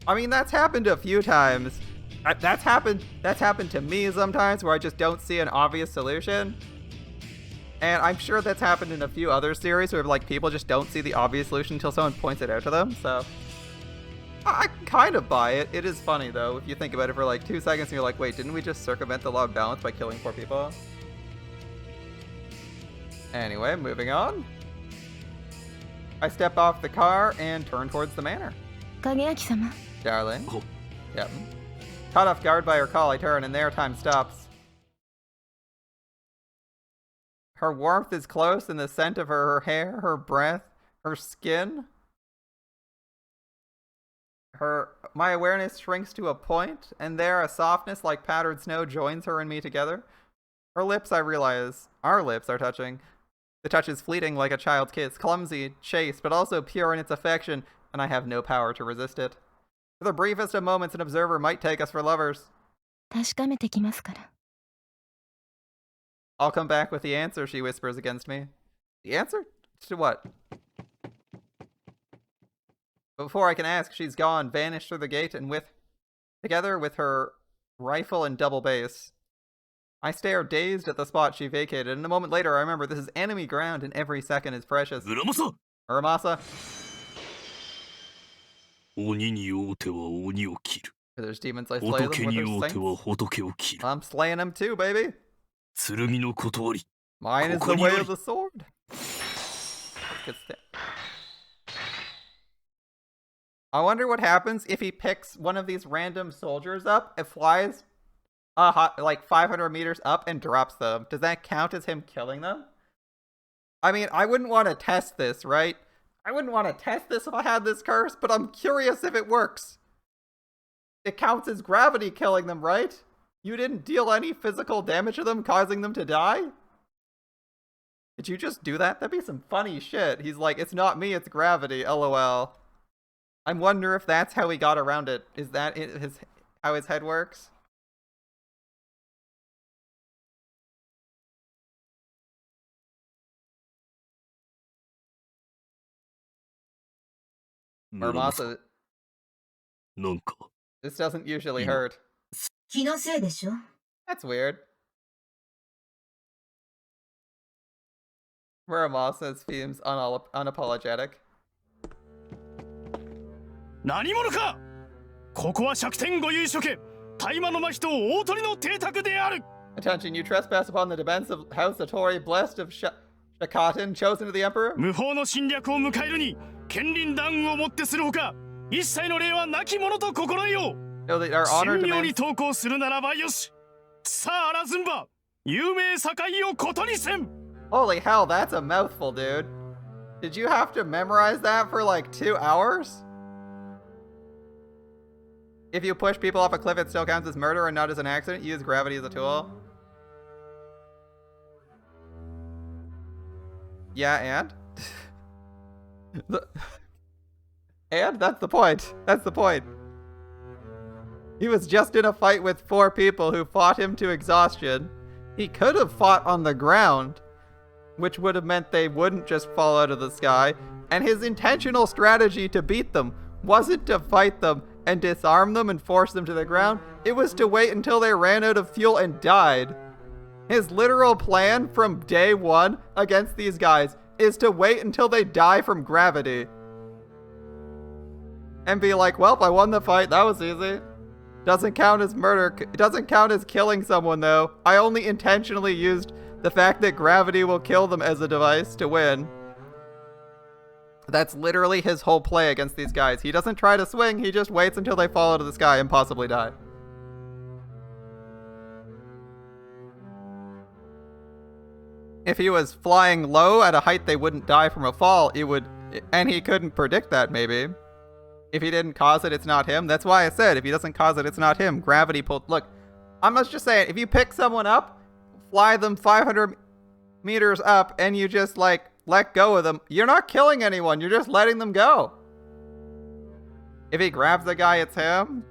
I mean, that's happened a few times. That's happened to me sometimes where I just don't see an obvious solution. And I'm sure that's happened in a few other series where like people just don't see the obvious solution until someone points it out to them. So I can kind of buy it. It is funny though if you think about it for like 2 seconds and you're like, wait, didn't we just circumvent the law of balance by killing 4 people? Anyway, moving on. I step off the car and turn towards the manor. Kageyaki-sama. Darling. Oh. Yep. Caught off guard by her call, I turn and there time stops. Her warmth is close and the scent of her hair, her breath, her skin. My awareness shrinks to a point, and there a softness like powdered snow joins her and me together. Her lips, I realize, our lips are touching. The touch is fleeting like a child's kiss, clumsy, chaste, but also pure in its affection, and I have no power to resist it. For the briefest of moments, an observer might take us for lovers. 確かめてきますから。 I'll come back with the answer, she whispers against me. The answer? To what? Before I can ask, she's gone, vanished through the gate, and together with her rifle and double bass. I stare dazed at the spot she vacated, and a moment later I remember this is enemy ground and every second is precious. Muramasa! Muramasa. 鬼に会うては鬼を切る。 There's demons, I slay them 仏 with に their 会うては saints. 仏を切る。 I'm slaying them too, baby. 剣の断り。 Mine is the ここに way あり。 of the sword. I wonder what happens if he picks one of these random soldiers up and flies like 500 meters up and drops them. Does that count as him killing them? I mean, I wouldn't want to test this, right? I wouldn't want to test this if I had this curse, but I'm curious if it works. It counts as gravity killing them, right? You didn't deal any physical damage to them, causing them to die? Did you just do that? That'd be some funny shit. He's like, it's not me, it's gravity, lol. I wonder if that's how he got around it. Is that how his head works? Muramasa, なんか、 this doesn't usually hurt. 気のせいでしょ。 That's weird. Muramasa seems unapologetic. 何者か。ここは釈天御由処家大魔の真人大鳥の邸宅である。 Attention, you trespass upon the defense of House Otori, blessed of Shakaten, chosen of the Emperor. 無法の侵略を迎えるに剣輪弾雨をもってするほか一切の礼はなきものと心得よう。 No, our honor 神妙に demands... 投稿するならばよし。さああらずんば有名堺をことにせん。 Holy hell, that's a mouthful, dude. Did you have to memorize that for like 2 hours? If you push people off a cliff, it still counts as murder and not as an accident. Use gravity as a tool. Yeah, and? And? That's the point. That's the point. He was just in a fight with 4 people who fought him to exhaustion. He could have fought on the ground, which would have meant they wouldn't just fall out of the sky. And his intentional strategy to beat them wasn't to fight them and disarm them and force them to the ground. It was to wait until they ran out of fuel and died. His literal plan from day one against these guys is to wait until they die from gravity. And be like, well, I won the fight, that was easy. Doesn't count as murder, it doesn't count as killing someone though. I only intentionally used the fact that gravity will kill them as a device to win. That's literally his whole play against these guys. He doesn't try to swing, he just waits until they fall out of the sky and possibly die. If he was flying low at a height they wouldn't die from a fall, it would, and he couldn't predict that maybe. If he didn't cause it, it's not him. That's why I said, if he doesn't cause it, it's not him. Gravity pulled, look, I'm just saying, if you pick someone up, fly them 500 meters up, and you just like, let go of them, you're not killing anyone, you're just letting them go. If he grabs the guy, it's him.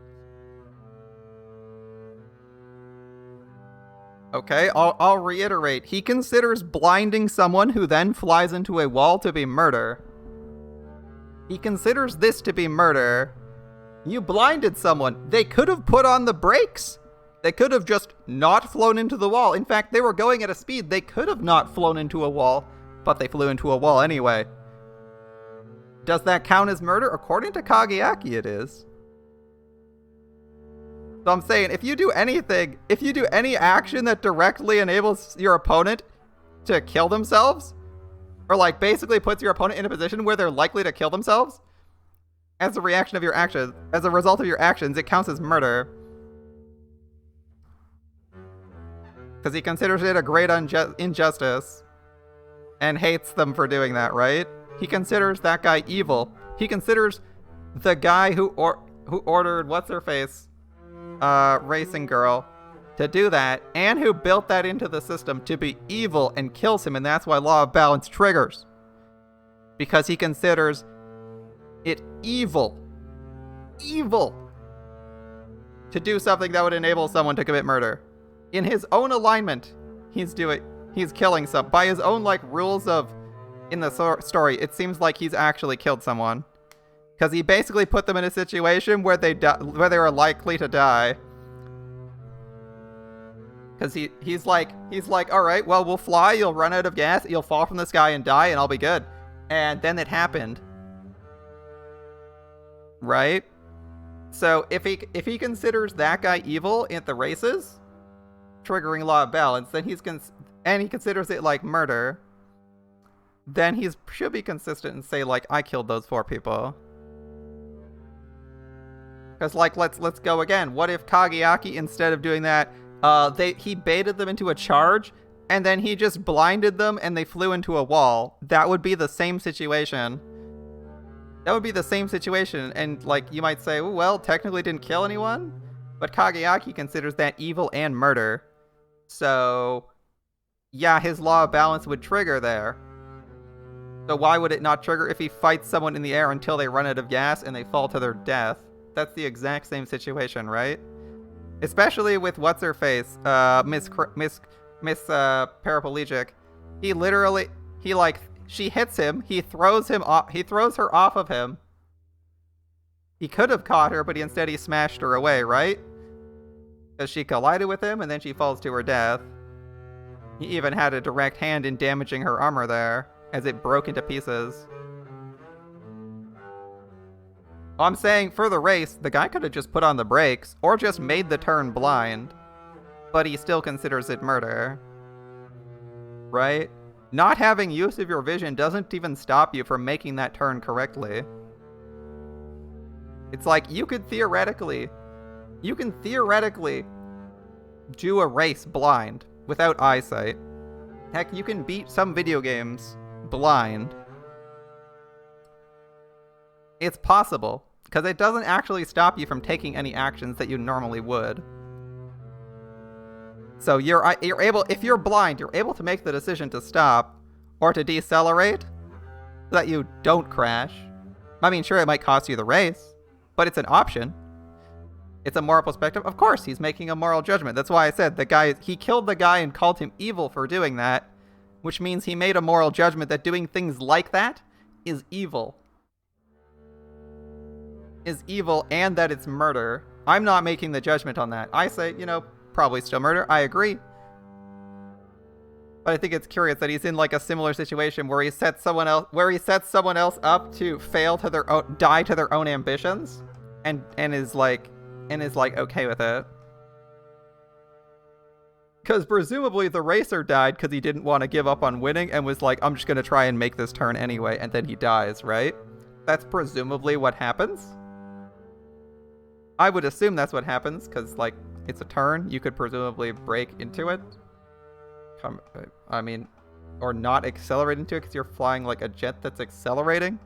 Okay, I'll reiterate. He considers blinding someone who then flies into a wall to be murder. He considers this to be murder. You blinded someone. They could have put on the brakes. They could have just not flown into the wall. In fact, they were going at a speed. They could have not flown into a wall, but they flew into a wall anyway. Does that count as murder? According to Kageaki, it is. So I'm saying, if you do anything, if you do any action that directly enables your opponent to kill themselves, or like basically puts your opponent in a position where they're likely to kill themselves, as a reaction of your actions, as a result of your actions, it counts as murder. Because he considers it a great injustice and hates them for doing that, right? He considers that guy evil. He considers the guy who ordered what's-her-face, racing girl, to do that, and who built that into the system to be evil and kills him, and that's why Law of Balance triggers. Because he considers it evil to do something that would enable someone to commit murder. In his own alignment, he's killing some, by his own like rules of, in the story, it seems like he's actually killed someone. Because he basically put them in a situation where they were likely to die. Because he's like, all right, well, we'll fly, you'll run out of gas, you'll fall from the sky and die, and I'll be good. And then it happened. Right? So if he considers that guy evil at the races, triggering Law of Balance, then and he considers it like murder, then he should be consistent and say, like, I killed those 4 people. Because, like, let's go again. What if Kageaki, instead of doing that, he baited them into a charge, and then he just blinded them and they flew into a wall? That would be the same situation. That would be the same situation, and, like, you might say, well, technically didn't kill anyone, but Kageaki considers that evil and murder. So, yeah, his Law of Balance would trigger there. So why would it not trigger if he fights someone in the air until they run out of gas and they fall to their death? That's the exact same situation, right? Especially with what's-her-face, Miss Paraplegic. She hits him, he throws her off of him. He could have caught her, but instead he smashed her away, right? Because she collided with him and then she falls to her death. He even had a direct hand in damaging her armor there, as it broke into pieces. I'm saying, for the race, the guy could have just put on the brakes, or just made the turn blind, but he still considers it murder. Right? Not having use of your vision doesn't even stop you from making that turn correctly. It's like, you can theoretically do a race blind, without eyesight. Heck, you can beat some video games blind. It's possible, because it doesn't actually stop you from taking any actions that you normally would. So you're able, if you're blind, you're able to make the decision to stop or to decelerate so that you don't crash. I mean, sure, it might cost you the race, but it's an option. It's a moral perspective. Of course, he's making a moral judgment. That's why I said he killed the guy and called him evil for doing that, which means he made a moral judgment that doing things like that is evil. And that it's murder. I'm not making the judgment on that. I say, probably still murder. I agree. But I think it's curious that he's in like a similar situation where he sets someone else up to die to their own ambitions, and is like okay with it. Because presumably the racer died because he didn't want to give up on winning and was like, I'm just going to try and make this turn anyway, and then he dies, right? That's presumably what happens. I would assume that's what happens, because, like, it's a turn. You could presumably break into it. I mean, or not accelerate into it because you're flying like a jet that's accelerating.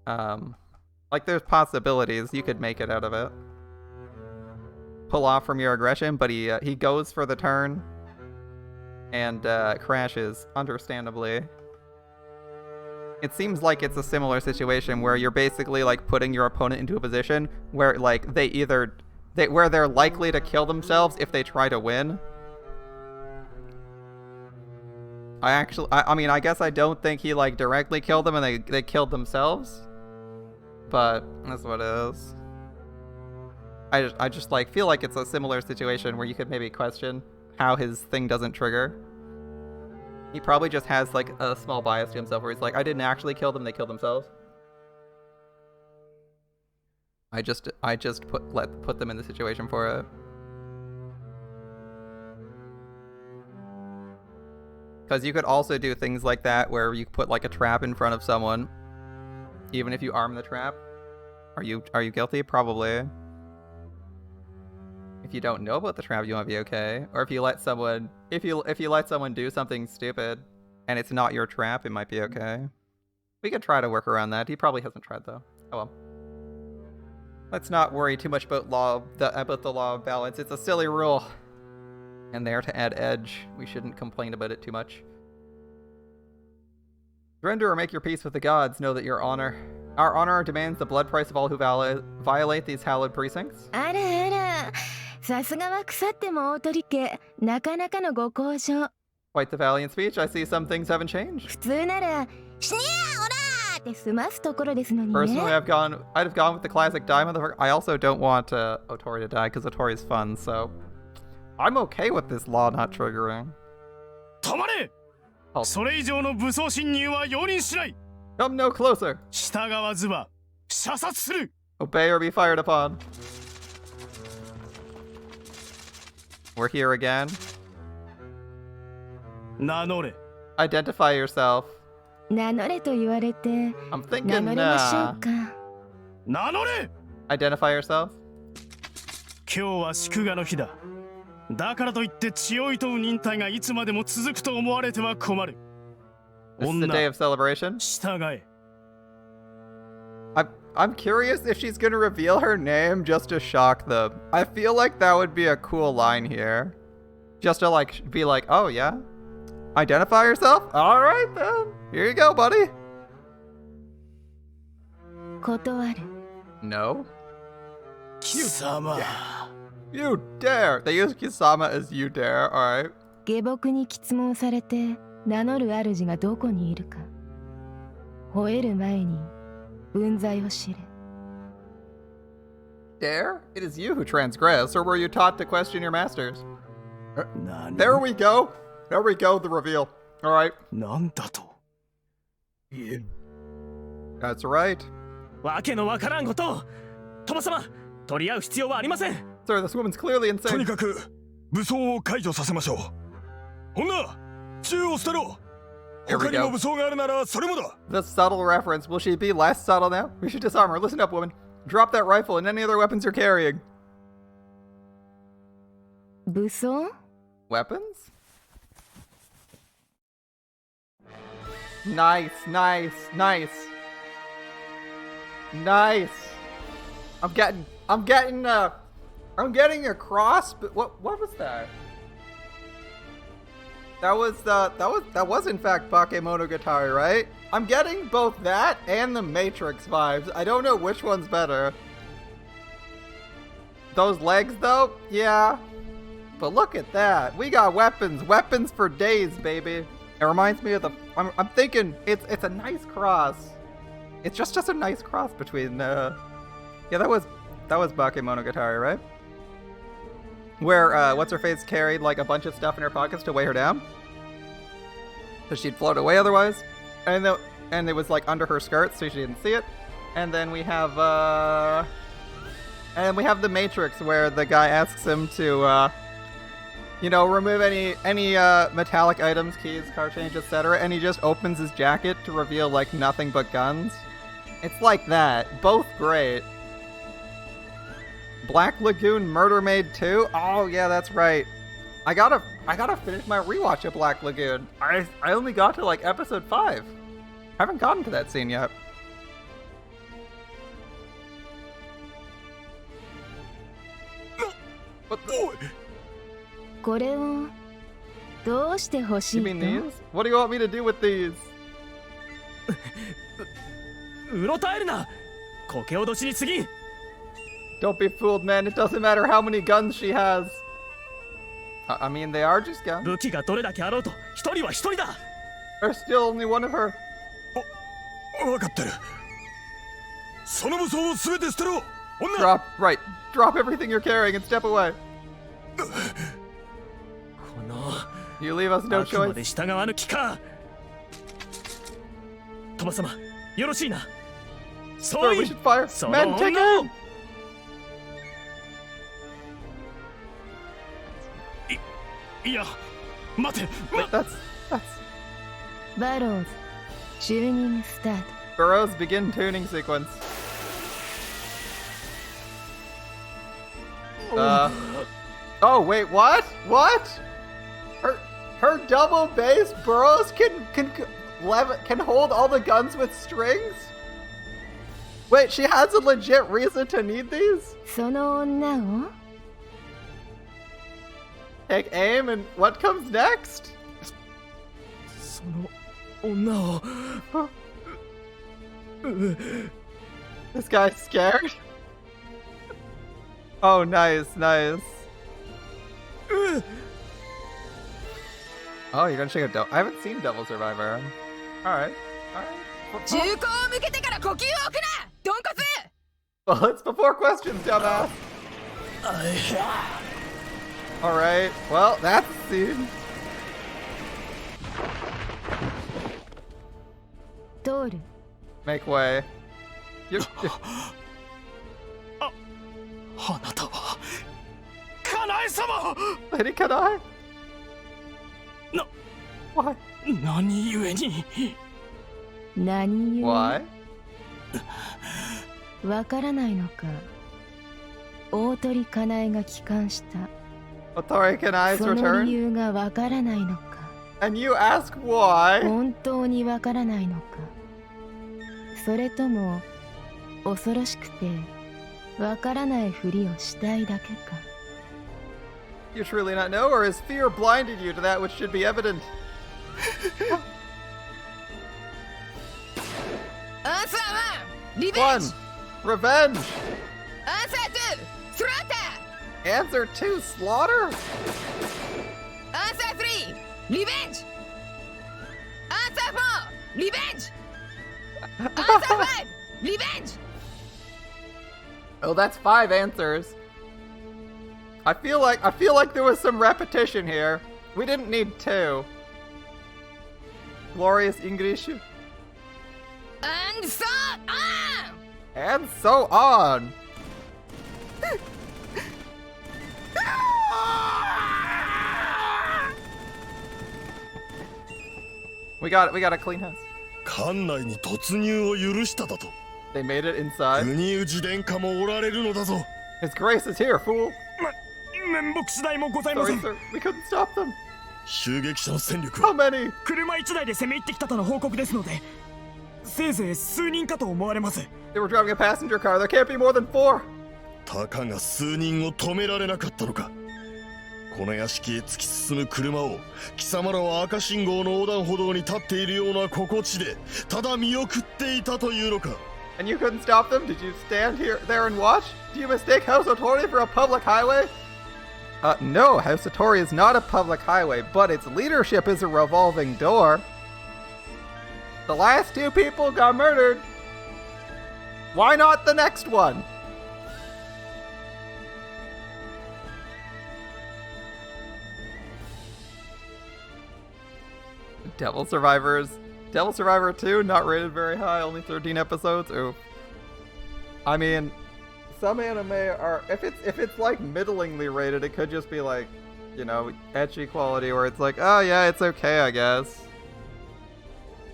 Like there's possibilities you could make it out of it. Pull off from your aggression, but he goes for the turn and crashes, understandably. It seems like it's a similar situation where you're basically like putting your opponent into a position where like where they're likely to kill themselves if they try to win. I mean, I guess I don't think he like directly killed them and they killed themselves. But that's what it is. I just like feel like it's a similar situation where you could maybe question how his thing doesn't trigger. He probably just has like a small bias to himself where he's like, I didn't actually kill them, they killed themselves. I just put them in the situation for it. Because you could also do things like that where you put like a trap in front of someone, even if you arm the trap. Are you guilty? Probably. If you don't know about the trap, you might be okay. Or if you let someone let someone do something stupid and it's not your trap, it might be okay. We could try to work around that. He probably hasn't tried though. Oh well. Let's not worry too much about the law of balance. It's a silly rule. And there to add edge. We shouldn't complain about it too much. Surrender or make your peace with the gods. Know that our honor demands the blood price of all who violate these hallowed precincts. あらあら、さすがは腐っても大鳥家、なかなかのご厚情。 Quite the valiant speech. I see some things haven't changed. 普通なら、死ねやオラーって済ますところですのにね。 Personally, I'd have gone with the classic Daemon. I also don't want Otori to die because Otori's fun, so I'm okay with this law not triggering. 止まれ! それ以上の武装侵入は容認しない! Come no closer! 従わずば射殺する! Obey or be fired upon. We're here again. 名乗れ. Identify yourself. 名乗れと言われて、 I'm 名 thinking, 乗りましょうか。名乗れ! Identify yourself. 今日は祝賀の日だ。だからといって血を厭う忍耐がいつまでも続くと思われては困る。 This is the day of celebration. 従え。I'm curious if she's gonna reveal her name just to shock them. I feel like that would be a cool line here. Just to like be like, oh yeah? Identify yourself? Alright then. Here you go, buddy. 断る。 No. 貴様。You dare! They use Kisama as you dare, alright. 下僕に詰問されて名乗る主がどこにいるか。吠える前に分際を知れ。 Dare? It is you who transgress, or were you taught to question your masters? There we go! There we go, the reveal. Alright. なんだと? That's right. わけのわからんことをトマ様取り合う必要はありません Sir, this woman's clearly insane. とにかく武装を解除させましょう女銃を捨てろ Here we 他にも go. 武装があるならそれもだ The subtle reference. Will she be less subtle now? We should disarm her. Listen up, woman. Drop that rifle and any other weapons you're carrying. 武装 Weapons? Nice, nice, nice. Nice. I'm getting a cross, but what was that? That was in fact Bakemonogatari, right? I'm getting both that and the Matrix vibes. I don't know which one's better. Those legs though? Yeah. But look at that. We got weapons for days, baby. It reminds me of the I'm thinking it's a nice cross. It's just a nice cross between yeah, that was Bakemonogatari, right? Where what's her face carried like a bunch of stuff in her pockets to weigh her down, because she'd float away otherwise, and it was like under her skirt so she didn't see it. And then we have the Matrix where the guy asks him to remove any metallic items, keys, car change, etc., and he just opens his jacket to reveal like nothing but guns. It's like that. Both great. Black Lagoon Murder Maid 2? Oh yeah, that's right. I gotta I gotta finish my rewatch of Black Lagoon. I only got to like episode 5. Haven't gotten to that scene yet. What the? これをどうして欲し You い mean と these? What do you want me to do with these? うろたえるなこけ脅しに過ぎん Don't be fooled, man. It doesn't matter how many guns she has. I mean, they are just guns. 武器がどれだけあろうと一人は一人だ There's still only one of her. 分かってるその武装を全て捨てろ女 Drop, right. Drop everything you're carrying and step away. この You leave us no あくま choice. で従わぬ気か鳥羽様よろしいな Sir, そう we い should fire. その Men, take 女 her を in! いや待て Wait, that's... バローズチューニングスタート Burrow's begin tuning sequence. Oh, wait, what? What? Her double bass Burrows can hold all the guns with strings? Wait, she has a legit reason to need these? その女を Take aim and what comes next? その女を This guy's scared? Oh, nice, nice. Oh, you're gonna check out Devil. I haven't seen Devil Survivor. Alright, alright. 銃口を向けてから呼吸を置くなドンコツ Well, it's before questions, dumbass. Alright, well, that's the scene. 通る Make way. You, あなたはカナエ様 Lady Kanae? な Why? 何故に何故 Why? わからないのか大鳥かなえが帰還した Otori Kanae's その理 return? 由がわからないのか And you ask why? 本当にわからないのかそれとも恐ろしくてわからないふりをしたいだけか You truly not know, or has fear blinded you to that which should be evident? アンサー1リベン One, ジ revenge. アンサー2スラータ Answer two, slaughter. アンサー3リベンジアンサー4リベンジアンサー5リベンジ Oh, that's 5 answers. I feel like there was some repetition here. We didn't need 2. Glorious English. アンサーアン And so on. We got a clean house. 館内に突入を許しただと They made it inside. 国氏殿下もおられるのだぞ His grace is here, fool. 面目次第もございませ Sorry, ん sir. We couldn't stop them. 襲撃者の戦力 How は many? 車1台で攻め入ってきたとの報告ですのでせいぜい数人かと思われます They were driving a passenger car. There can't be more than 4. たかが数人を止められなかったのかこの屋敷へ突き進む車を貴様らは赤信号の横断歩道に立っているような心地でただ見送っていたというのか And you couldn't stop them? Did you stand there and watch? Do you mistake House Otori for a public highway? No, House Otori is not a public highway, but its leadership is a revolving door. The last 2 people got murdered. Why not the next one? Devil Survivor 2, not rated very high, only 13 episodes. Oof. I mean, some anime are if it's like middlingly rated, it could just be like, you know, ecchi quality where it's like, oh yeah, it's okay, I guess.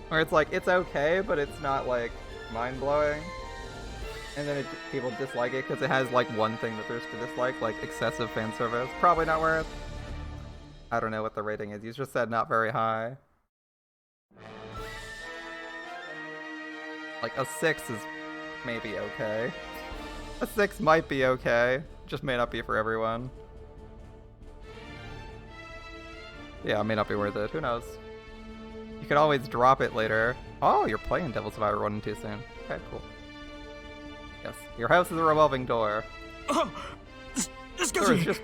Or it's like it's okay, but it's not like mind-blowing. And then people dislike it because it has like one thing that there's to dislike, like excessive fan service. Probably not worth. I don't know what the rating is. You just said not very high. Like, a 6 is maybe okay. A 6 might be okay. Just may not be for everyone. Yeah, it may not be worth it. Who knows? You can always drop it later. Oh, you're playing Devil Survivor 1 and 2 soon. Okay, cool. Yes, your house is a revolving door. There is just...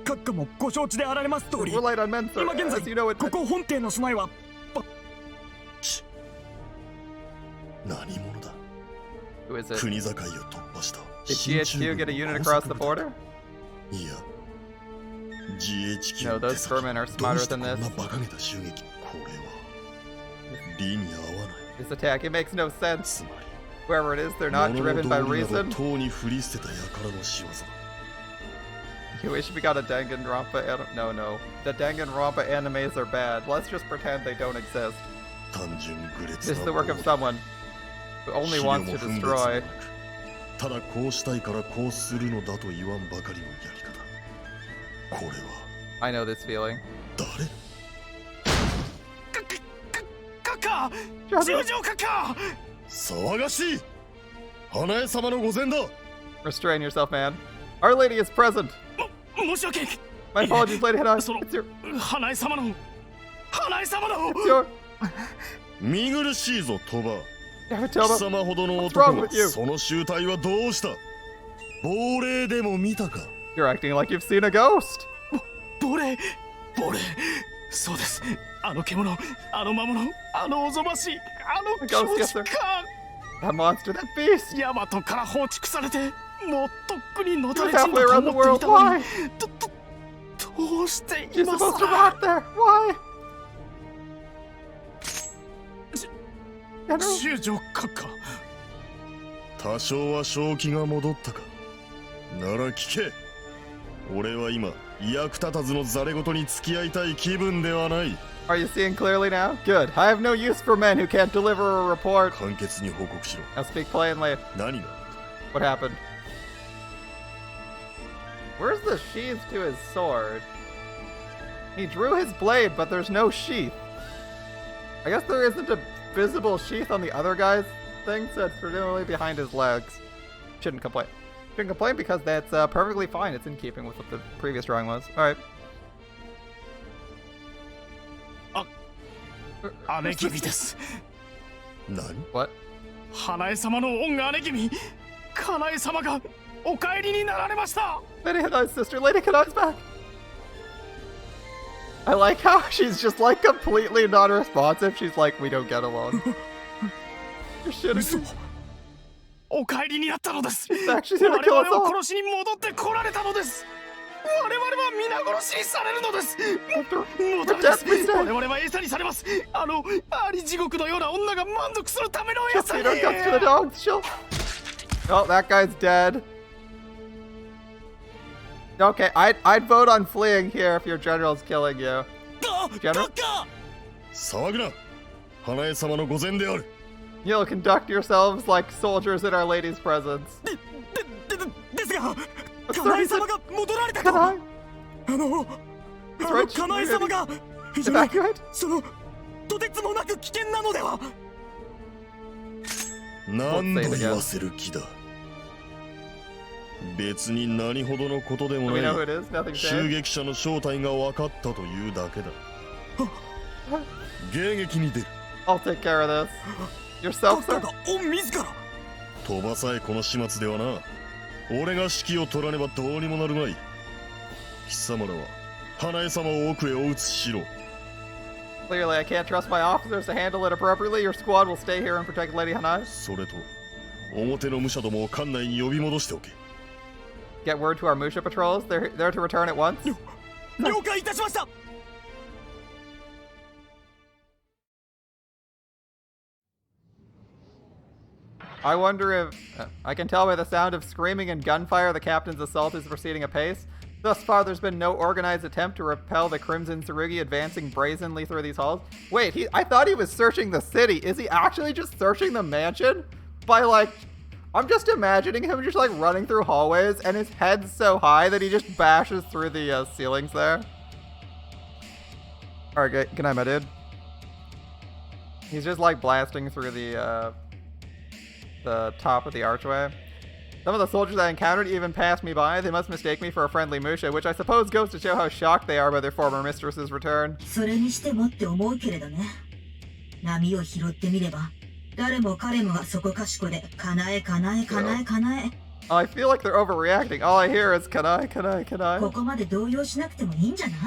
閣下もご承知であられます通り、 Relied on men, sir. 今現在 As you know it... ここ本邸の備えは何者だ Who is it? 国境を突破した Did GHQ get a unit across the border? いや GHQ No, those vermin are smarter than どう this. してこんな馬鹿げた襲撃これは理に合わない This attack, it makes no sense. つまり Whoever it is, they're not 物の driven by 道理など reason. とうに振り捨てた輩の仕業だ You wish we got a Danganronpa No. The Danganronpa animes are bad. Let's just pretend they don't exist. 単純愚劣 This is な the work of someone who only 資料 wants も to 分別も destroy. なくただこうしたいからこうするのだと言わんばかりのやり方これは I know this feeling. 誰閣下十条閣下騒がしい花江様の御前だ Restrain yourself, man. Our Lady is present. 申し訳 My apologies, Lady Hana. その It's your... 花江様の It's your... 見苦しいぞ鳥羽 Yamatomo. 貴様ほどの What's 男 wrong が with you? その集体はどうした亡霊でも見たか You're acting like you've seen a ghost. 亡霊そうですあの獣あの魔物あのおぞましいあの気持ちか That monster, that beast. ヤマトから放逐されてもうとっくにのた She's れ死ん halfway だ around と the 思ってい world. たの Why? にどうして She's 今 supposed to さ rot there. Why? 十条閣下多少は正気が戻ったかなら聞け俺は今役立たずのザレ言に付き合いたい気分ではない Are you seeing clearly now? Good. I have no use for men who can't deliver a report. 簡潔に報告しろ Now speak plainly. 何が What happened? Where's the sheath to his sword? He drew his blade, but there's no sheath. I guess there isn't a visible sheath on the other guy's thing, so it's presumably behind his legs. Shouldn't complain. Shouldn't complain because that's perfectly fine. It's in keeping with what the previous drawing was. Alright. 姉君です何 What? 花江様の恩姉君かなえ様がお帰りになられました Lady Hana's sister, Lady Kanai's back! I like how she's just like completely non-responsive. She's like, we don't get along. You're shitting me. お帰りになったのです She's here to 我 kill us 々を all. 殺しに戻ってこられたのです我々は皆殺しにされるのですもうダメです我々は餌にされますあり地獄のような女が満足するための She'll 餌 feed に our guts to the dogs. She'll... Oh, that guy's dead. Okay, I'd vote on fleeing here if your general's killing you. General? 騒ぐな花江様の御前である You'll conduct yourselves like soldiers in Our Lady's presence. ですが That's かなえ the 様 reason. が戻られたと Kanai? かなえ様が非常に Evacuate? とてつもなく危険なのでは何度言わせる気だ別に何ほどのことでも Do we な know who い it is? Nothing 襲 said. 撃者の正体が分かったというだけだ迎撃に出る I'll take care of this. Yourself, 閣下 sir? が御自ら飛ばさえこの始末ではな俺が指揮を取らねばどうにもなるまい貴様らは花江様を奥へお移ししろ Clearly, I can't trust my officers to handle it appropriately. Your squad will stay here and protect Lady Hanai. それと表の武者どもを館内に呼び戻しておけ Get word to our Musha patrols. They're to return at once. 了解いたしました I wonder if... I can tell by the sound of screaming and gunfire the captain's assault is proceeding apace. Thus far, there's been no organized attempt to repel the Crimson Tsurugi advancing brazenly through these halls. Wait, I thought he was searching the city. Is he actually just searching the mansion? By, like... I'm just imagining him just, like, running through hallways, and his head's so high that he just bashes through the ceilings there. Alright, good night, my dude. He's just like blasting through the top of the archway. Some of the soldiers I encountered even passed me by. They must mistake me for a friendly Musha, which I suppose goes to show how shocked they are by their former mistress's return. それにしてもって思うけれどね。波を拾ってみれば、誰も彼もがそこかしこで、かなえかなえかなえかなえ。I feel like they're overreacting. All I hear is Kanae, Kanae, Kanae. ここまで動揺しなくてもいいんじゃない？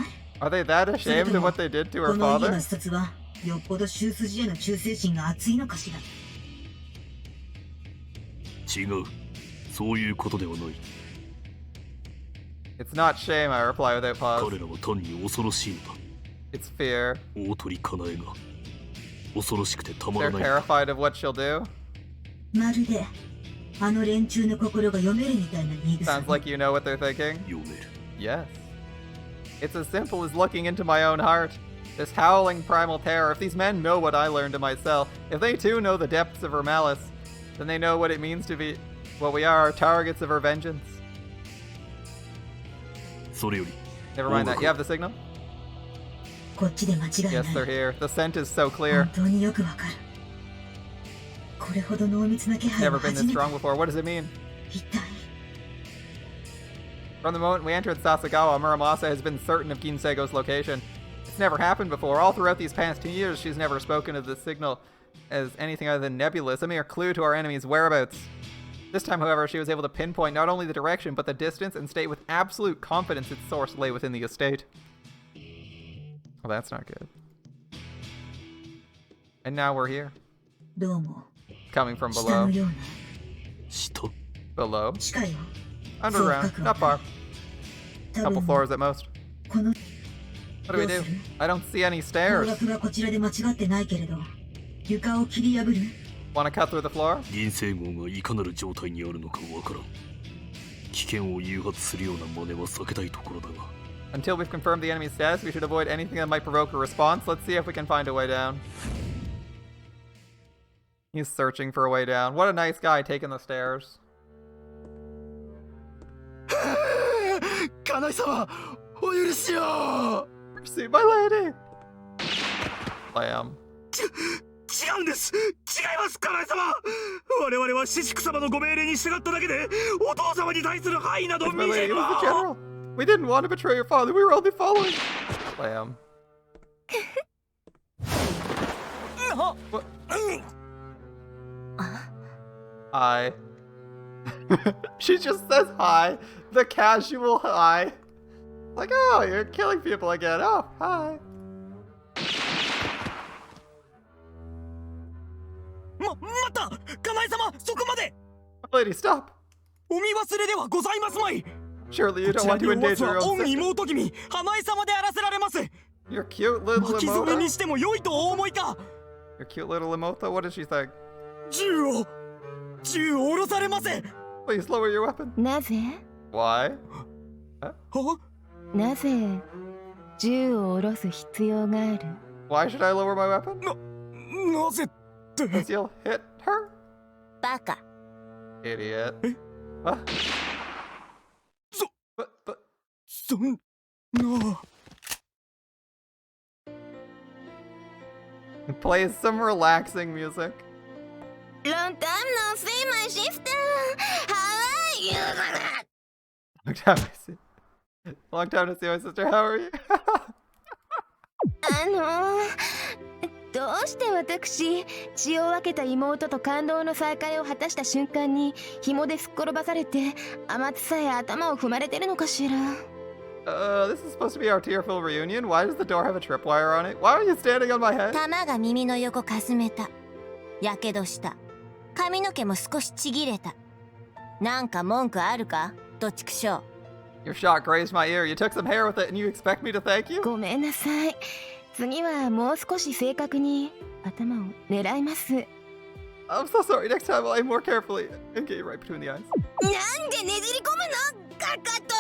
Are they that ashamed of what they did to her この家 father? の視察は、よっぽど宗筋への忠誠心が熱いのかしら。違う。そういうことではない。It's not shame, I reply without pause. 彼らは単に恐ろしいのだ。It's fear. 大鳥かなえが恐ろしくてたまら They're ない。 terrified of what she'll do. まるで、あの連中の心が読めるみたいな言い草。 Sounds like you know what they're thinking. 読める。 Yes. It's as simple as looking into my own heart. This howling primal terror. If these men know what I learned in my cell, if they too know the depths of her malice, then they know what it means to be what we are, targets of her vengeance. それより Never mind that. You have the signal? こっちで間違いない。 Yes, they're here. The scent is so clear. 本当によくわかる。これほど濃密な気配 Never は been 初 this めて。 strong before. What does it mean? 一体。 From the moment we entered Sasagawa, Muramasa has been certain of Ginsego's location. It's never happened before. All throughout these past 2 years, she's never spoken of this signal as anything other than nebulous, a mere clue to our enemy's whereabouts. This time, however, she was able to pinpoint not only the direction, but the distance, and state with absolute confidence its source lay within the estate. Well, that's not good. And now we're here. どうも。 Coming from 下 below. のような。下 Below. 近いよ。 Underground. Not far. 多 Couple 分 floors at most. この What do we do? I don't see any 方 stairs. 角がこちらで間違ってないけれど、床を切り破る。 Want to cut through the floor? 銀星号がいかなる状態にあるのかわからん。危険を誘発するような真似は避けたいところだが。 Until we've confirmed the enemy's status, we should avoid anything that might provoke a response. Let's see if we can find a way down. He's searching for a way down. What a nice guy taking the stairs. カナイ様、お許しを。 Mercy, my lady! Lamb. 違うんです。違います、カナイ様。我々はシシク様のご命令に従っただけで、お父様に対する範囲など My 見 lady, せ it ま was the general. We didn't want to betray your father. We were only following. Lamb. What? Hi. She just says hi. The casual hi. Like, oh, you're killing people again. Oh, hi. 待った、カナイ様、そこまで。 Lady, stop. お見忘れではございますまい。 Surely you こ don't ちら want に to おわ endanger す your は own 御 sister. 妹君、花江様であらせられます。 Your cute little 巻き添えに Imota. しても良いとお思いか。 Your cute little Imota. What did she think? 銃を下ろされませ。 Please lower your weapon. なぜ Why? なぜ銃を下ろす必要がある？ Why should I lower my weapon? なぜって。 Because you'll hit her. バカ。 Idiot. What? そ But. そんな。 Plays some relaxing music. Long time no see, my sister. How are you? Long time to see. Long time to see my sister. How are you? どうして私、血を分けた妹と感動の再会を果たした瞬間に紐ですっ転ばされて天津さえ頭を踏まれてるのかしら。This is supposed to be our tearful reunion. Why does the door have a tripwire on it? Why are you standing on my head? 玉が耳の横かすめた。やけどした。髪の毛も少しちぎれた。なんか文句あるか？どっちくしょう。 Your shot grazed my ear. You took some hair with it and you expect me to thank you? ごめんなさい。次はもう少し正確に頭を狙います。I'm so sorry. Next time I'll aim more carefully and get you right between the eyes. なんでねじり込むの？かかと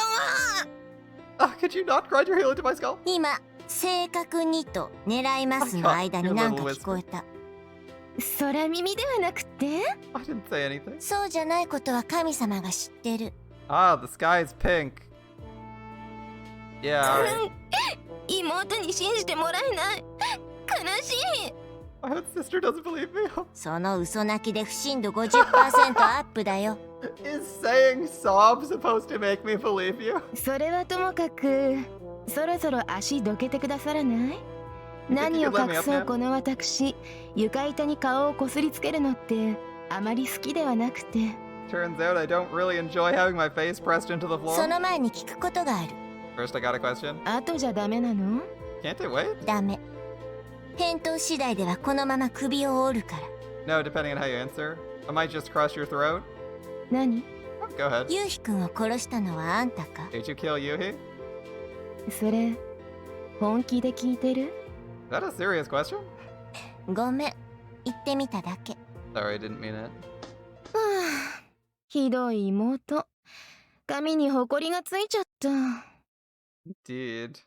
も。Could you not grind your heel into my skull? 今、正確にと狙いますの間になんか聞こえた。空耳ではなくて？ I didn't say anything. そうじゃないことは神様が知ってる。Ah, the sky is pink. Yeah, alright. 妹に信じてもらえない。悲しい。My own sister doesn't believe me. その嘘泣きで不信度 50% アップだよ。Is saying sob supposed to make me believe you? それはともかく、そろそろ足どけてくださらない？何を隠そうこの私、床板に顔をこすりつけるのってあまり好きではなくて。Turns out I don't really enjoy having my face pressed into the floor. その前に聞くことがある。First, I got a question. 後じゃダメなの？ Can't it wait? ダメ。返答次第ではこのまま首を折るから。No, depending on how you answer. I might just crush your throat. 何？ Go ahead. ユウヒ君を殺したのはあんたか？ Did you kill Yuhi? それ、本気で聞いてる？ Is that a serious question? ごめん、言ってみただけ。Sorry, I didn't mean it. はあ、ひどい妹。髪にほこりがついちゃった。Indeed.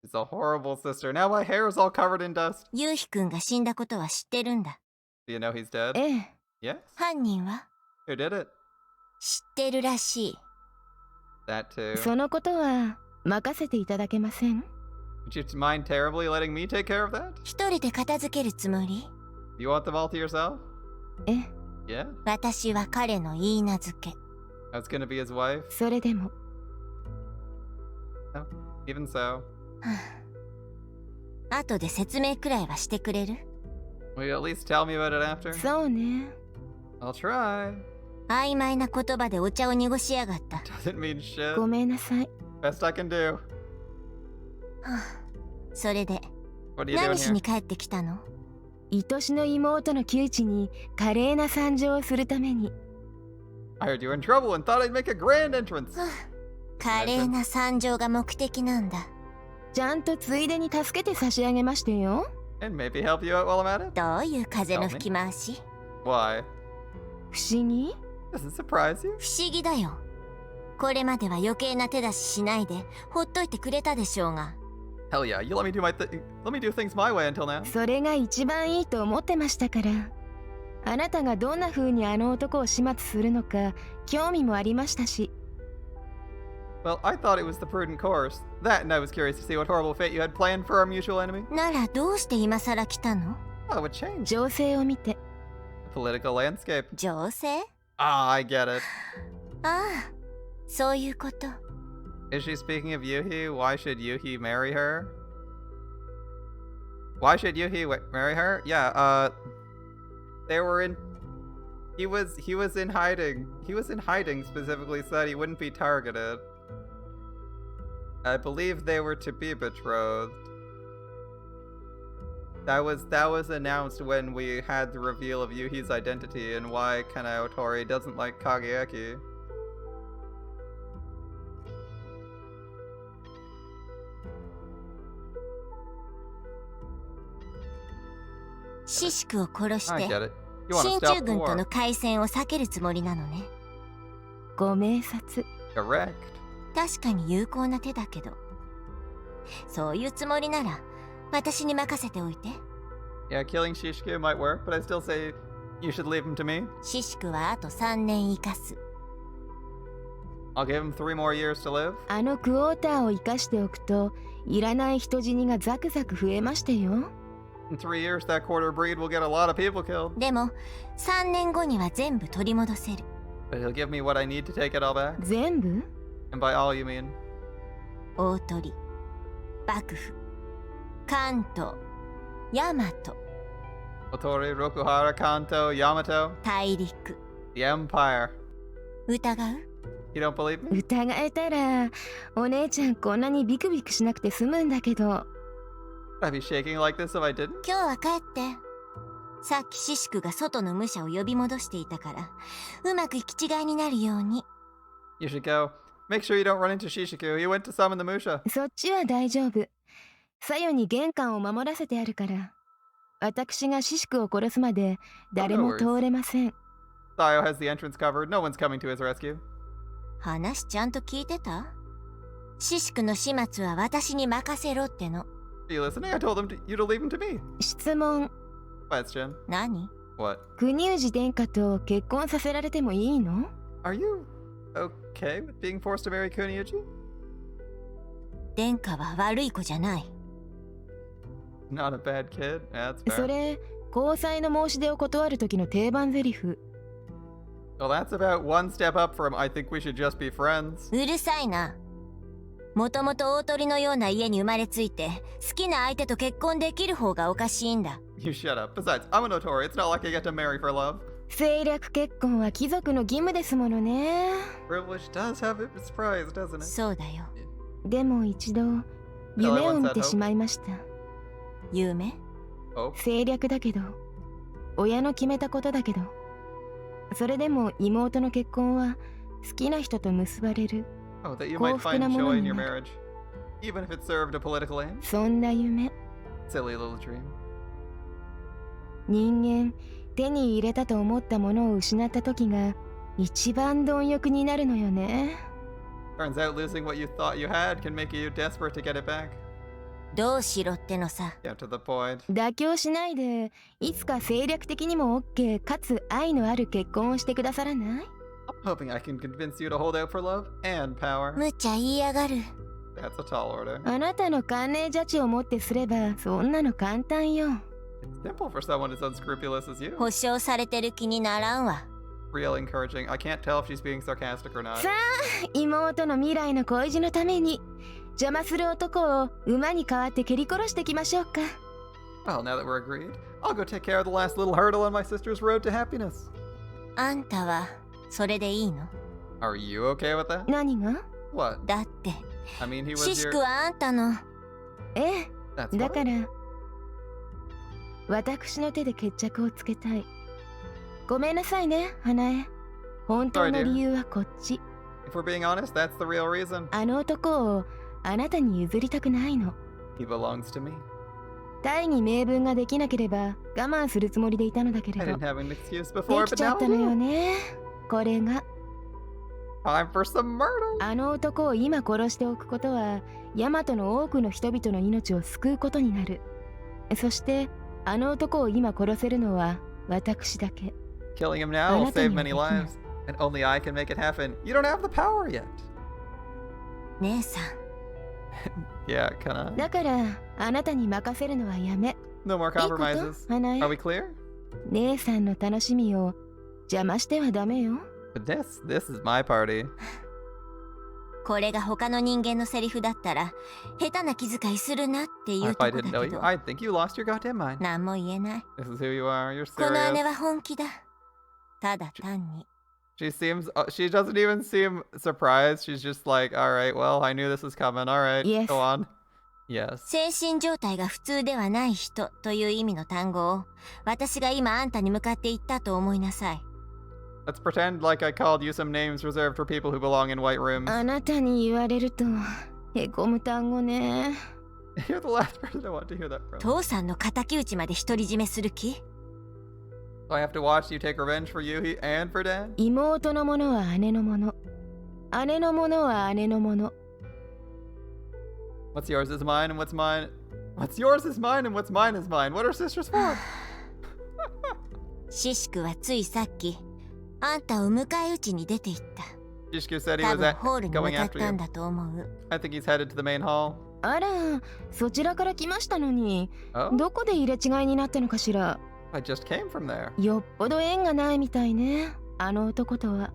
She's a horrible sister. Now my hair is all covered in dust. ユウヒ君が死んだことは知ってるんだ。Do you know he's dead? ええ。Yes? 犯人は？ Who did it? 知ってるらしい。That too. そのことは任せていただけません？ Would you mind terribly letting me take care of that? 一人で片付けるつもり？ You want them all to yourself? え、Yeah? 私は彼の言い名付け。I was gonna be his wife? それでも。No. Even so. 後で説明くらいはしてくれる？ Will you at least tell me about it after? そうね。I'll try. 曖昧な言葉でお茶を濁しやがった。Doesn't mean shit. ごめんなさい。Best I can do. それで What are you doing 何しに here? 帰ってきたの？愛しの妹の窮地に華麗な参上をするために。I heard you were in trouble and thought I'd make a grand entrance. 華麗な参上が目的なんだ。ちゃんとついでに助けて差し上げましたよ。And maybe help you out while I'm at it? どういう風の吹き回し？ Why? 不思議？ Does it surprise you? 不思議だよ。これまでは余計な手出ししないでほっといてくれたでしょうが。Hell yeah, you let me do things my way until now. それが一番いいと思ってましたから。あなたがどんな風にあの男を始末するのか興味もありましたし。Well, I thought it was the prudent course. That and I was curious to see what horrible fate you had planned for our mutual enemy. ならどうして今さら来たの？ Oh, it would change. 情勢を見て。The political landscape. 情勢？ Ah, I get it. ああ、そういうこと。Is she speaking of Yuhi? Why should Yuhi marry her? Why should Yuhi marry her? Yeah, they were in... He was in hiding. He was in hiding specifically so that he wouldn't be targeted. I believe they were to be betrothed. That was announced when we had the reveal of Yuhi's identity and why Kanae Otori doesn't like Kageyaki. シシクを殺し I て get it. You want 進 to 駐 stop 軍と war. の開戦を避けるつもりなのね。ご明察。 Correct. 確かに有効な手だけど、そういうつもりなら私に任せておいて。 Yeah, killing Shishku might work, but I still say you should leave him to me. シシクはあと3年生かす。 I'll give him 3 more years to live. あのクォーターを生かしておくといらない人死にがザクザク増えましたよ。 In 3 years, that quarter breed will get a lot of people killed. でも3年後には全部取り戻せる。 But he'll give me what I need to take it all back. 全部？ And by all you mean? 大鳥、幕府、関東、大和、 Otori, Rokuhara, Kanto, Yamato, 大陸。 the Empire. 疑う？ You don't believe me? 疑えたらお姉ちゃんこんなにビクビクしなくて済むんだけど。 I'd be shaking like this if I didn't. 今日は帰って。さっきシシクが外の武者を呼び戻していたから、うまく行き違いになるように。 You should go. Make sure you don't run into Shishiku. He went to summon the Musha. そっちは大丈夫。左右に玄関を守らせてあるから。私がシシクを殺すまで誰も通れません。Sayo has the entrance covered. No one's coming to his rescue. 話ちゃんと聞いてた？シシクの始末は私に任せろっての。 Are you listening? I told you to leave him to me. 質問。Question. 何？ What? 国氏殿下と結婚させられてもいいの？ Are you okay with being forced to marry Kuniuchi? 殿下は悪い子じゃない。Not a bad kid. Yeah, that's そ fair. れ、交際の申し出を断る時の定番ゼリフ。Well, that's about one step up from I think we should just be friends. うるさいな。もともと大鳥のような家に生まれついて、好きな相手と結婚できる方がおかしいんだ。You shut up. Besides, I'm an Otori. It's not like I get to marry for love. 政略結婚は貴族の義務ですものね。Privilege does have its price, doesn't it? そうだよ。でも一度、夢を見てしまいました。夢？ Oh. 政略だけど、親の決めたことだけど、それでも妹の結婚は好きな人と結ばれる。Oh, that you might find joy in your marriage, even if it served a political aim. そんな夢。Silly little dream. 人間、手に入れたと思ったものを失った時が一番貪欲になるのよね。Turns out losing what you thought you had can make you desperate to get it back. どうしろってのさ。Yeah, to the point. 妥協しないで、いつか政略的にも OK かつ愛のある結婚をしてくださらない？ I'm hoping I can convince you to hold out for love and power. 無茶言いやがる。That's a tall order. あなたの観念邪気をもってすればそんなの簡単よ。It's simple for someone as unscrupulous as you. 保証されてる気にならんわ。Real encouraging. I can't tell if she's being sarcastic or not. さあ、妹の未来の恋路のために邪魔する男を馬に代わって蹴り殺していきましょうか。Well, now that we're agreed, I'll go take care of the last little hurdle on my sister's road to happiness. あんたはそれでいいの？ Are you okay with that? 何が？ What? だって、I mean, he シ was シ your... クはあんたの。ええ、 That's だ what? から私の手で決着をつけたい。ごめんなさいね、花江。本当の理由はこっち。If we're being honest, that's the real reason. あの男をあなたに譲りたくないの。He belongs to me. 大義名分ができなければ我慢するつもりでいたのだけれ I ど、 didn't have an excuse で before, き but ちゃ now った I のよ do. ね。これが。Time for some murder. あの男を今殺しておくことは、ヤマトの多くの人々の命を救うことになる。そして、あの男を今殺せるのは私だけ。 Killing him now will save many lives, and only I can make it happen. You don't have the power yet. 姉さん。Yeah, can I? だから、あなたに任せるのはやめ。 No more いいこと compromises. 花江 Are we clear? 姉さんの楽しみを邪魔してはダメよ。 But this is my party. これが他の人間のセリフだったら、下手な気遣いするなっていう If と I こ didn't だ know け you, ど、 I'd think you lost your goddamn mind. 何も言えない。 This is who you are. You're この姉 serious. は本気だ。ただ単に。She doesn't even seem surprised. She's just like, all right, well, I knew this was coming. All right, Yes. go on. Yes. 精神状態が普通ではない人という意味の単語を、私が今あんたに向かって言ったと思いなさい。Let's pretend like I called you some names reserved for people who belong in white rooms. あなたに言われるとへこむ単語ね。 You're the last person I want to hear that from. 父さんの敵討ちまで独り占めする気？ So I have to watch you take revenge for Yuhi and for Dad? 妹のものは姉のもの。姉のものは姉のもの。 What's yours is mine and what's mine. What's yours is mine and what's mine is mine. What are sisters for? シシクはついさっき、あんたを迎え撃ちに出て行った。 Shishku said he 多 was 分ホールに向 going かっ after た you. んだと思う。I think he's headed to the main hall. あら、そちらから来ましたのに、 Oh, どこで入れ違いになったのかしら。 I just came from there. よっぽど縁がないみたいね。あの男とは。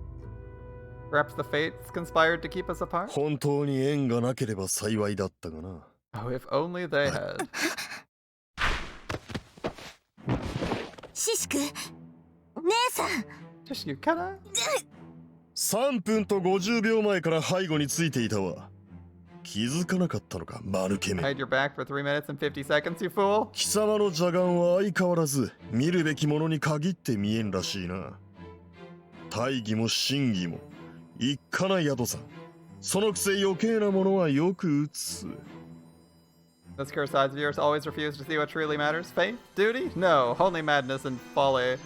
Perhaps the fates conspired to keep us apart? 本当に縁がなければ幸いだったがな。 Oh, if only they had. シシク、姉さん。 Shishku, can I? 3分と50秒前から背後についていたわ。気づかなかったのか、マヌケメ。 Hide your back for 3 minutes and 50 seconds, you fool. 貴様の邪眼は相変わらず見るべきものに限って見えんらしいな。大義も真偽も一家な宿さん。そのくせ余計なものはよく映す。 Those cursed viewers always refuse to see what truly matters. Faith? Duty? No, only madness and folly.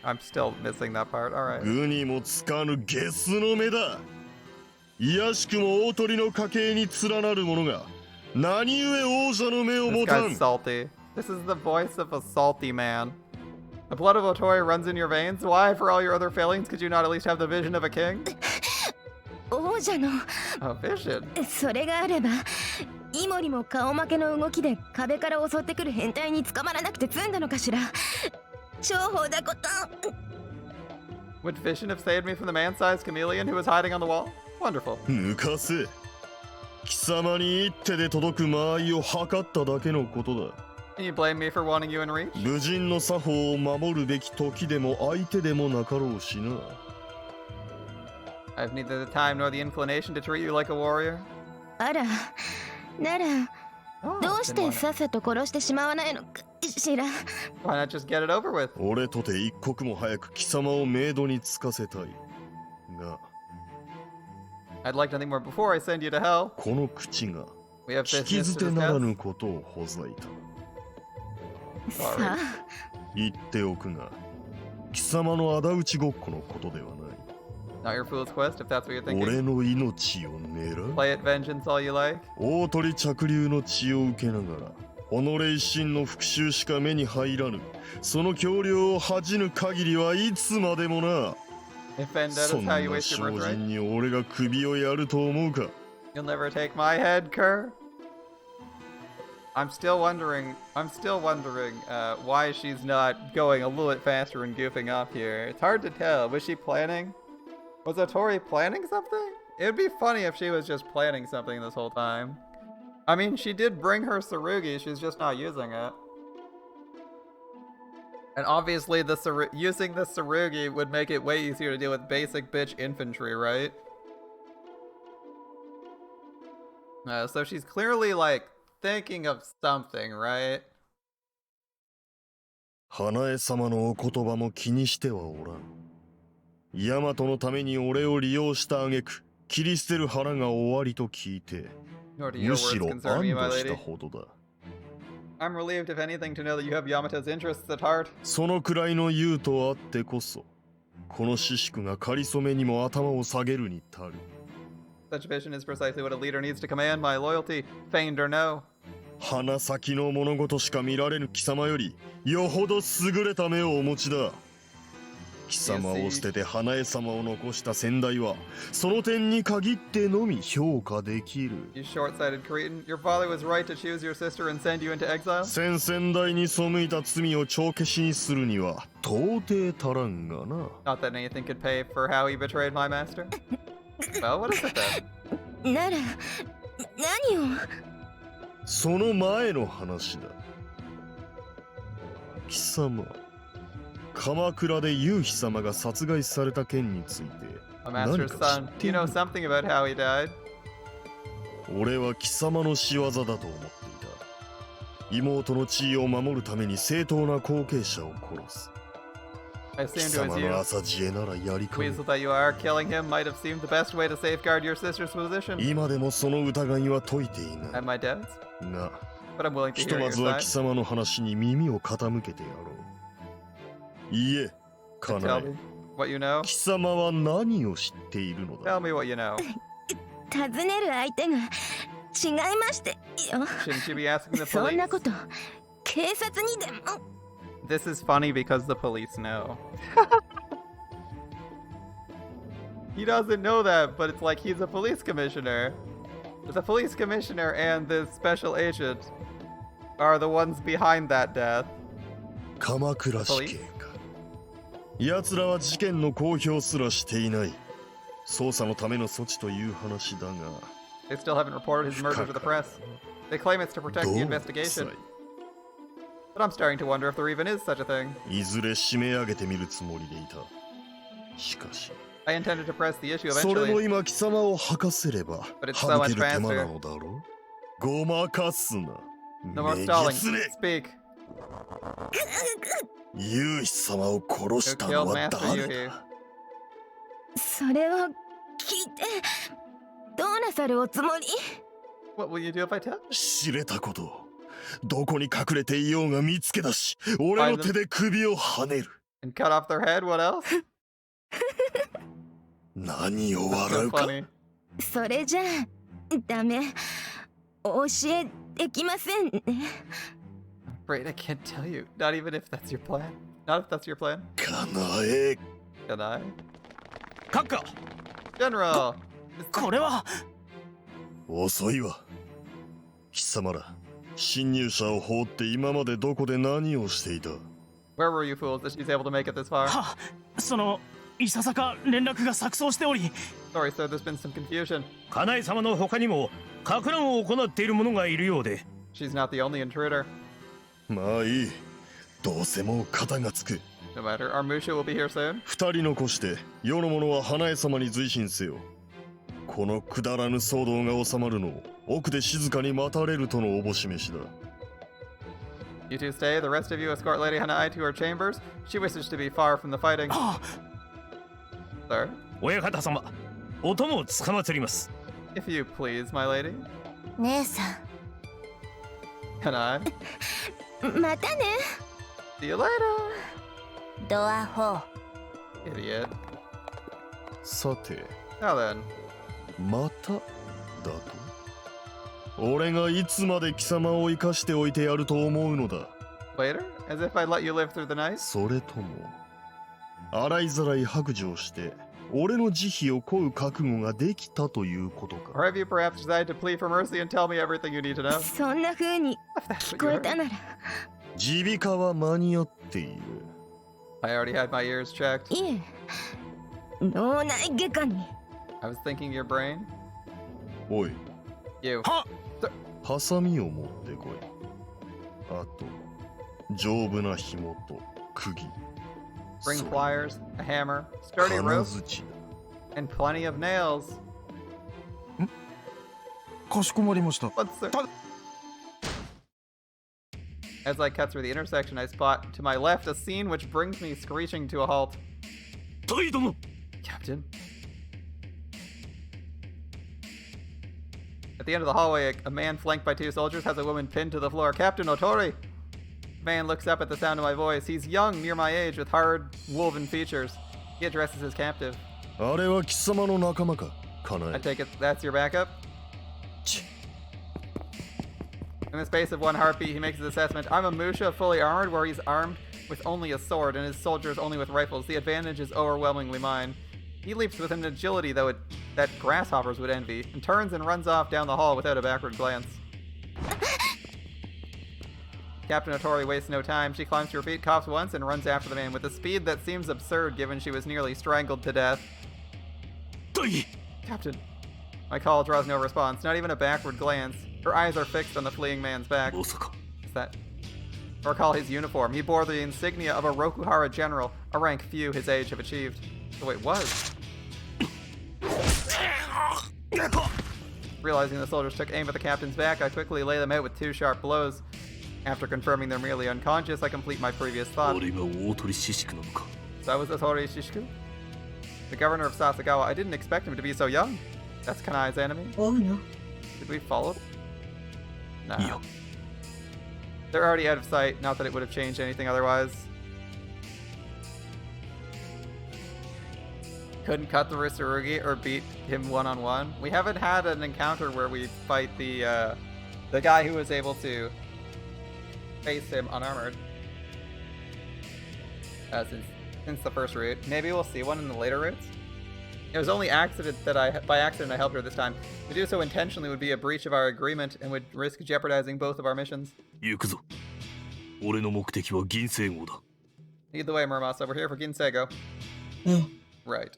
I'm still missing that part. Alright. 愚にもつかぬゲスの目だ。いやしくも大鳥の家系に連なる者が何故王者の目を This 持たん。 guy's salty. This is the voice of a salty man. The blood of Otori runs in your veins. Why, for all your other failings, could you not at least have the vision of a king? 王者の A vision. それがあればイモリも顔負けの動きで壁から襲ってくる変態に捕まらなくて済んだのかしら。重宝だこと。 Would vision have saved me from the man-sized chameleon who was hiding on the wall? Wonderful. 抜かせ。貴様に一手で届く間合いを測っただけのことだ。 Can you blame me for wanting you in reach? 武人の作法を守るべき時でも相手でもなかろうしな。I have neither the time nor the inclination to treat you like a warrior. あら、なら Oh, どうし didn't て wanna- さっさと殺してしまわないのかしら。 Why not just get it over with? 俺とて一刻も早く貴様をメイドにつかせたい。が、 I'd like nothing more before I send you to hell. この口が We have 聞き business 捨 to てなら discuss. ぬことをほざいた。さあ、言っておくが、貴様の仇討ちごっこのことではない。 Not your fool's quest, if that's what you're 俺 thinking. の命を狙う。 Play it vengeance all you like. 大鳥着流の血を受けながら己一身の復讐しか目に入らぬ。その強量を恥じぬ限りはいつまでもな。 If vendetta そ is ん how な you 精 waste your 進 birthright, に俺が首をやると思うか。 you'll never take my head, Kerr. I'm still wondering why she's not going a little bit faster and goofing off here. It's hard to tell. Was she planning? Was Otori planning something? It would be funny if she was just planning something this whole time. I mean, she did bring her Tsurugi, she's just not using it. And obviously, using the Tsurugi would make it way easier to deal with basic bitch infantry, right? So she's clearly, like, thinking of something, right? 花江様のお言葉も気にしてはおらん。ヤマトのために俺を利用した挙句、切り捨てる腹が終わりと聞いて、 Nor do your む words しろ concern me, 安 my 堵した lady. ほどだ。 I'm relieved, if anything, to know that you have Yamato's interests at heart. そのくらいの言うとあってこそ、このシシクが仮初めにも頭を下げるに足る。 Such vision is precisely what a leader needs to command my loyalty, feigned or no. 鼻先の物事しか見られぬ貴様より、よほど優れた目をお持ちだ。貴様を捨てて花江様を残した先代は、その点に限ってのみ評価できる。You short-sighted cretin. Your father was right to choose your sister and send you into exile. 先々代に背いた罪を帳消しにするには到底足らんがな。 Not that anything could pay for how he betrayed my master. Well, what is it then? なら何を。その前の話だ。貴様、鎌倉で夕日様が殺害された件について My 何 master's か知 son. って You いる know something about how he died? 俺は貴様の仕業だと思っていた。妹の地位を守るために正当な後継者を殺す。 I 貴 assumed it 様 was の you. 朝知恵ならやりかね Weasel that you are, killing him might have seemed the best way to safeguard your sister's position. 今でもその疑いは解いてい I な have my doubts, い。が、 but I'm willing to ひと hear ま your ずは side. 貴様の話に耳を傾けてやろう。いいえ、 And カナ tell エ me。what you know. 貴様は何を知っているのだ。 Tell me what you know. 尋ねる相手が違いましてよ。 Shouldn't you be asking the そん police? なこと警察にでも。 This is funny because the police know. He doesn't know that, but it's like he's a police commissioner. The police commissioner and this special agent are the ones behind that death. 鎌倉死刑か。奴らは事件の公表すらしていない。捜査のための措置という話だが。 They still haven't reported his murder to the press. They claim it's to protect the どう investigation. But I'm starting to wonder if there even is such a thing. いずれ締め上げてみるつもりでいた。しかし、 I intended to press the issue それも eventually. 今貴様を吐かせれば But it's so 省 much ける手間 faster. なのだろう。ごまかすな。 No more め stalling. げつね。 Speak. 夕日様を殺 Who したの killed は Master 誰 Yuhi? だ。それを聞いてどうなさるおつもり。 What will you do if I tell? 知れたことをどこに隠れていようが見つけ出し、俺の手で首をはねる。 And cut off their head? What else? 何を That's 笑 so うか。 funny. それじゃあダメ。お教えできませんね。 Afraid I can't tell you. Not even if that's your plan. Not if that's your plan. かなえ。 Can I? 閣下 General! これは遅いわ。貴様ら、侵入者を放って今までどこで何をしていた？ Where were you fools that she's able to make it this far? はそのいささか連絡が錯綜しており。 Sorry, sir, there's been some confusion. カナエ様の他にもか乱を行っている者がいるようで。 She's not the only intruder. まあいい。どうせもう肩がつく。 No matter, our Musha will be here soon. 二人残して世の者は花江様に随心せよ。このくだらぬ騒動が収まるのを奥で静かに待たれるとのおぼしめしだ。 You two stay. The rest of you escort Lady Hanae to her chambers. She wishes to be far from the fighting. Sir? 親方様、お供をつかまつります。 If you please, my lady. 姉さん Hanae? またね。 See you later. ドア4 Idiot. さて、 Now then. まただと？俺がいつまで貴様を生かしておいてやると思うのだ。 Later? As if I'd let you live through the night? それとも洗いざらい白状して俺の慈悲を請う覚悟ができたということか。 Or have you perhaps decided to plead for mercy and tell me everything you need to know? そんな風に If that's 聞 what こ you えた heard. なら。耳鼻科は間に合っている。 I already had my ears checked. いえ、脳内外科に。 I was thinking your brain. おい、 You. ハサミを持ってこい。あと、丈夫な紐と釘。 Bring それ pliers, a hammer, sturdy 金 rope, 槌だ。 and plenty of nails. かしこまりました。 What's the... As I cut through the intersection, I spot to my left a scene which brings me screeching to a halt. タイ殿 Captain? At the end of the hallway, a man flanked by two soldiers has a woman pinned to the floor. Captain Otori! The man looks up at the sound of my voice. He's young, near my age, with hard, woven features. He addresses his captive. あれは貴様の仲間か、カナ I エ。 take it that's your backup? In the space of one heartbeat, he makes his assessment. I'm a Musha, fully armored, where he's armed with only a sword, and his soldiers only with rifles. The advantage is overwhelmingly mine. He leaps with an agility that grasshoppers would envy, and turns and runs off down the hall without a backward glance. Captain Otori wastes no time. She climbs to her feet, coughs once, and runs after the man with a speed that seems absurd given she was nearly strangled to death. タイ Captain. My call draws no response, not even a backward glance. Her eyes are fixed on the fleeing man's back. まさか What's that? I recall his uniform. He bore the insignia of a Rokuhara general, a rank few his age have achieved. So it was. Realizing the soldiers took aim at the captain's back, I quickly lay them out with two sharp blows. After confirming they're merely unconscious, I complete my previous thought. 俺が大鳥獅子なのか So that was Otori Shishiku? The governor of Sasagawa. I didn't expect him to be so young. That's Kanai's enemy. 追うの？ Did we follow? Nah. いや They're already out of sight, not that it would have changed anything otherwise. Couldn't cut the Risarugi or beat him one-on-one. We haven't had an encounter where we fight the guy who was able to face him unarmored. Since the first route. Maybe we'll see one in the later routes. It was only by accident I helped her this time. To do so intentionally would be a breach of our agreement and would risk jeopardizing both of our missions. 行くぞ俺の目的は銀星号だ Lead the way, Muramasa. We're here for Ginseigo. うん。 Right.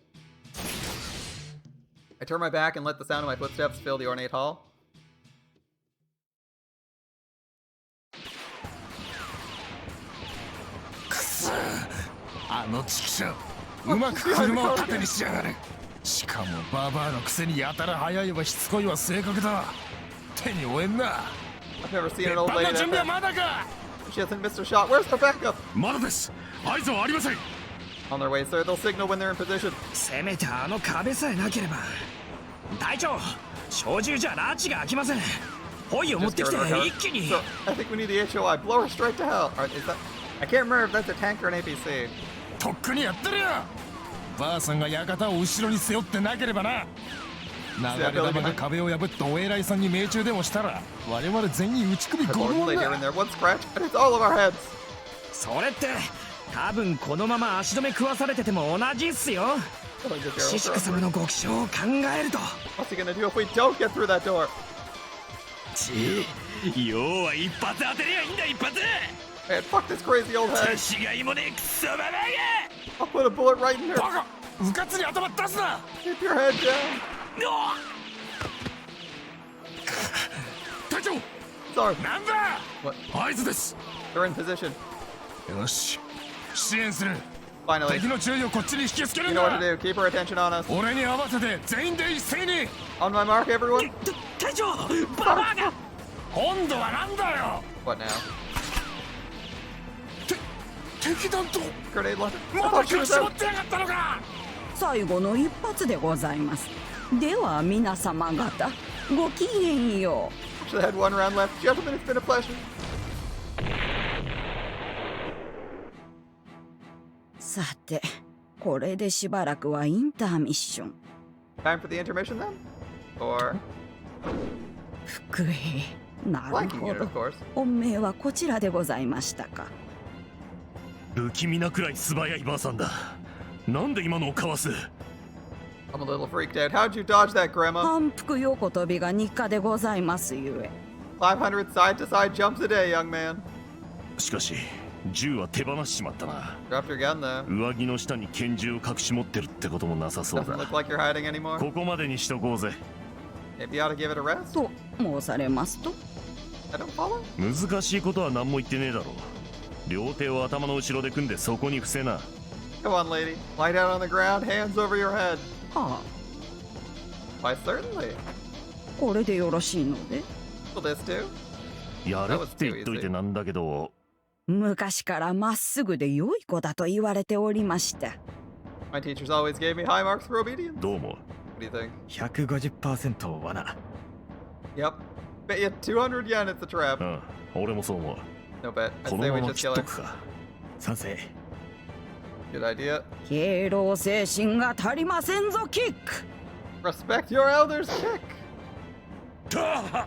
I turn my back and let the sound of my footsteps fill the ornate hall. あのチキシャうまく車を盾にしやがる。しかもババアのくせにやたら速いわしつこいわ正確だ。手に負えんな。 I've never seen an old 別 lady 班の準備は that まだか。 She hasn't missed a shot. Where's the backup? まだです。合図はありません。 On their way, sir. They'll signal when they're in position. せめてあの壁さえなければ。隊長、小銃じゃ拉致が開きません。ホイを持ってきて一気に。 So, I think we need the HOI. Blow her straight to hell. Alright, is that... I can't remember if that's a tank or an APC. とっくにやってるよ。ばあさんが館を後ろに背負ってなければな。流れ弾が壁を破ってお偉いさんに命中でもしたら我々全員打ち首 Our ゴ Lord's ロゴロ laid here だ。 and there. One scratch, and it's all of our heads. それって多分このまま足止め食わされてても同じっすよ。シシク様のご気性を考えると What's he gonna do if we don't get through that door? 要は一発当てりゃいいんだ一発 Man, fuck this crazy old head. 年がいもねえクソババ I'll put a bullet right in her. バカうかつに頭出すな Keep your head down. 隊長 Sorry. なんだ What? 合図です They're in position. よし支援する Finally. 敵の注意をこっちに引きつける You ん know what だ to do. Keep her attention on us. 俺に合わせて全員で一斉に On my mark, everyone. 隊長ババアが今度はなんだよ What now? 敵弾と Grenade launcher. ま I だ thought she 隠 was し持 out. ってやがったのか最後の一発でございます。では皆様方ごきげんよ Actually, I had one round left. Gentlemen, it's been a pleasure. う。さてこれでしばらくはインターミッション。 Time for the intermission then? Or 福兵なる flanking ほ unit, ど of course. 本命はこちらでございましたか。不気味なくらい素早いばあさんだなんで今のをかわす I'm a little freaked out. How'd you dodge that, Grandma? 反復横跳びが日課でございますゆえ。500 side-to-side jumps a day, young man. しかし銃は手放しちまったな Dropped your gun, though. 上着の下に拳銃を隠し持ってるってこともなさそう Doesn't だ look like you're hiding anymore. ここまでにしとこうぜ Maybe you ought to give it a rest? と申されますと I don't follow? 難しいことは何も言ってねえだろ両手を頭の後ろで組んでそこに伏せな Come on, lady. Lie down on the ground, hands over your head. は Why, certainly. あこれでよろしいので。 Will this do? やれって言っといてなんだけど昔からまっすぐで良い子だと言われておりました。 My teachers always gave me high marks for obedience. どうも What do you think? 150% 罠 Yep. Bet you 200 yen it's a trap. うん俺もそう思う No bet. こ I'd の say ま we ま just 切っ kill と her. くか賛成 Good idea. 敬老精神が足りませんぞキック。 Respect your elders' kick.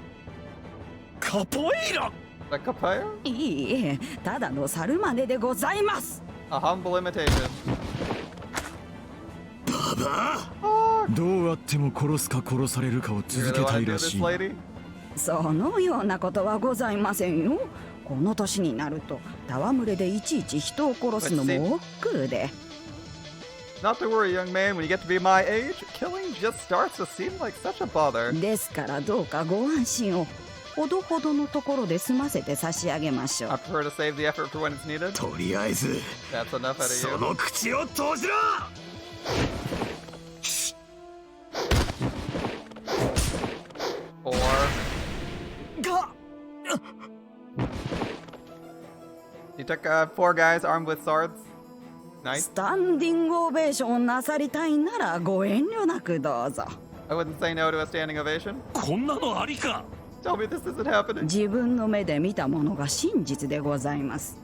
カポエイラ The capoeira? いいえただの猿真似でございます。 A humble imitation. どうやっても殺すか殺されるかを You 続 really けた want い to do ら this, しい lady? そのようなことはございませんよ。この年になると戯れでいちいち人を殺すのも億劫で。 Not to worry, young man. When you get to be my age, killing just starts to seem like such a bother. ですからどうかご安心を。ほどほどのところで済ませて差し上げましょ I う。 prefer to save the effort for when it's needed. とりあえず That's enough out of そ you. の口を閉じろ Or が you took 4 guys armed with swords. Nice. スタンディングオベーションなさりたいならご遠慮なくどうぞ。 I wouldn't say no to a standing ovation. こんなのありか Tell me this isn't happening. 自分の目で見たものが真実でございます。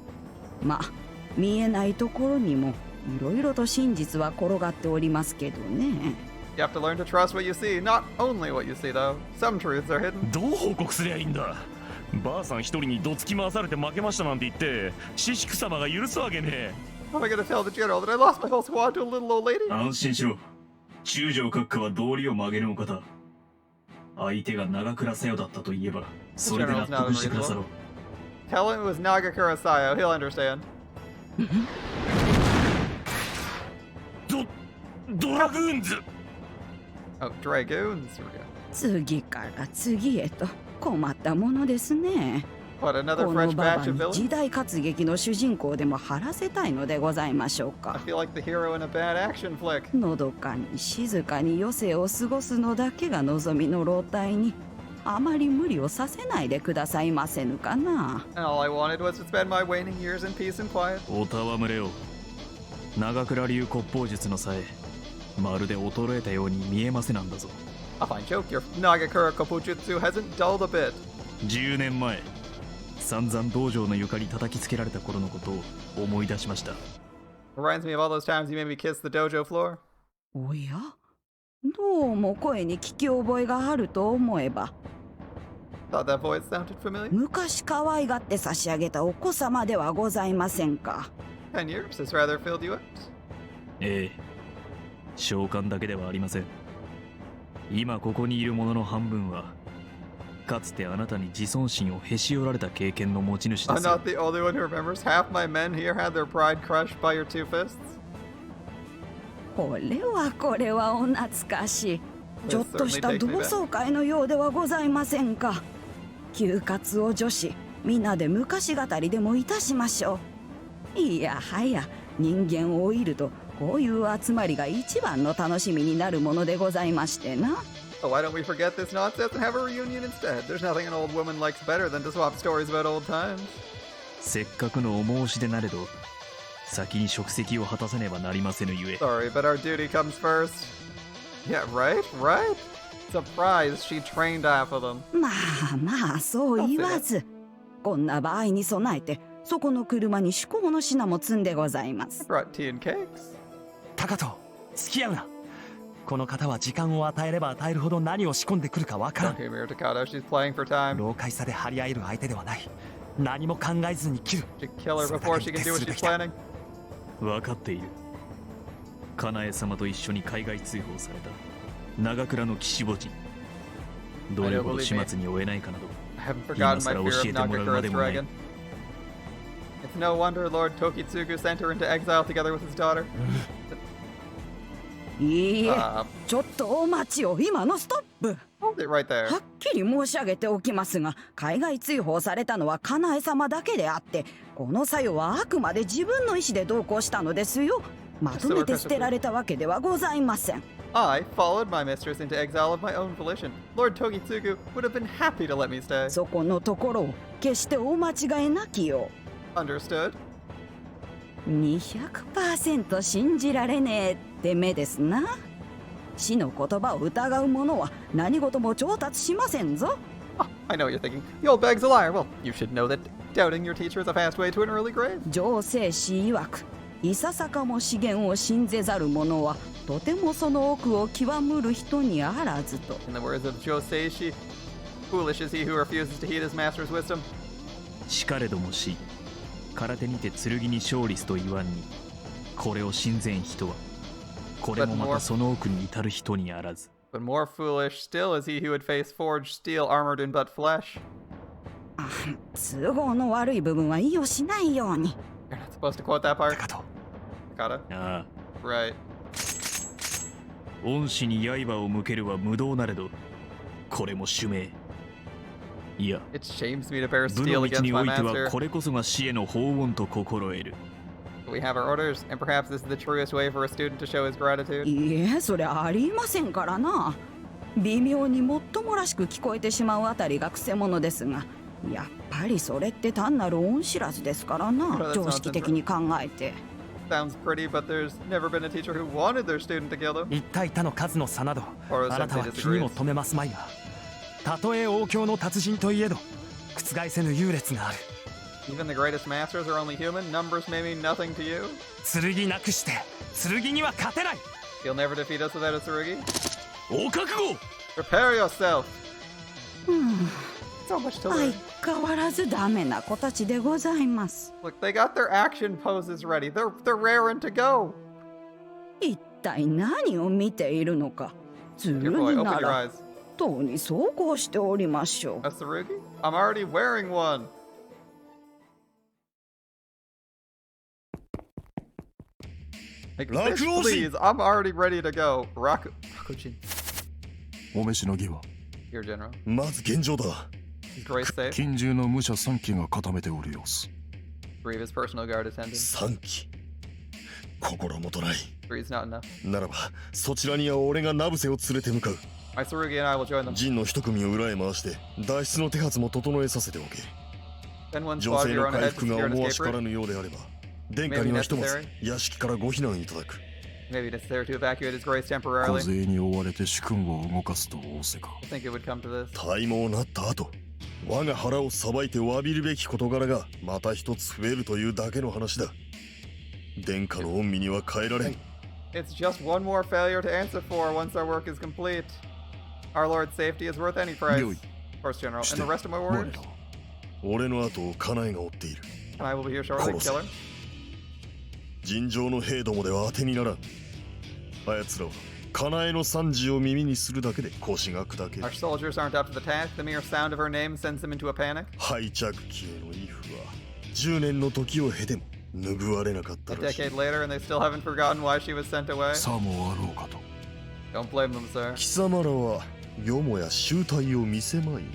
まあ見えないところにもいろいろと真実は転がっておりますけどね。 You have to learn to trust what you see, not only what you see, though. Some truths are hidden. どう報告すりゃいいんだばあさん一人にどつき回されて負けましたなんて言ってシシク様が許すわけねえ How am I gonna tell the general that I lost my whole squad to a little old lady? 安心しろ中将閣下は道理を曲げるお方相手が長倉さよだったと言えばそれで納得してくださろう Tell him it was Nagakura Sayo. He'll understand. ドラグーンズ Oh, Dragoons. Here we go. 次から次へと困ったものですね。 What, another この fresh ババ batch of に villains? 時代活劇の主人公でも張らせたいのでございましょう I か。 feel like the hero in a bad action flick. のどかに静かに余生を過ごすのだけが望みの老体にあまり無理をさせないでくださいませぬかな。 And all I wanted was to spend my waning years in peace and quiet. お戯れを長倉流骨砲術の際まるで衰えたように見えませなんだぞ A fine joke. Your Nagakura Kopujutsu hasn't dulled a bit. 10年前散々道場の床に叩きつけられた頃のことを思い出しました Reminds me of all those times you made me kiss the dojo floor. おやどうも声に聞き覚えがあると思えば Thought that voice sounded familiar. 昔可愛がって差し上げたお子様ではございませんか。 10 years has rather filled you out. ええ召喚だけではありません。今ここにいる者の半分はかつてあなたに自尊心をへし折られた経験の持ち主で I'm すよ。 not the only one who remembers. Half my men here had their pride crushed by your two fists. これはお懐かしい。ちょっとした同窓会のようではございませんか。休活を女子皆で昔語りでもいたしましょう。いやはや人間をいるとこういう集まりが一番の楽しみになるものでございましてな。So why don't we forget this nonsense and have a reunion instead? There's nothing an old woman likes better than to swap stories about old times. せっかくのお申し出なれど先に職責を果たせねばなりませぬゆえ。 Sorry, but our duty comes first. Yeah, right? Surprise, she trained half of them. まあそう言わず、こんな場合に備えてそこの車に至高の品も積んでございます。 Brought tea and cakes. 高人、付き合うな。この方は時間を与えれば与えるほど何を仕込んでくるかわから Don't ん。 hear me, Takata. She's playing for time. 老快さで張り合える相手ではない。何も考えずに切る。 Should kill her before she can do what she's planning. 分かっている。かなえ様と一緒に海外追放された長倉の岸墓地、どれほど始末に追えないかなど I haven't 今 forgotten 更 my 教 fear え of てもらうまで Nagakura's もない。 dragon. It's no wonder Lord Tokitsugu sent her into exile together with his daughter. いいえ、 Uh, ちょっとお待ちを。今のストップ。 hold it right there. はっきり申し上げておきますが、海外追放されたのはかなえ様だけであって、この作用はあくまで自分の意思で同行したのですよ。まとめて捨てられたわけではございません。 I followed my mistress into exile of my own volition. Lord Tokitsugu would have been happy to let me stay. そこのところを決してお間違いなきよ Understood? う。200% 信じられねえって目ですな。死の言葉を疑う者は何事も調達しませんぞ。 Ah, I know what you're thinking. The old bag's a liar. Well, you should know that doubting your teacher is a fast way to an early grave. 上世史曰く、いささかも資源を信ぜざる者はとてもその奥を極むる人にあらずと。 In the words of Joseishi, foolish is he who refuses to heed his master's wisdom. しかれどもし空手にて剣に勝利すと言わんに、これを信ぜん人はこれもまたその奥に至る人にあらず。 But more foolish still is he who would face forged steel armored in but flesh. 都合の悪い部分は意をしないように。 You're not supposed to quote that part. 高人、 Takata? ああ、 Right. 恩師に刃を向けるは無道なれど、これも主命。いや、 It shames me to bear 武の steel 道 against に my おいては master. これこそが死への法恩と心得る。 We have our orders, and perhaps this is the truest way for a student to show his gratitude. いいえ、それありませんからな。微妙にもっともらしく聞こえてしまうあたりがくせ者ですが、やっぱりそれって単なる恩知らずですからな。常識的に考えて。 Sounds pretty, but there's never been a teacher who wanted their student to kill them. 一対他の数の差など、 Oro あなたは sensei 気にも disagrees. 留めますまいが、たとえ王教の達人といえど、覆せぬ優劣がある。 Even the greatest masters are only human. Numbers may mean nothing to you. 剣なくして剣には勝てない。 You'll never defeat us without a tsurugi. お覚悟。 Prepare yourself. うん、 So much to 相 learn. 変わらずダメな子たちでございます。 Look, they got their action poses ready. They're raring to go. 一体何を見ているのか。 Dear boy, 剣 open な your ら eyes. とうにそうこうしておりましょう。 A tsurugi? I'm already wearing one. Like, bitch, Rakuoshi! please, I'm already ready to go. Rakujin, お召しの儀は your general. まず現状だ。 Is Grace safe? 近習の武者3機が固めておる様子。 Three of his personal guard attendants. 3機。心もとない。 Three's not enough. ならば、そちらには俺がナブセを連れて向かう。 My tsurugi and I will join them. 陣の一組を裏へ回して、脱出の手はずも整えさせておけ。 Send one 女 squad of 性 your の own 回 ahead to 復が secure an 思わ escape しから route. ぬようであれば、殿下にはひとまず屋敷からご避難いただく。 Maybe necessary to evacuate his grace 小 temporarily. 勢に追われて主君を動かすと仰せか。 I think it would come to this. 体毛なった後、我が腹をさばいて詫びるべき事柄がまた一つ増えるというだけの話だ。殿下の恩義には変えられん。 It's just one more failure to answer for once our work is complete. Our Lord's safety is worth any price. 良い。 First General, し and て the rest of my 我 warriors? らを。俺の後を家内が追っている。 And I will be here shortly to kill her. 尋常の兵どもでは当てにならん。あやつらはカナエの惨事を耳にするだけで腰が砕ける。 Our soldiers aren't up to the task. The mere sound of her name sends them into a panic. 敗着機への畏怖は10年の時を経ても拭われなかった A らしい。 decade later, and they still haven't forgotten why she was sent away. さもあろうかと。 Don't blame them, sir. 貴様らはよもや醜態を見せまいな。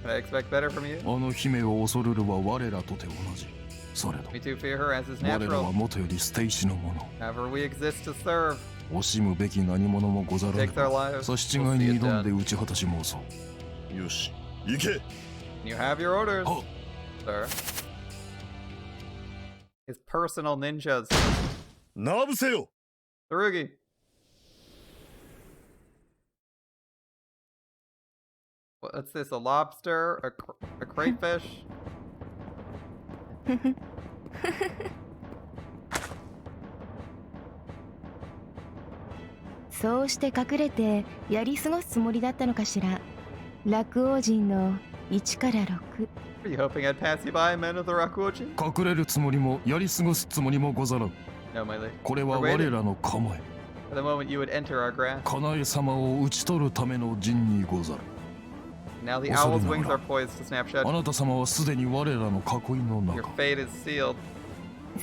Can I expect better from you? あの姫を恐るるは我らとて同じ。それど We too fear her, as is 我らは natural. もとより捨て石のもの。 However, we exist to serve. 惜しむべき何者もござらぬ Take their lives. 差し違いに挑んで打ち果たし申そう。よし、行け。 You have your orders, はっ。 sir. His personal ninjas. なぶせよ。 Tsurugi. What's this? A lobster? A crayfish? そうして隠れてやり過ごすつもりだったのかしら。落王人の1から6。 Are you hoping I'd pass you by, men of the Rakuoji? 隠れるつもりもやり過ごすつもりもござらん。 No, my lady. これは We're 我 waiting らの構え。 for the moment you would enter our grasp. カナエ様を討ち取るための陣にござる。 Now the Also owl's remember- wings are poised to snap shut. あなた様はすでに我らの囲いの Your 中。 fate is sealed.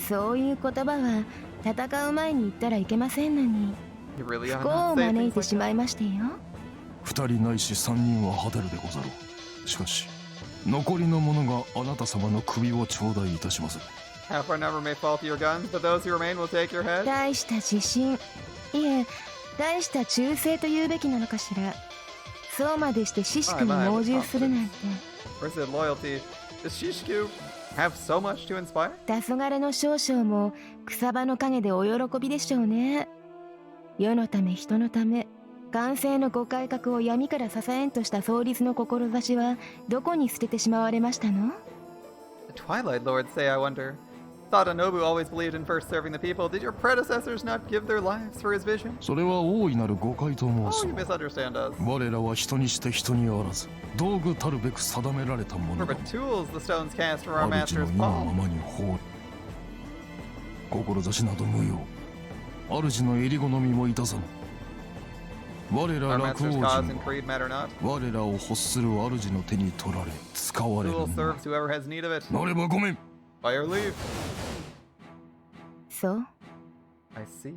そういう言葉は戦う前に言ったらいけませんのに。 You really 不 ought 幸を not say 招い things て like しま that. いましてよ。二人ないし三人は果てるでござろう。しかし、残りの者があなた様の首を頂戴いたします。 Half our number may fall to your guns, but those who remain will take your head. 大した自信、いえ、大した忠誠と言うべきなのかしら。そうまでしてシシクに猛従するなんて。Where's the loyalty? Does Shishiku have so much to inspire? 黄昏の少々も草場の陰でお喜びでしょうね。世のため人のため、完成のご改革を闇から支えんとした創立の志はどこに捨ててしまわれましたの？ The Twilight Lords say, I wonder. Thought Anobu always believed in first serving the people. Did your predecessors not give their lives for his vision? それは大いなる誤解と申 Oh, す you。misunderstand us. 我らは人にして人にあらず、道具たるべく定められたも We're のだ but。tools the stones cast from our 主の master's 意のま palm. まに放る。志など無用。主の襟好みもいたさぬ。我ら Our 落 master's 王 cause 人 and は creed matter not. 我らを欲する主の手に取られ使われる Tool の serves whoever has need of it. なればごめん。 By your leave. そう。 I see.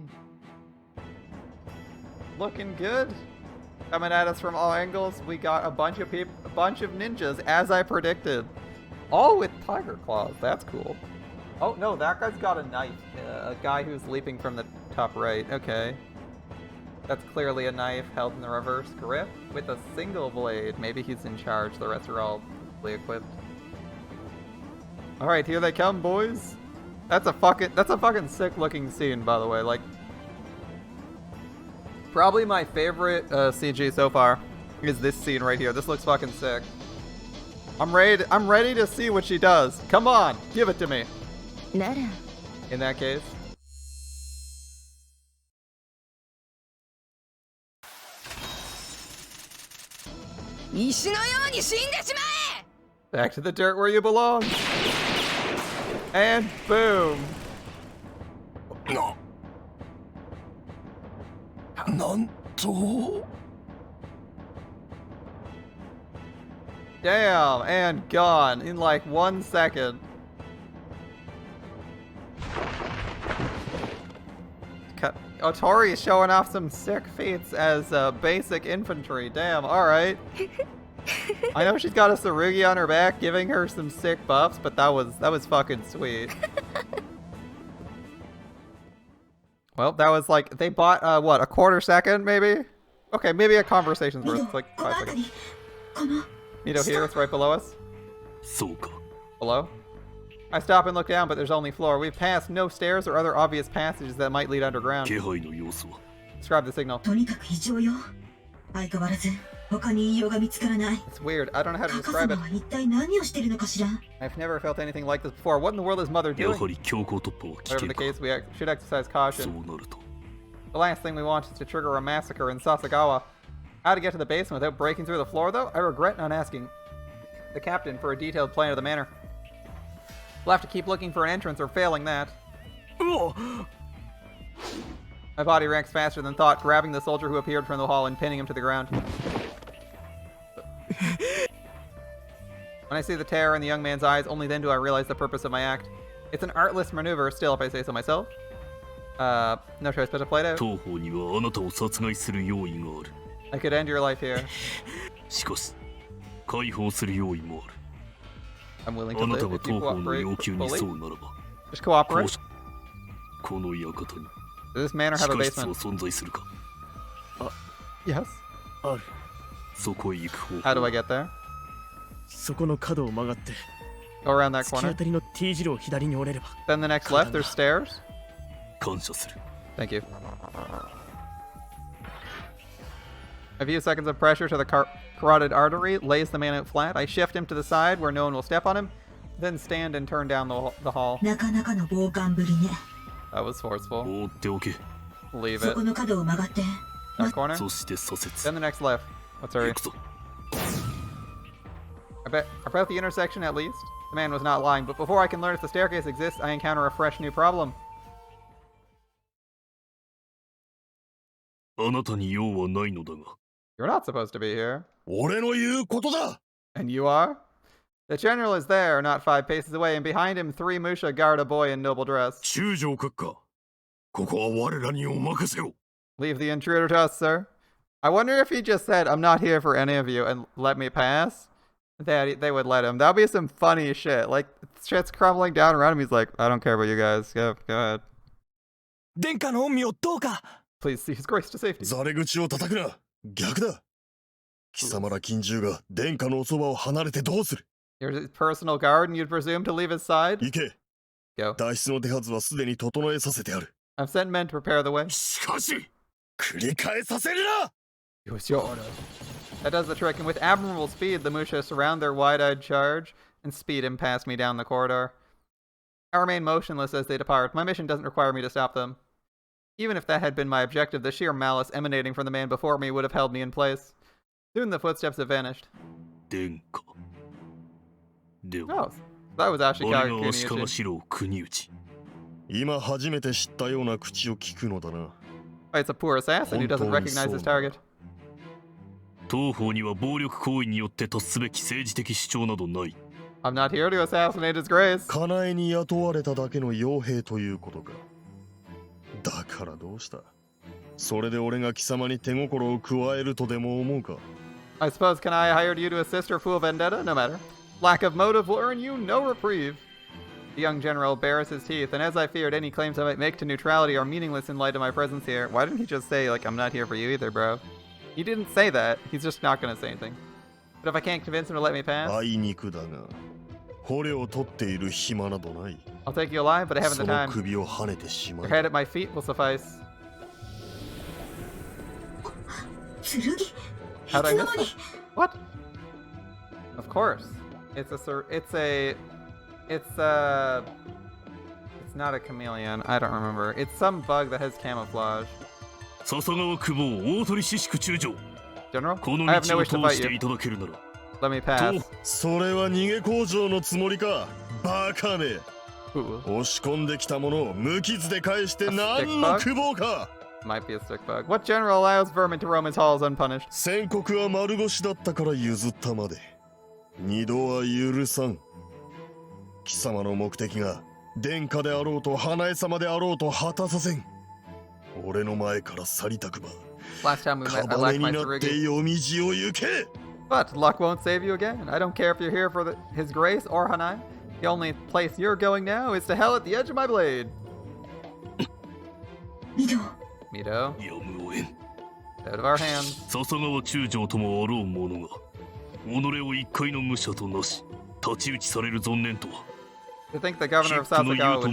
Looking good. Coming at us from all angles. We got a bunch of people, a bunch of ninjas, as I predicted. All with tiger claws. That's cool. Oh no, that guy's got a knife. A guy who's leaping from the top right. Okay. That's clearly a knife held in the reverse grip with a single blade. Maybe he's in charge. The rest are all fully equipped. All right, here they come, boys. That's a fucking sick looking scene, by the way. Like, probably my favorite CG so far is this scene right here. This looks fucking sick. I'm ready to see what she does. Come on, give it to me. なら、 In that case. 石のように死んでしま Back to the dirt where you belong. And boom. なんと Damn, and gone in like 1 second. Otori is showing off some sick feats as basic infantry. Damn, alright. I know she's got a Tsurugi on her back giving her some sick buffs, but that was fucking sweet. Well, that was like, they bought, what, a quarter second, maybe? Okay, maybe a conversation's worth, like 5 seconds. この Nito here, it's right below us. そうか。 Below? I stop and look down, but there's only floor. We've passed no stairs or other obvious passages that might lead underground. 気配の様子は Describe the signal. とにかく異常よ。相変わらず他に言いようが見つからない。 It's weird. I don't know how to カ describe 様 it. は一体何をしてるのかしら。 I've never felt anything like this before. What in the world is Mother や doing? はり強行突破は危 Whatever 険 the か。 case, we should exercise そ caution. うなると The last thing we want is to trigger a massacre in Sasagawa. How to get to the basement without breaking through the floor, though? I regret not asking the captain for a detailed plan of the manor. We'll have to keep looking for an entrance or failing that. My body ranks faster than thought, grabbing the soldier who appeared from the hall and pinning him to the ground. When I see the terror in the young man's eyes, only then do I realize the purpose of my act. It's an artless maneuver, still, if I say so myself. No choice but to play it out. I could end your life here. I'm willing to live if you cooperate fully. Just cooperate. Does this manor have a basement? Yes. How do I get there? Go around that corner. Then the next left, there's stairs. Thank you. A few seconds of pressure to the carotid artery lays the man out flat. I shift him to the side where no one will step on him, then stand and turn down the hall. That was forceful. Leave it. That corner. Then the next left. Let's hurry. About the intersection at least. The man was not lying, but before I can learn if the staircase exists, I encounter a fresh new problem. You're not supposed to be here. And you are? The general is there, not 5 paces away, and behind him 3 Musha guard a boy in noble dress. Leave the intruder to us, sir. I wonder if he just said, I'm not here for any of you, and let me pass. They would let him. That would be some funny shit. Like, shit's crumbling down around him. He's like, I don't care about you guys. Go ahead. Please see his grace to safety. You're his personal guard and you'd presume to leave his side? Go. I've sent men to prepare the way. It was your order. That does the trick, and with admirable speed, the Musha surround their wide-eyed charge and speed him past me down the corridor. I remain motionless as they depart. My mission doesn't require me to stop them. Even if that had been my objective, the sheer malice emanating from the man before me would have held me in place. Soon the footsteps have vanished. Oh, that was Ashikaga Kuniuchi. It's a poor assassin who doesn't recognize his target. I'm not here to assassinate his grace. I suppose Kanae hired you to assist her fool vendetta? No matter. Lack of motive will earn you no reprieve. The young general bares his teeth, and as I feared, any claims I might make to neutrality are meaningless in light of my presence here. Why didn't he just say, like, I'm not here for you either, bro? He didn't say that. He's just not gonna say anything. But if I can't convince him to let me pass, I'll take you alive, but I haven't the time. Your head at my feet will suffice. How'd I miss that? What? Of course. It's not a chameleon. I don't remember. It's some bug that has camouflage. General, I have no wish to fight you. Let me pass. Might be a stick bug. What general allows vermin to roam his halls unpunished? Last time we met, I lacked my tsurugi. But luck won't save you again. I don't care if you're here for his grace or Hanai. The only place you're going now is to hell at the edge of my blade. Mido. Out of our hands. To think the governor of Sasagawa would...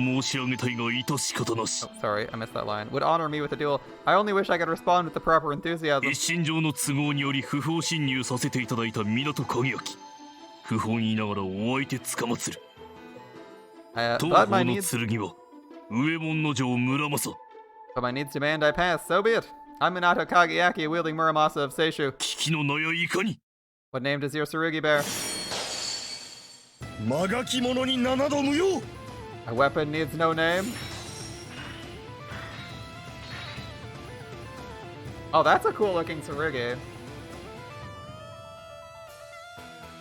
Oh, sorry, I missed that line. Would honor me with a duel. I only wish I could respond with the proper enthusiasm. But my needs demand I pass, so be it. I'm Minato Kageaki wielding Muramasa of Seishu. What name does your tsurugi bear? A weapon needs no name. Oh, that's a cool looking Tsurugi.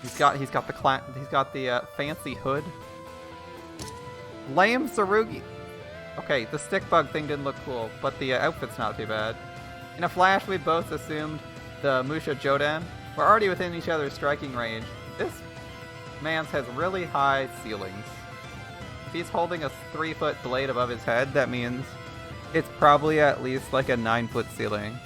He's got the fancy hood. Lame Tsurugi. Okay, the stick bug thing didn't look cool, but the outfit's not too bad. In a flash, we both assumed the Musha Jodan. We're already within each other's striking range. This man's has really high ceilings. If he's holding a 3-foot blade above his head, that means it's probably at least like a 9-foot ceiling.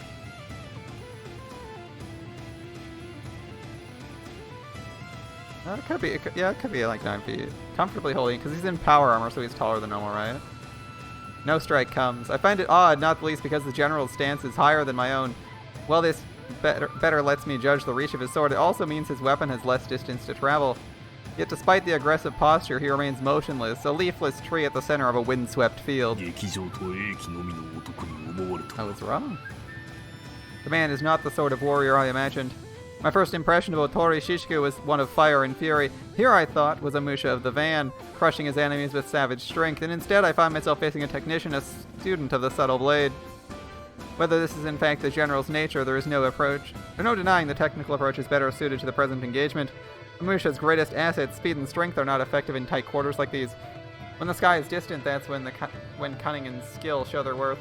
It could be, it could be like 9 feet. Comfortably holding, because he's in power armor, so he's taller than normal, right? No strike comes. I find it odd, not the least because the general's stance is higher than my own. While this better lets me judge the reach of his sword, it also means his weapon has less distance to travel. Yet despite the aggressive posture, he remains motionless, a leafless tree at the center of a windswept field. I was wrong. The man is not the sort of warrior I imagined. My first impression of Otori Shishku was one of fire and fury. Here I thought was a Musha of the van, crushing his enemies with savage strength, and instead I find myself facing a technician, a student of the subtle blade. Whether this is in fact the general's nature, there is no denying the technical approach is better suited to the present engagement. A Musha's greatest assets, speed and strength, are not effective in tight quarters like these. When the sky is distant, that's when cunning and skill show their worth.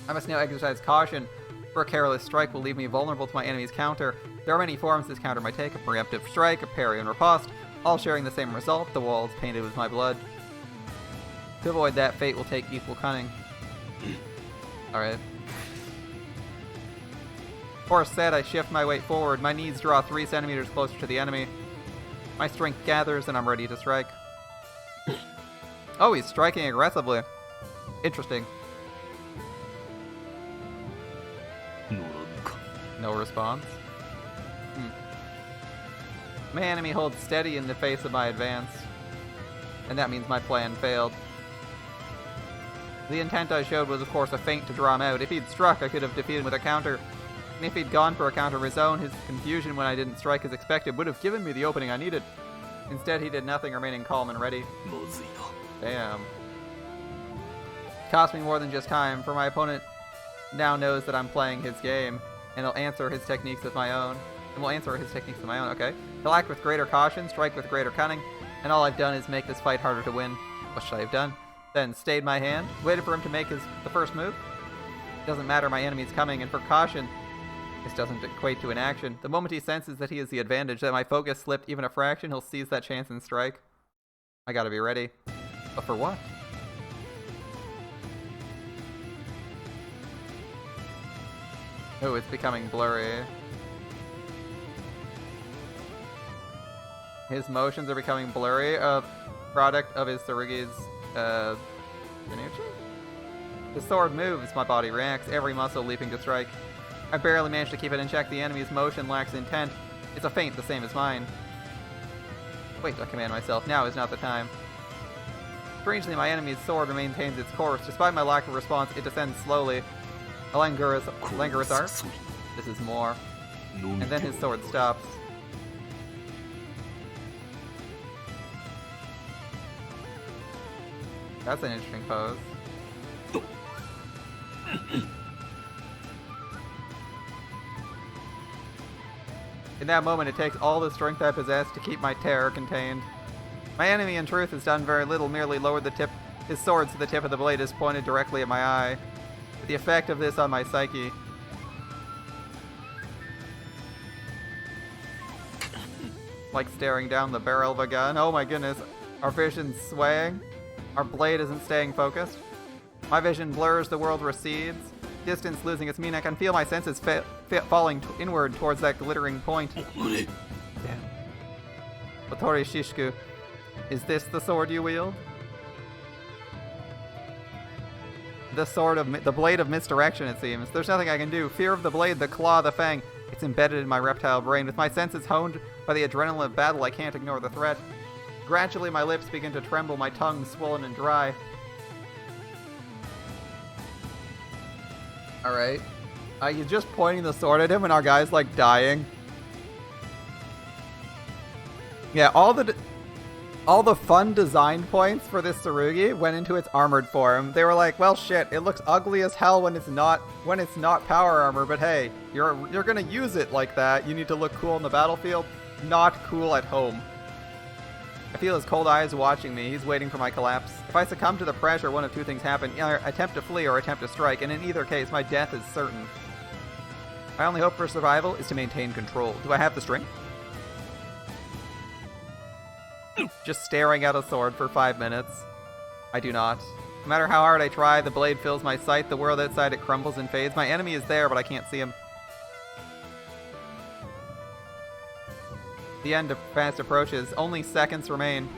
I must now exercise caution, for a careless strike will leave me vulnerable to my enemy's counter. There are many forms this counter might take: a preemptive strike, a parry and riposte, all sharing the same result: the walls painted with my blood. To avoid that fate will take equal cunning. Alright. Horse said, I shift my weight forward. My knees draw 3 centimeters closer to the enemy. My strength gathers and I'm ready to strike. Oh, he's striking aggressively. Interesting. No response. My enemy holds steady in the face of my advance. And that means my plan failed. The intent I showed was of course a feint to draw him out. If he'd struck, I could have defeated him with a counter. And if he'd gone for a counter of his own, his confusion when I didn't strike as expected would have given me the opening I needed. Instead, he did nothing, remaining calm and ready. Damn. Cost me more than just time, for my opponent now knows that I'm playing his game, and he'll answer his techniques with my own. Okay. He'll act with greater caution, strike with greater cunning, and all I've done is make this fight harder to win. What should I have done? Then stayed my hand, waited for him to make the first move? It doesn't matter, my enemy's coming, and for caution, this doesn't equate to an action. The moment he senses that he has the advantage, that my focus slipped even a fraction, he'll seize that chance and strike. I gotta be ready. But for what? Oh, it's becoming blurry. His motions are becoming blurry, a product of his Tsurugi's, Danuchi? The sword moves, my body reacts, every muscle leaping to strike. I barely manage to keep it in check. The enemy's motion lacks intent. It's a feint the same as mine. Wait, I command myself. Now is not the time. Strangely, my enemy's sword maintains its course. Despite my lack of response, it descends slowly. A languorous arc. This is more. And then his sword stops. That's an interesting pose. In that moment, it takes all the strength I possess to keep my terror contained. My enemy, in truth, has done very little, merely lowered his sword so the tip of the blade is pointed directly at my eye. But the effect of this on my psyche... like staring down the barrel of a gun. Oh my goodness. Our vision's swaying. Our blade isn't staying focused. My vision blurs, the world recedes. Distance losing its meaning. I can feel my senses falling inward towards that glittering point. Damn. Otori Shishku, is this the sword you wield? The blade of misdirection, it seems. There's nothing I can do. Fear of the blade, the claw, the fang. It's embedded in my reptile brain. With my senses honed by the adrenaline of battle, I can't ignore the threat. Gradually, my lips begin to tremble, my tongue swollen and dry. Alright. He's just pointing the sword at him and our guy's like dying. Yeah, all all the fun design points for this Tsurugi went into its armored form. They were like, well shit, it looks ugly as hell when it's not power armor, but hey, you're gonna use it like that. You need to look cool in the battlefield, not cool at home. I feel his cold eyes watching me. He's waiting for my collapse. If I succumb to the pressure, one of two things happen. Either attempt to flee or attempt to strike, and in either case, my death is certain. My only hope for survival is to maintain control. Do I have the strength? Just staring at a sword for 5 minutes. I do not. No matter how hard I try, the blade fills my sight. The world outside it crumbles and fades. My enemy is there, but I can't see him. The end fast approaches. Only seconds remain.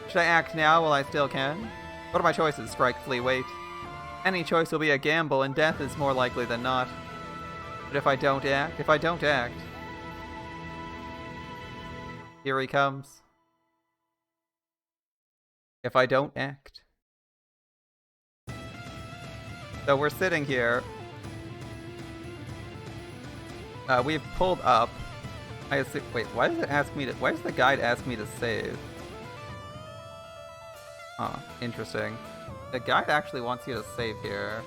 Should I act now while I still can? What are my choices? Strike, flee, wait. Any choice will be a gamble, and death is more likely than not. But if I don't act... Here he comes. If I don't act. So we're sitting here. We've pulled up. I assume, wait, why does the guide ask me to save? Huh, interesting. The guide actually wants you to save here.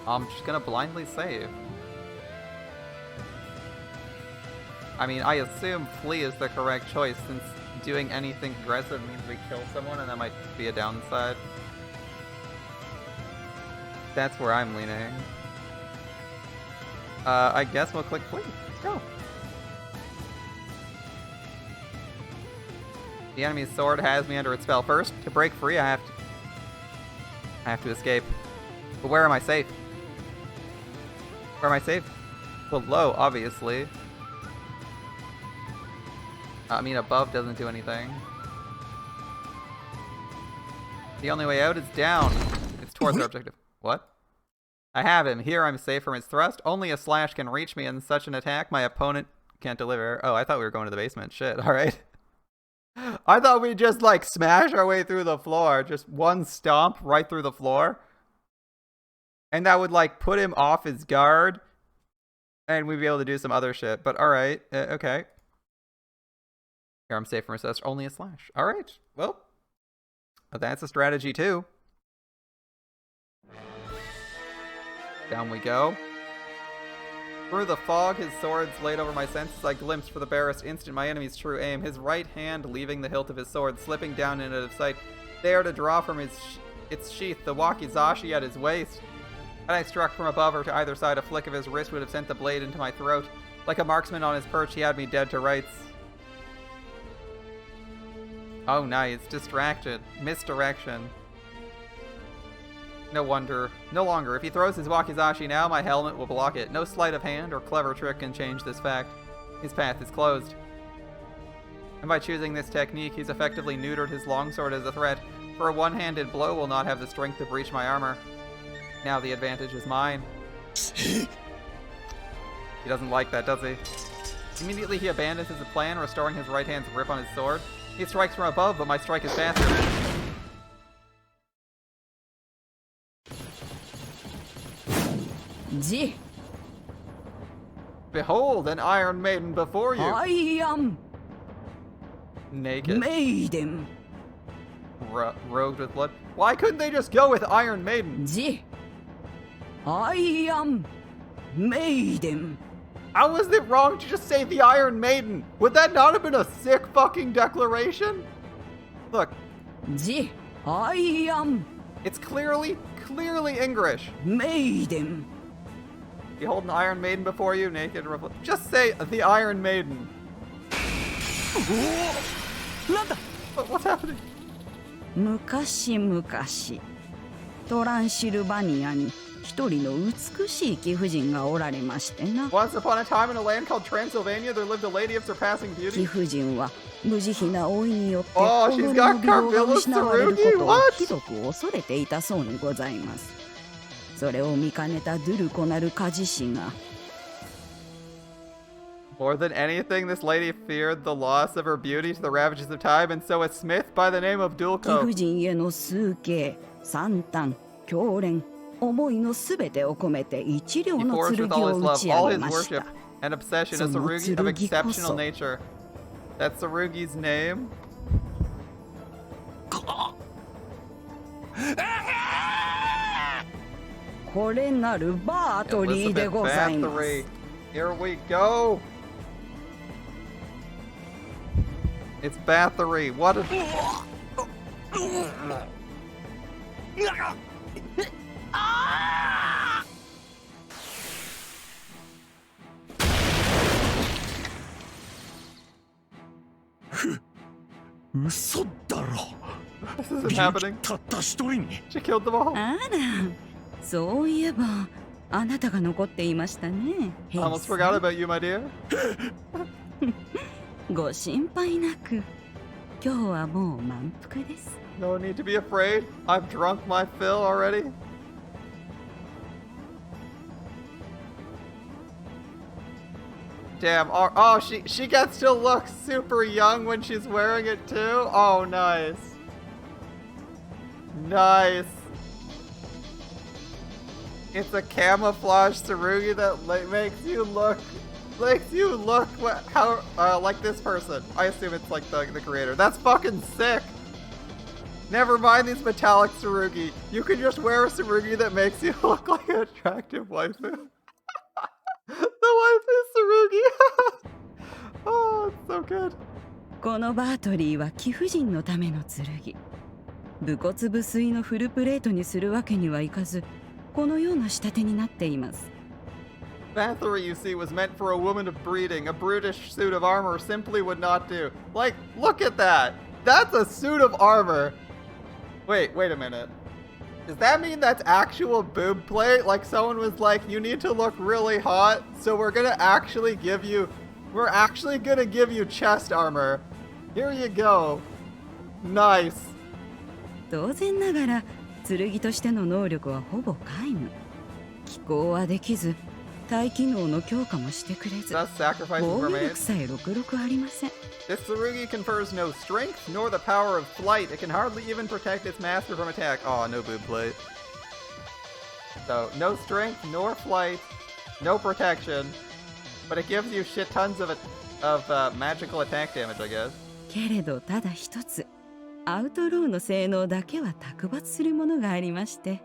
I'm just gonna blindly save. I mean, I assume flee is the correct choice since doing anything aggressive means we kill someone and that might be a downside. That's where I'm leaning. I guess we'll click flee. Let's go. The enemy's sword has me under its spell. First, to break free, I have to escape. But where am I safe? Where am I safe? Below, obviously. I mean, above doesn't do anything. The only way out is down. It's towards our objective. What? I have him. Here I'm safe from his thrust. Only a slash can reach me in such an attack. My opponent can't deliver. Oh, I thought we were going to the basement. Shit, alright. I thought we'd just, like, smash our way through the floor. Just one stomp right through the floor. And that would, like, put him off his guard. And we'd be able to do some other shit. But alright, okay. Here I'm safe from resist. Only a slash. Alright, well. That's a strategy too. Down we go. Through the fog, his sword's laid over my senses. I glimpsed for the barest instant my enemy's true aim. His right hand leaving the hilt of his sword, slipping down into sight. There to draw from its sheath, the wakizashi at his waist. Had I struck from above or to either side, a flick of his wrist would have sent the blade into my throat. Like a marksman on his perch, he had me dead to rights. Oh, nice. Distracted. Misdirection. No wonder. No longer. If he throws his wakizashi now, my helmet will block it. No sleight of hand or clever trick can change this fact. His path is closed. And by choosing this technique, he's effectively neutered his longsword as a threat, for a one-handed blow will not have the strength to breach my armor. Now the advantage is mine. He doesn't like that, does he? Immediately he abandons his plan, restoring his right hand's grip on his sword. He strikes from above, but my strike is faster. G. Behold, an Iron Maiden before you. I am naked. Maiden. Robed with blood. Why couldn't they just go with Iron Maiden? G. I am Maiden. How was it wrong to just say the Iron Maiden? Would that not have been a sick fucking declaration? Look. G. I am. It's clearly English. Maiden. Behold an Iron Maiden before you, naked. Just say the Iron Maiden. What's happening? 昔々トランシルバニアに一人の美しい貴婦人がおられましてな。Once upon a time in a land called Transylvania, there lived a lady of surpassing beauty. 貴婦人は無慈悲な老いによって己の美貌が失われることをひどく恐れていたそうにございます。それを見かねたドゥルコなる家事師が。More than anything, this lady feared the loss of her beauty to the ravages of time, and so a smith by the name of Dulco. 貴婦人への崇敬、惨憺、狂恋、思いのすべてを込めて一両の剣を打ち上げました。 An obsession, a Tsurugi of exceptional nature. That's Tsurugi's name. これなるバートリーでございます。 Here we go. It's Bathory. What a... This isn't happening. She killed them all. あら、そういえばあなたが残っていましたね。 Almost forgot about you, my dear. ご心配なく、今日はもう満腹です。 No need to be afraid. I've drunk my fill already. Damn. Oh, she gets to look super young when she's wearing it too. Oh, nice. Nice. It's a camouflage Tsurugi that makes you look like this person. I assume it's like the creator. That's fucking sick. Never mind these metallic Tsurugi. You can just wear a Tsurugi that makes you look like an attractive waifu. The waifu Tsurugi. Oh, it's so good. このバートリーは貴婦人のための剣。武骨無粋のフルプレートにするわけにはいかず、このような仕立てになっています。 Bathory, you see, was meant for a woman of breeding. A brutish suit of armor simply would not do. Like, look at that. That's a suit of armor. Wait a minute. Does that mean that's actual boob plate? Like someone was like, you need to look really hot, so we're actually gonna give you chest armor. Here you go. Nice. 当然ながら、剣としての能力はほぼ皆無。気候はできず、体機能の強化もしてくれず、防御力さえろくろくありません。 This Tsurugi confers no strength nor the power of flight. It can hardly even protect its master from attack. Oh, no boob plate. So, no strength nor flight, no protection, but it gives you shit tons of magical attack damage, I guess. けれどただ一つ、アウトローの性能だけは卓抜するものがありまして、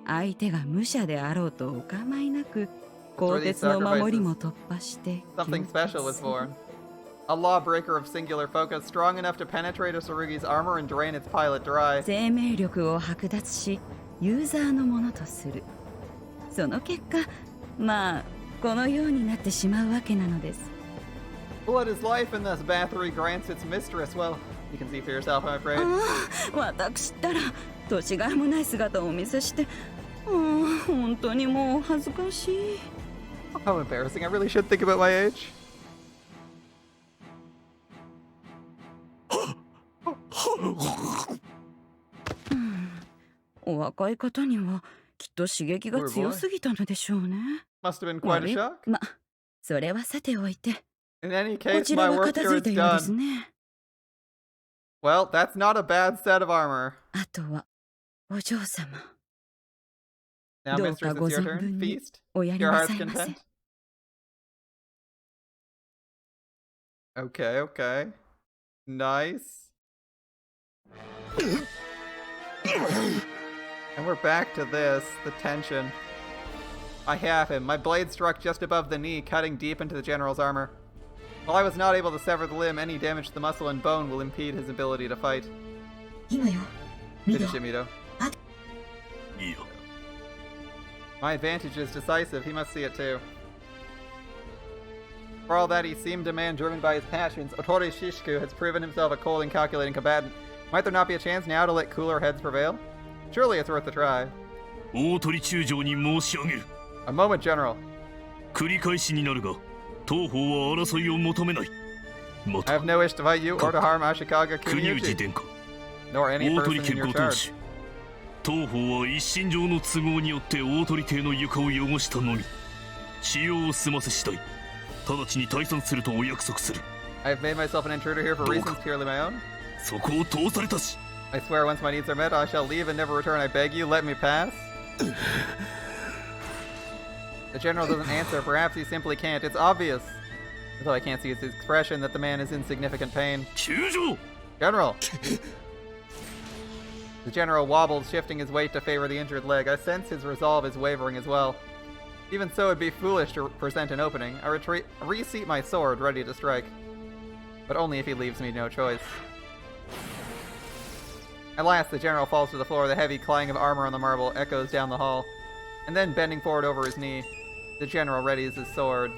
相手が武者であろうとお構いなく、鋼鉄の守りも突破して、 Something special was born. A lawbreaker of singular focus, strong enough to penetrate a Tsurugi's armor and drain its pilot dry. 生命力を剥奪し、ユーザーのものとする。その結果、まあ、このようになってしまうわけなのです。 Blood is life, and thus Bathory grants its mistress. Well, you can see for yourself, I'm afraid. 私ったら、年がいもない姿をお見せして、本当にもう恥ずかしい。 How embarrassing. I really should think about my age. お若い方にはきっと刺激が強すぎたのでしょうね。Must have been quite a shock. ま、それはさておいて。 In any こ case, ちら my が work 片 here 付い is たようです done. ね。 Well, that's not a bad set of armor. あとはお嬢様。 Now, どう mistress, か it's ご your 存 turn. 分に Feast. おやり Your な heart's さいませ。 content. Okay, okay. Nice. And we're back to this, the tension. I have him. My blade struck just above the knee, cutting deep into the general's armor. While I was not able to sever the limb, any damage to the muscle and bone will impede his ability to fight. 今よ。 Finish it, Mito. My advantage is decisive. He must see it too. For all that he seemed a man driven by his passions, Otori Shishku has proven himself a cold and calculating combatant. Might there not be a chance now to let cooler heads prevail? Surely it's worth a try. 大鳥中将に申し上げる。 A moment, General. 繰り返しになるが、当方は争いを求めない。ま I た、 have no wish to fight you or to harm Ashikaga 国氏 Kunyuchi, 殿下、 nor any 大 person 鳥 in 家 your ご当 charge. 主。当方は一身上の都合によって大鳥邸の床を汚したのみ。使用を済ませ次第、直ちに退散するとお約束する。 I have made myself an intruder here for reasons purely my own. そこを通されたし。 I swear once my needs are met, I shall leave and never return. I beg you, let me pass. The general doesn't answer. Perhaps he simply can't. It's obvious. Though I can't see his expression that the man is in significant pain. 中将 General! The general wobbles, shifting his weight to favor the injured leg. I sense his resolve is wavering as well. Even so, it'd be foolish to present an opening. I reseat my sword, ready to strike. But only if he leaves me no choice. At last, the general falls to the floor. The heavy clang of armor on the marble echoes down the hall. And then, bending forward over his knee, the general readies his sword.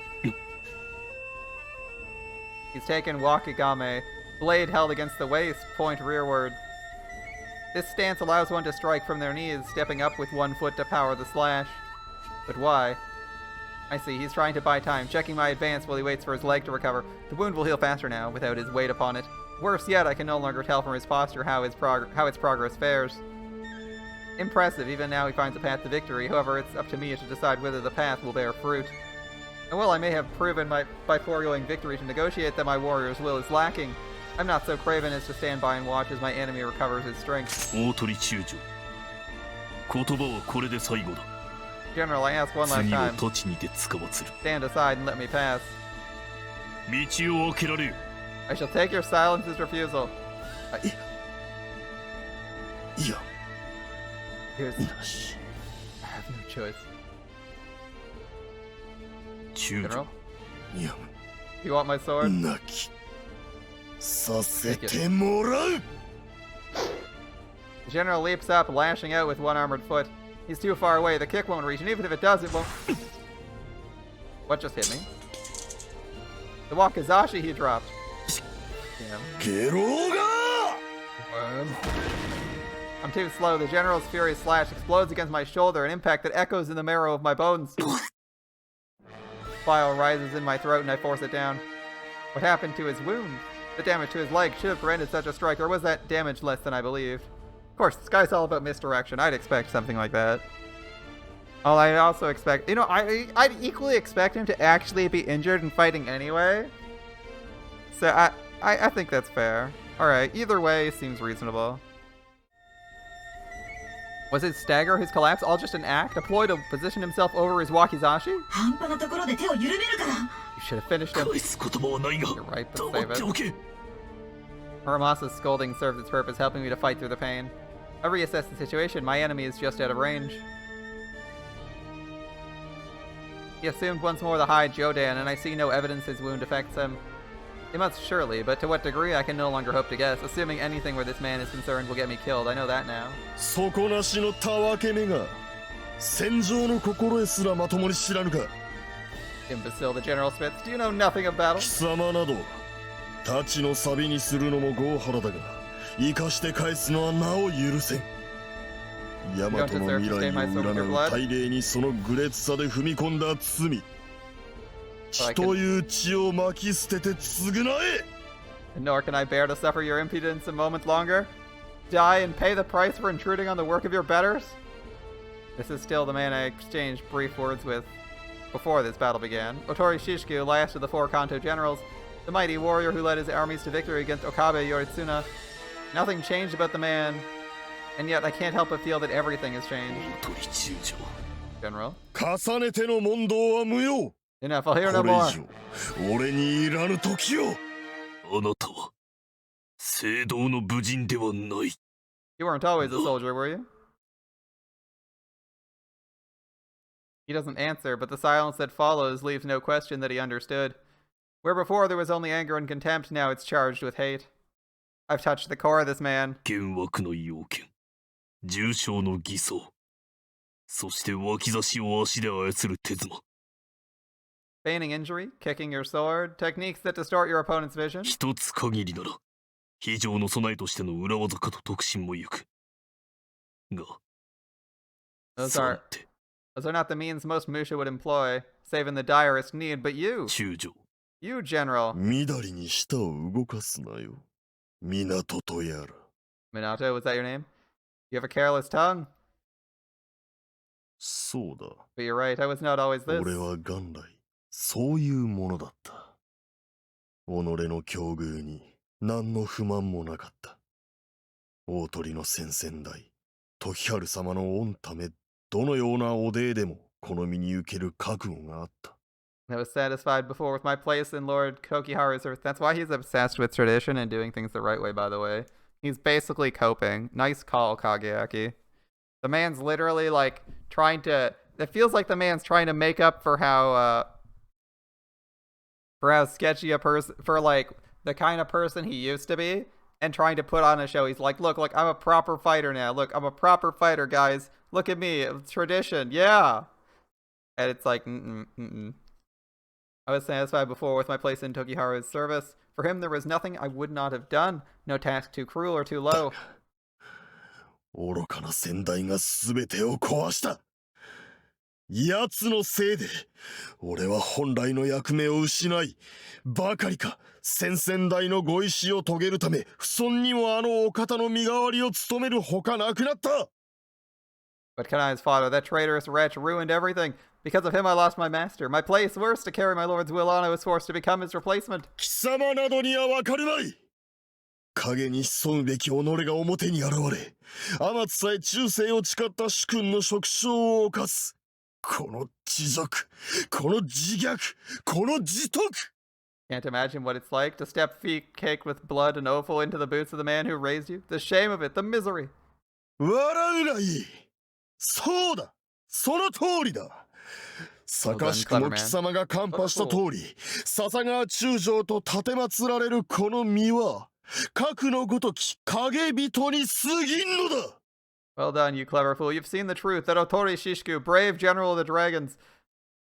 He's taken wakigame, blade held against the waist, point rearward. This stance allows one to strike from their knees, stepping up with one foot to power the slash. But why? I see, he's trying to buy time, checking my advance while he waits for his leg to recover. The wound will heal faster now, without his weight upon it. Worse yet, I can no longer tell from his posture how its progress fares. Impressive, even now he finds a path to victory. However, it's up to me to decide whether the path will bear fruit. And while I may have proven by foregoing victory to negotiate that my warrior's will is lacking, I'm not so craven as to stand by and watch as my enemy recovers his strength. Otori Chujo. 言葉はこれで最後だ。 General, I ask one last 次を time. 太刀にてつかまつる。 Stand aside and let me pass. 道を開けられよ。 I shall take your silence as refusal. Here's... I have no choice. General? You want my sword? させてもらう The general leaps up, lashing out with one armored foot. He's too far away. The kick won't reach, and even if it does, it won't... What just hit me? The wakizashi he dropped. Damn. I'm too slow. The general's furious slash explodes against my shoulder, an impact that echoes in the marrow of my bones. Bile rises in my throat and I force it down. What happened to his wound? The damage to his leg should have prevented such a strike, or was that damage less than I believed? Of course, this guy's all about misdirection. I'd expect something like that. Oh, I also expect... You know, I'd equally expect him to actually be injured and fighting anyway. So I think that's fair. Alright, either way seems reasonable. Was his stagger, his collapse, all just an act? A ploy to position himself over his wakizashi? You should have finished him. You're right, but save it. Muramasa's scolding serves its purpose, helping me to fight through the pain. I reassess the situation. My enemy is just out of range. He assumed once more the high Jodan, and I see no evidence his wound affects him. It must surely, but to what degree I can no longer hope to guess. Assuming anything where this man is concerned will get me killed. I know that now. Imbecile, the general spits. Do you know nothing of battle? 太刀の錆にするのも豪腹だが、生かして返すのはなお許せん。大和の未来を占う大礼にその愚劣さで踏み込んだ罪。血という血を巻き捨てて償え。 Nor can I bear to suffer your impudence a moment longer. Die and pay the price for intruding on the work of your betters? This is still the man I exchanged brief words with before this battle began. Otori Shishku, last of the 4 Kanto generals, the mighty warrior who led his armies to victory against Okabe Yoritsuna. Nothing changed about the man, and yet I can't help but feel that everything has changed. General? 重ねての問答は無用。 Enough, I'll hear no more. 俺にいらぬ時を。あなたは聖堂の武人ではない。 You weren't always a soldier, were you? He doesn't answer, but the silence that follows leaves no question that he understood. Where before there was only anger and contempt, now it's charged with hate. I've touched the core of this man. 幻惑の要件、重傷の偽装、そして脇差しを足で操る手妻。 Feigning injury, kicking your sword, techniques that distort your opponent's vision. 一つ限りなら、非常の備えとしての裏技かと特進もゆく。が、Those are not the means most Musha would employ, save in the direst need, but you, 中将。 you, General. 緑に舌を動かすなよ。港とやら。 Minato, was that your name? You have a careless tongue. そうだ。 But you're right, I was not always this. 俺は元来、そういうものだった。己の境遇に何の不満もなかった。大鳥の先々代、時春様の御ため、どのようなお礼でもこの身に受ける覚悟があった。 I was satisfied before with my place in Lord Kokiharu's earth. That's why he's obsessed with tradition and doing things the right way, by the way. He's basically coping. Nice call, Kageaki. The man's literally like trying to. It feels like the man's trying to make up for how sketchy a person, for like the kind of person he used to be, and trying to put on a show. He's like, look, I'm a proper fighter now. Look, I'm a proper fighter, guys. Look at me, it's tradition, yeah. And it's like, I was satisfied before with my place in Tokiharu's service. For him, there was nothing I would not have done. No task too cruel or too low. 愚かな先代が全てを壊した。奴のせいで、俺は本来の役目を失い、ばかりか、先々代のご意志を遂げるため、不遜にもあのお方の身代わりを務めるほかなくなった。But Kanae's father, that traitorous wretch, ruined everything. Because of him, I lost my master. My place, worse, to carry my lord's will on, I was forced to become his replacement. 貴様などにはわかるまい。影に潜むべき己が表に現れ、天津さえ忠誠を誓った主君の職傷を犯す。この恥辱、この自虐、この自得。Can't imagine what it's like to step feet caked with blood and offal into the boots of the man who raised you. The shame of it, the misery. 笑うがいい。そうだ、その通りだ。坂しくも貴様が看破した通り、笹川中将と奉られるこの身は、核のごとき影人に過ぎんのだ。Well done, you clever fool. You've seen the truth that Otori Shishku, brave general of the dragons,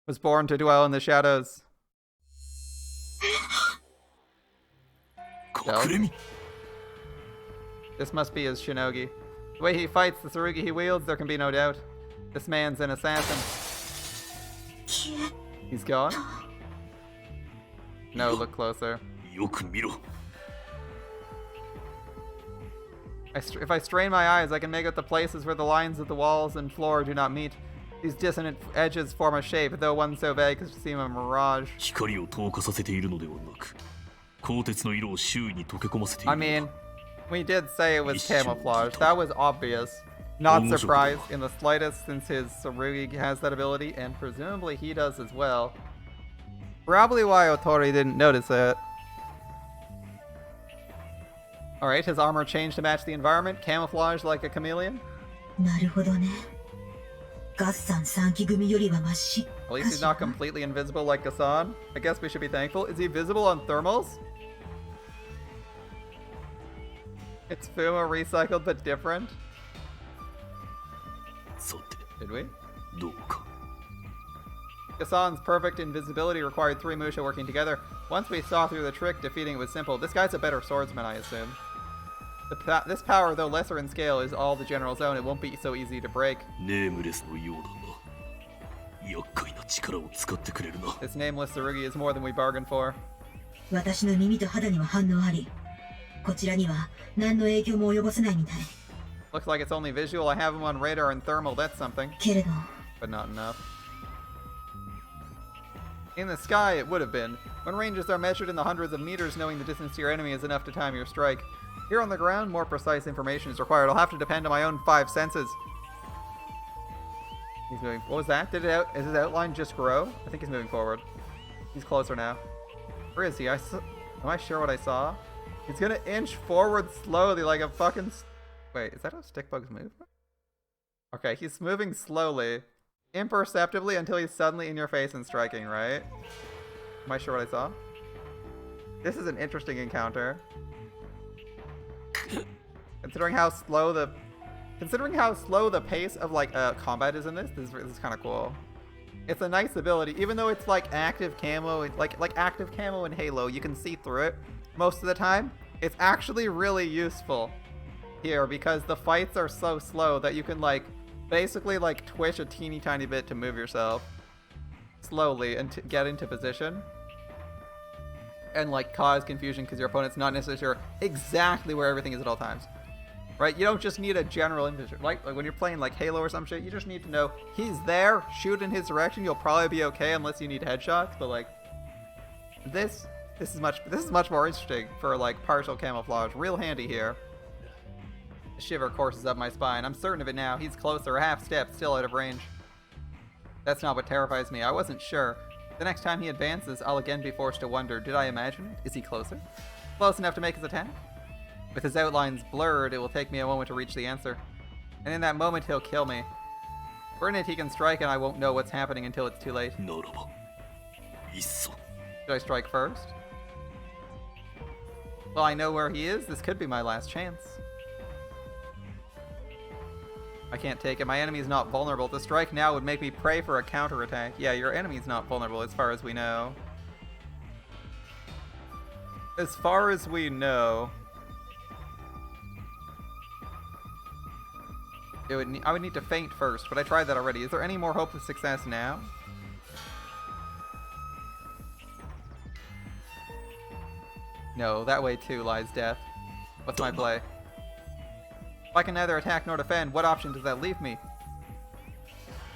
was born to dwell in the shadows. No? This must be his shinogi. The way he fights, the tsurugi he wields, there can be no doubt. This man's an assassin. He's gone? No, look closer. If I strain my eyes, I can make out the places where the lines of the walls and floor do not meet. These dissonant edges form a shape, though one so vague as to seem a mirage. I mean, we did say it was camouflage. That was obvious. Not surprised in the slightest, since his tsurugi has that ability, and presumably he does as well. Probably why Otori didn't notice it. Alright, his armor changed to match the environment, camouflaged like a chameleon. なるほどね。ガッサン3期組よりはマシ。 At least he's not completely invisible like Gassan. I guess we should be thankful. Is he visible on thermals? It's Fuma recycled but different. Did we? Gassan's perfect invisibility required 3 Musha working together. Once we saw through the trick, defeating it was simple. This guy's a better swordsman, I assume. This power, though lesser in scale, is all the general's own. It won't be so easy to break. This nameless tsurugi is more than we bargained for. 私の耳と肌には反応あり、こちらには何の影響も及ぼせないみたい。 Looks like it's only visual. I have him on radar and thermal. That's something. けれど、 but not enough. In the sky, it would have been. When ranges are measured in the hundreds of meters, knowing the distance to your enemy is enough to time your strike. Here on the ground, more precise information is required. I'll have to depend on my own 5 senses. He's moving. What was that? Did his outline just grow? I think he's moving forward. He's closer now. Where is he? Am I sure what I saw? He's gonna inch forward slowly like a fucking... Wait, is that how stick bugs move? Okay, he's moving slowly. Imperceptibly until he's suddenly in your face and striking, right? Am I sure what I saw? This is an interesting encounter. Considering how slow the pace of like combat is in this is kind of cool. It's a nice ability, even though it's like active camo, like active camo in Halo, you can see through it most of the time. It's actually really useful here because the fights are so slow that you can like basically like twitch a teeny tiny bit to move yourself slowly and get into position and like cause confusion because your opponent's not necessarily sure exactly where everything is at all times, right? You don't just need a general vision, like when you're playing like Halo or some shit, you just need to know he's there, shoot in his direction, you'll probably be okay unless you need headshots. But like this is much more interesting for like partial camouflage. Real handy here. A shiver courses up my spine. I'm certain of it now. He's closer, a half step, still out of range. That's not what terrifies me. I wasn't sure. The next time he advances, I'll again be forced to wonder, did I imagine it? Is he closer? Close enough to make his attack? With his outlines blurred, it will take me a moment to reach the answer. And in that moment, he'll kill me. For in it, he can strike and I won't know what's happening until it's too late. Should I strike first? Well, I know where he is. This could be my last chance. I can't take it. My enemy is not vulnerable. To strike now would make me pray for a counterattack. Yeah, your enemy's not vulnerable as far as we know. As far as we know... I would need to feint first, but I tried that already. Is there any more hope of success now? No, that way too lies death. What's my play? If I can neither attack nor defend, what option does that leave me?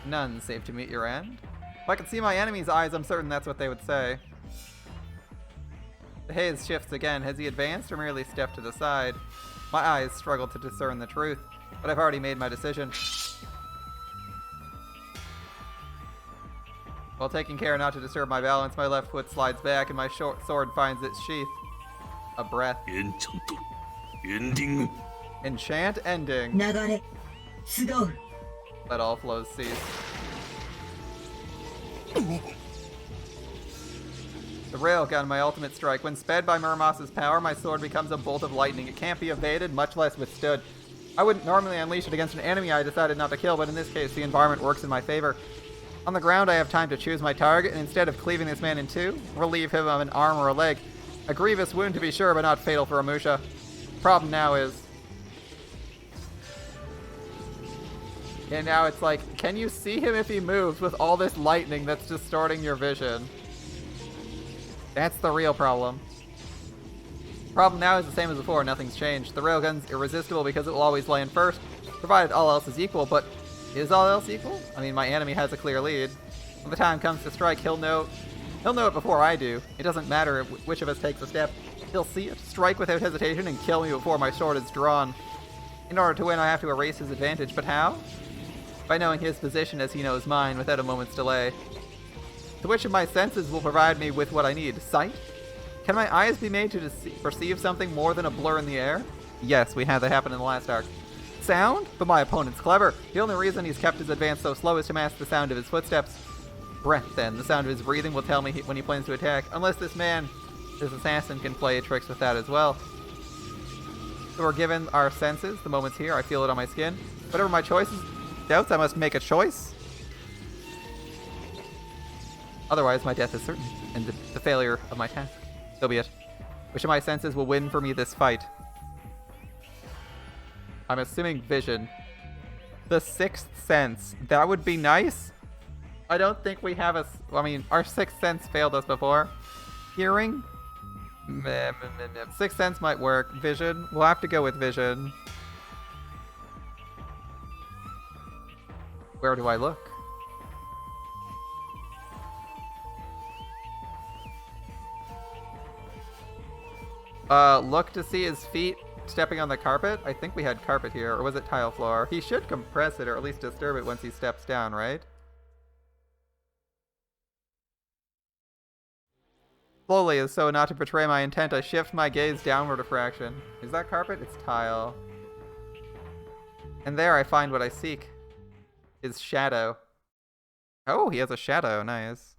None, save to meet your end. If I could see my enemy's eyes, I'm certain that's what they would say. The haze shifts again. Has he advanced or merely stepped to the side? My eyes struggle to discern the truth, but I've already made my decision. While taking care not to disturb my balance, my left foot slides back and my short sword finds its sheath. A breath. Ending. Enchant ending. Nagare. Sudou. Let all flows cease. The railgun, my ultimate strike. When sped by Muramasa's power, my sword becomes a bolt of lightning. It can't be evaded, much less withstood. I wouldn't normally unleash it against an enemy I decided not to kill, but in this case, the environment works in my favor. On the ground, I have time to choose my target, and instead of cleaving this man in two, relieve him of an arm or a leg. A grievous wound to be sure, but not fatal for Amusha. Problem now is... And now it's like, can you see him if he moves with all this lightning that's distorting your vision? That's the real problem. Problem now is the same as before, nothing's changed. The railgun's irresistible because it will always land first, provided all else is equal, but is all else equal? I mean, my enemy has a clear lead. When the time comes to strike, he'll know it before I do. It doesn't matter which of us takes a step. He'll see it, strike without hesitation, and kill me before my sword is drawn. In order to win, I have to erase his advantage, but how? By knowing his position as he knows mine, without a moment's delay. So which of my senses will provide me with what I need? Sight? Can my eyes be made to perceive something more than a blur in the air? Yes, we had that happen in the last arc. Sound? But my opponent's clever. The only reason he's kept his advance so slow is to mask the sound of his footsteps. Breath, then. The sound of his breathing will tell me when he plans to attack. Unless this assassin can play tricks with that as well. So we're given our senses. The moment's here. I feel it on my skin. Whatever my choices, doubts, I must make a choice. Otherwise, my death is certain, and the failure of my task. So be it. Which of my senses will win for me this fight? I'm assuming vision. The sixth sense. That would be nice. I don't think we have I mean, our sixth sense failed us before. Hearing? Sixth sense might work. Vision? We'll have to go with vision. Where do I look? Look to see his feet stepping on the carpet. I think we had carpet here, or was it tile floor? He should compress it, or at least disturb it once he steps down, right? Slowly, as so not to betray my intent, I shift my gaze downward a fraction. Is that carpet? It's tile. And there I find what I seek. His shadow. Oh, he has a shadow. Nice.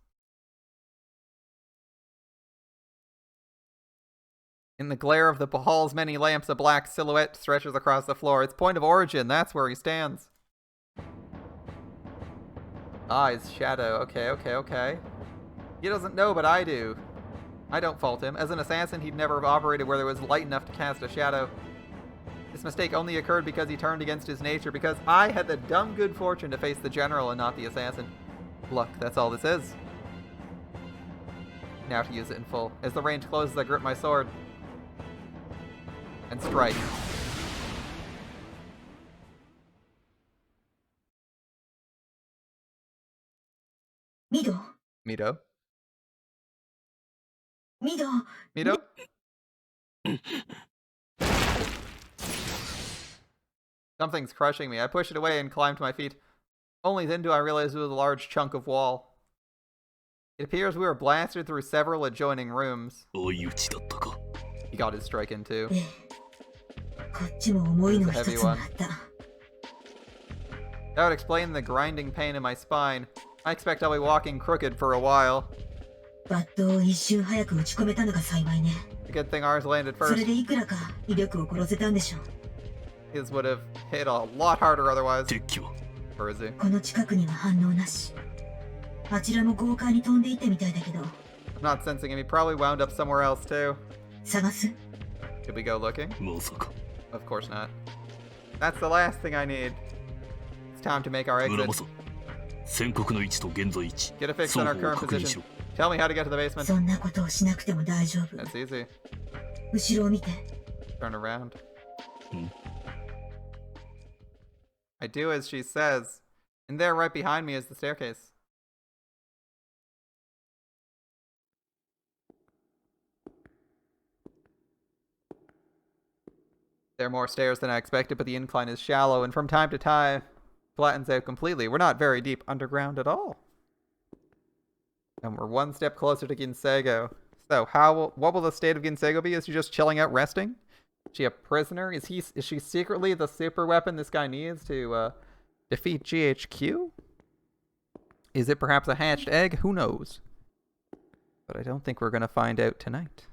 In the glare of the hall's many lamps, a black silhouette stretches across the floor. Its point of origin, that's where he stands. Ah, his shadow. Okay. He doesn't know, but I do. I don't fault him. As an assassin, he'd never have operated where there was light enough to cast a shadow. This mistake only occurred because he turned against his nature, because I had the dumb good fortune to face the general and not the assassin. Luck, that's all this is. Now to use it in full. As the range closes, I grip my sword. And strike. Mido. Mido? Mido. Mido? Something's crushing me. I push it away and climb to my feet. Only then do I realize it was a large chunk of wall. It appears we were blasted through several adjoining rooms. He got his strike in too. こっちも思いの一 It's a heavy つもあ one. った。 That would explain the grinding pain in my spine. I expect I'll be walking crooked for a while. バットを一瞬早く打ち込めたのが幸いね。 A good thing ours landed それ first. でいくらか威力を殺せたんでしょう。 His would have hit a lot harder otherwise. 敵機は Or is he? この近くには反応なし。あちらも豪快に飛んでいったみたいだけど。 I'm not sensing him. He probably wound up somewhere else too. 探す？ Should we go looking? まさか Of course not. That's the last thing I need. It's time to make our 村 exit. 正宣告の位置と現在位置 Get a fix on 双 our 方を current 確認し position. ろ Tell me how to get to the basement. そんなことをしなくても大丈夫。 That's easy. 後ろを見て。 Turn around. Hmm. I do as she says. And there right behind me is the staircase. There are more stairs than I expected, but the incline is shallow, and from time to time, flattens out completely. We're not very deep underground at all. And we're one step closer to Ginsego. So, what will the state of Ginsego be? Is she just chilling out, resting? Is she a prisoner? Is she secretly the super weapon this guy needs to defeat GHQ? Is it perhaps a hatched egg? Who knows? But I don't think we're gonna find out tonight.